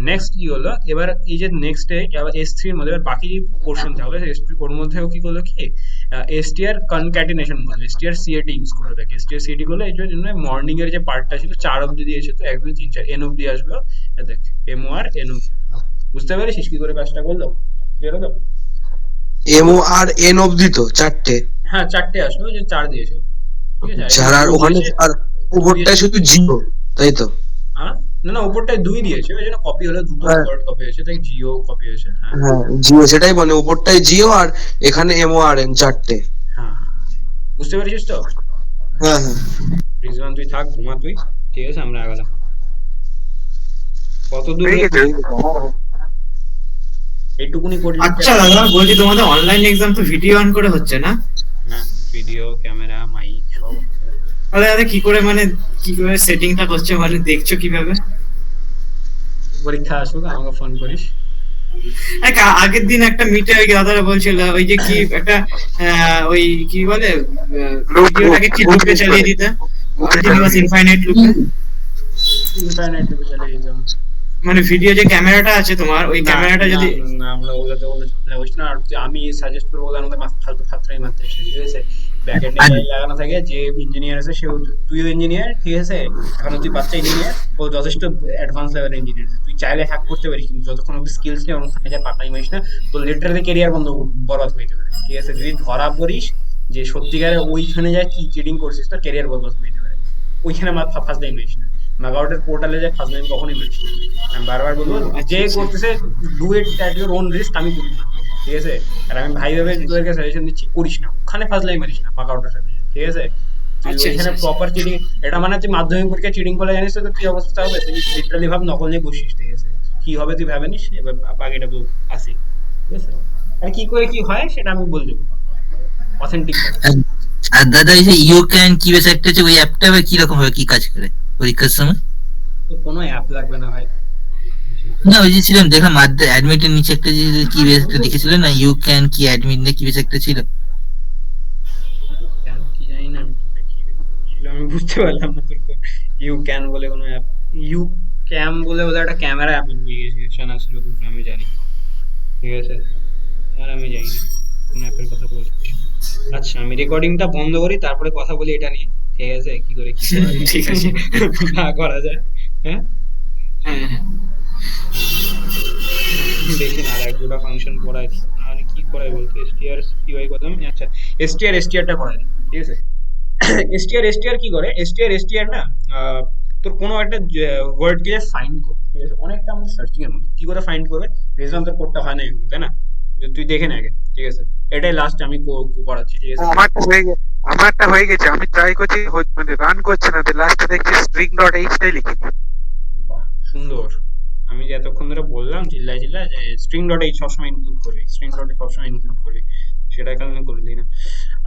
নেক্সট কি হলো, এবার এই যে নেক্সটে আবার S3 এর মধ্যে এবার বাকি যে পোর্শন থাকলো S3 ওর মধ্যেও কি করলো কি, str কনক্যাটিনেশন করলো, strcat ইউজ করলো। দেখ strcat করলো এই জন্য মর্নিং এর যে পার্টটা ছিল 4 অবধি দিয়েছে, তো 1 2 3 4 n অবধি আসবে। দেখ mor n অবধি, বুঝতে পারিস কি করে কাজটা করলো? ক্লিয়ার হলো? এমও আর এন অব্দি তো চারটে, হ্যাঁ 4টে আসবে, ওই যে 4 দিয়েছে, ঠিক আছে। আর যার আর এখানে 2 ওখানে দিয়েছে, আর 2 উপরটায় দিয়েছে। শুধু জিরো, তাই তো? হ্যাঁ, না না, উপরটায় 2 দিয়েছে, ওই জন্য কপি হলো, দুটো হ্যাঁ ওয়ার্ড কপি হয়েছে, তাই জিও কপি হয়েছে। হ্যাঁ হ্যাঁ, জিও, সেটাই মানে উপরটায় জিও আর এখানে এমও আর এন চারটে। হ্যাঁ হ্যাঁ, বুঝতে পেরেছিস তো? হ্যাঁ হ্যাঁ। রিজওয়ান তুই থাক, ঘুমা তুই, ঠিক আছে, আমরা আগালাম। কত দূর হয়ে হলো গেছে, তুই? হয়ে গেছে। এইটুকুনি করলি? আচ্ছা দাদা, বলছি তোমাদের অনলাইন এক্সাম তো ভিডিও অন করে হচ্ছে না? হ্যাঁ, ভিডিও, ক্যামেরা, মাইক সব। তাহলে দাদা কি করে মানে কি করে সেটিংটা করছে, মানে দেখছো কিভাবে? পরীক্ষা আসুক আমাকে ফোন করিস। আগের দিন একটা মিটে ওই দাদারা বলছিল ওই যে কি একটা ওই কি বলে ভিডিওটাকে কি লুপে চালিয়ে দিতে, কন্টিনিউয়াস ইনফাইনাইট লুপে। ইন্টারনেট থেকে চালিয়ে দিতাম। মানে ভিডিও যে ক্যামেরাটা আছে তোমার, ওই ক্যামেরাটা যদি না, আমরা ওগুলোতে বলিস না। আর আমি সাজেস্ট করবো ওদের মধ্যে ফালতু ফাত্রাই মারতে এসে, ঠিক আছে। ব্যাকএন্ডে যাই লাগানো থাকে, যে ইঞ্জিনিয়ার আছে সেও, তুইও ইঞ্জিনিয়ার, ঠিক আছে। এখন তুই বাচ্চা ইঞ্জিনিয়ার, ও যথেষ্ট অ্যাডভান্স লেভেলের ইঞ্জিনিয়ার। তুই চাইলে হ্যাক করতে পারিস, কিন্তু যতক্ষণ অব্দি স্কিলস নেই ওখানে যা পাতাই মারিস না, তো লিটারালি ক্যারিয়ার বন্ধ বরবাদ হয়ে যেতে পারে, ঠিক আছে। যদি ধরা পড়িস যে সত্যিকারে ওইখানে যায় কি চিটিং করছিস, তো ক্যারিয়ার বরবাদ হয়ে যেতে পারে। ওইখানে ফার্স্ট টাইম মারিস না, নাগাউটের পোর্টালে যায় ফার্স্ট টাইম কখনোই মারিস না। আমি বারবার বলবো, যে করতেছে do it at your own risk, আমি করবো না, ঠিক আছে। আর আমি ভাই ভাবে তোদেরকে সাজেশন দিচ্ছি, করিস না, ওখানে ফার্স্ট লাইন মারিস না মার্কআউটের সাথে, ঠিক আছে। তুই আচ্ছা, ওইখানে আচ্ছা, প্রপার চিটিং, এটা মানে তুই মাধ্যমিক পরীক্ষায় চিটিং করলে জানিস তো কি অবস্থা হবে। তুই লিটারালি ভাব নকল নিয়ে বসিস, ঠিক আছে, কি হবে তুই ভাবে নিস। এবার বাকিটা আসি, ঠিক আছে। আর কি করে কি হয় সেটা আমি বলে দেবো অথেন্টিক ভাবে। আর দাদা এই যে ইউ ক্যান কি বেশ একটা আছে, ওই অ্যাপটা কি রকম ভাবে কি কাজ করে পরীক্ষার সময়? তো কোনো অ্যাপ লাগবে না ভাই। না ওই যে ছিলাম দেখলাম অ্যাডমিটের নিচে একটা যে কি বেশ একটা লিখেছিল না, ইউ ক্যান কি অ্যাডমিট না কি বেশ একটা ছিল। কি জানি না আমি কি ছিল, আমি বুঝতে পারলাম না তোর। ইউ ক্যান বলে কোনো অ্যাপ, ইউ ক্যাম বলে বোধহয় একটা ক্যামেরা অ্যাপ্লিকেশন আছিল দুটো, আমি জানি, ঠিক আছে। আর আমি জানি না কোন অ্যাপের কথা বলছিস। আচ্ছা আমি রেকর্ডিংটা বন্ধ করি, তারপরে কথা বলি এটা নিয়ে, ঠিক আছে? কি করে কি করা যায় ঠিক আছে। না করা যায়। হ্যাঁ, হ্যাঁ হ্যাঁ। দেখি না আর এক দুটো ফাংশন করাই দিই। আর কি করাই বলতো, এসটিআর সিওয়াই করতাম। আচ্ছা এসটিআরটা করাই দিই, ঠিক আছে? এসটিআর কি করে, এসটিআর না, তোর কোনো একটা ওয়ার্ড কে ফাইন্ড করবে, ঠিক আছে? অনেকটা আমাদের সার্চিং এর মতো। কি করে ফাইন্ড করবে? রেজল্ট তোর কোডটা হয় না এগুলো, তাই না? যে তুই দেখে নে আগে, ঠিক আছে? এটাই লাস্ট আমি করাচ্ছি, ঠিক আছে? আমারটা হয়ে গেছে, আমি ট্রাই করছি, মানে রান করছে না, লাস্টে দেখছি স্ট্রিং ডট এইচ টাই লিখি। বাহ, সুন্দর। আমি যে এতক্ষণ ধরে বললাম চিল্লায় চিল্লায় যে স্ট্রিং ডট এইচ সবসময় ইনক্লুড করবি, স্ট্রিং ডট সবসময় ইনক্লুড করবি, সেটা এখানে করলি না।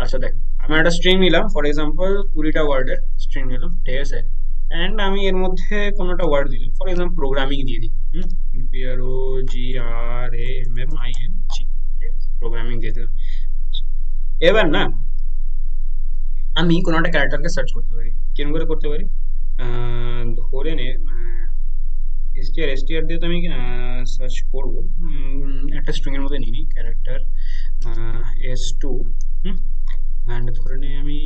আচ্ছা দেখ, আমি একটা স্ট্রিং নিলাম, ফর এক্সাম্পল 20টা ওয়ার্ডের স্ট্রিং নিলাম, ঠিক আছে? অ্যান্ড আমি এর মধ্যে কোনোটা ওয়ার্ড দিলাম, ফর এক্সাম্পল প্রোগ্রামিং দিয়ে দিই। PROGRAMMING, প্রোগ্রামিং দিয়ে দিলাম। এবার না আমি কোনো একটা ক্যারেক্টারকে সার্চ করতে পারি। কিরকম করে করতে পারি? ধরে নে এসটিআর দিয়ে তো আমি সার্চ করবো। একটা স্ট্রিং এর মধ্যে নিয়ে নিই ক্যারেক্টার S2, অ্যান্ড ধরে নিই আমি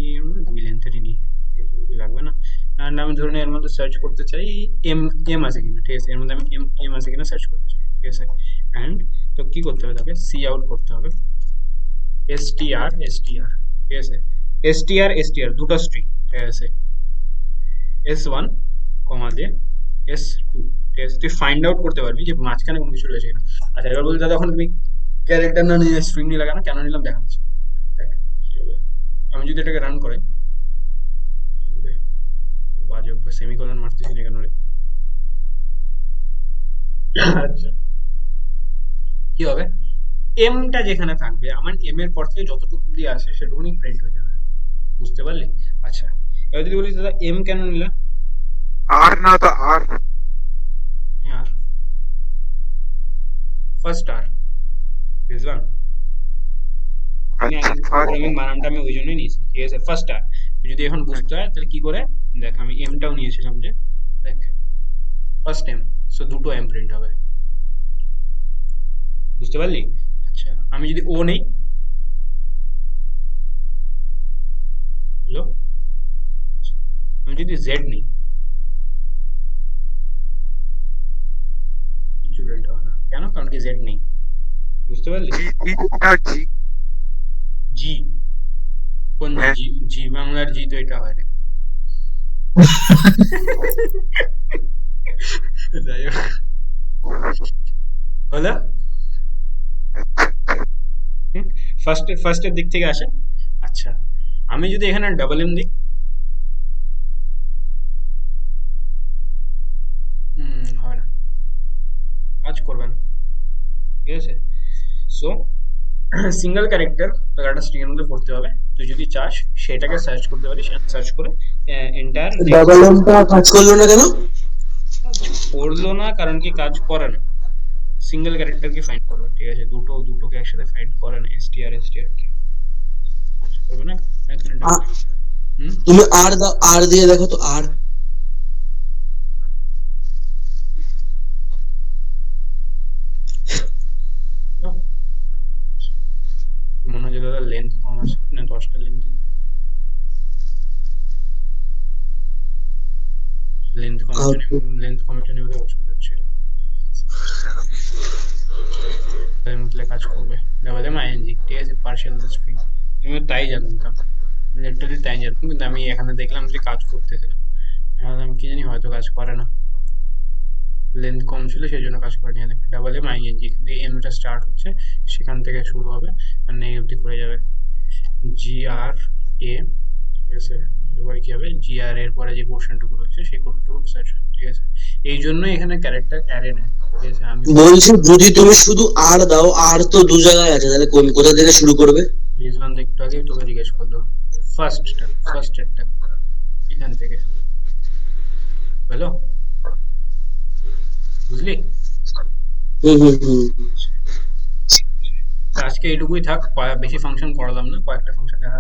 দুই লেন্থেরই নিই, যেহেতু বেশি লাগবে না। অ্যান্ড আমি ধরে নিই এর মধ্যে সার্চ করতে চাই এম এম আছে কিনা, ঠিক আছে? এর মধ্যে আমি এম আছে কিনা সার্চ করতে চাই, ঠিক আছে? অ্যান্ড তো কি করতে হবে, তাকে সি আউট করতে হবে এসটিআর, ঠিক আছে? এসটিআর দুটো স্ট্রিং, ঠিক আছে? S1 কমা দিয়ে S2, ঠিক আছে? তুই ফাইন্ড আউট করতে পারবি যে মাঝখানে কোনো কিছু রয়েছে কিনা। আচ্ছা এবার বলতে দাদা, এখন তুমি ক্যারেক্টার না নিয়ে স্ট্রিং নিয়ে লাগানো কেন নিলাম দেখাচ্ছি। দেখ কি হবে, আমি যদি এটাকে রান করাই, কি হবে? বাজে অভ্যাস, সেমিকোলন মারতেছি না কেন রে? আচ্ছা কি হবে, এমটা যেখানে থাকবে আমার এম এর পর থেকে যতটুকু দিয়ে আসে সেটুকুনি প্রিন্ট হয়ে যাবে, বুঝতে পারলি? আচ্ছা এবার যদি বলি দাদা এম কেন নিলাম, আর না তো আর আর ফার্স্ট আর বুঝলাম, আমি আগে প্রোগ্রামিং বানানটা আমি ওই জন্যই নিয়েছি, ঠিক আছে? ফার্স্ট আর যদি এখন বুঝতে হয় তাহলে কি করে, দেখ আমি এমটাও নিয়েছিলাম, যে দেখ ফার্স্ট এম, সো দুটো এম প্রিন্ট হবে, বুঝতে পারলি? আচ্ছা আমি যদি ও নেই, হলো, আমি যদি জেড নেই, কিছু প্রিন্ট হবে না। কেন? কারণ কি জেড নেই, বুঝতে পারলি? জি জি, কোন হ্যাঁ। জি? জি বাংলার জি তো এটা হয় রে। যাই হোক, হলো। ফার্স্টের দিক থেকে আসে। আচ্ছা আমি যদি এখানে ডাবল এম দিই, হয় না, কাজ করবে না, ঠিক আছে? সো সিঙ্গেল ক্যারেক্টার তোকে একটা স্ট্রিং এর মধ্যে পড়তে হবে। তুই যদি চাস সেটাকে সার্চ করতে পারিস, সার্চ করে এন্টায়ার ডাবল এমটা কাজ করলো না কেন? করলো না কারণ কি কাজ করে না, সিঙ্গেল ক্যারেক্টারকে ফাইন্ড করবে, ঠিক আছে? দুটোকে একসাথে ফাইন্ড করে না, এসটিআর কে কাজ করবে না এখানে আ- হুম তুমি আর দাও, আর দিয়ে দেখো তো, আর না? মনে হয় যে দাদা লেন্থ কম আছে না, 10টা লেন্থ কমের জন্য বোধহয় অসুবিধা হচ্ছিল। মুতলে কাজ করবে, ডাবল এম আইএনজি, ঠিক আছে? পার্শিয়াল স্ট্রিং, আমি তাই জানতাম, লিটারালি তাই জানতাম, কিন্তু আমি এখানে দেখলাম যে কাজ করতেছে না। আমি কি জানি হয়তো কাজ করে না, লেন্থ কম ছিল সেই জন্য কাজ করে নিয়ে। ডাবল এম আইএনজি, এখান থেকে এমটা স্টার্ট হচ্ছে, সেখান থেকে শুরু হবে আর এই অবধি করে যাবে। GR A, ঠিক আছে? এরপরে কি হবে, GR এর পরে যে পোর্শনটুকু রয়েছে সেই কোডটুকু সার্চ হবে, ঠিক আছে? এই জন্য এখানে ক্যারেক্টার অ্যারে নেয়, ঠিক আছে? আমি বলছি যদি তুমি শুধু আর দাও, আর তো দু জায়গায় আছে, তাহলে কোন কোথা থেকে শুরু করবে? রিজওয়ান তো একটু আগেই তোকে জিজ্ঞেস করলো, ফার্স্টেরটা এখান থেকে, হলো? বুঝলি? হুম। তো আজকে এইটুকুই থাক, বেশি ফাংশন করালাম না, কয়েকটা ফাংশন দেখা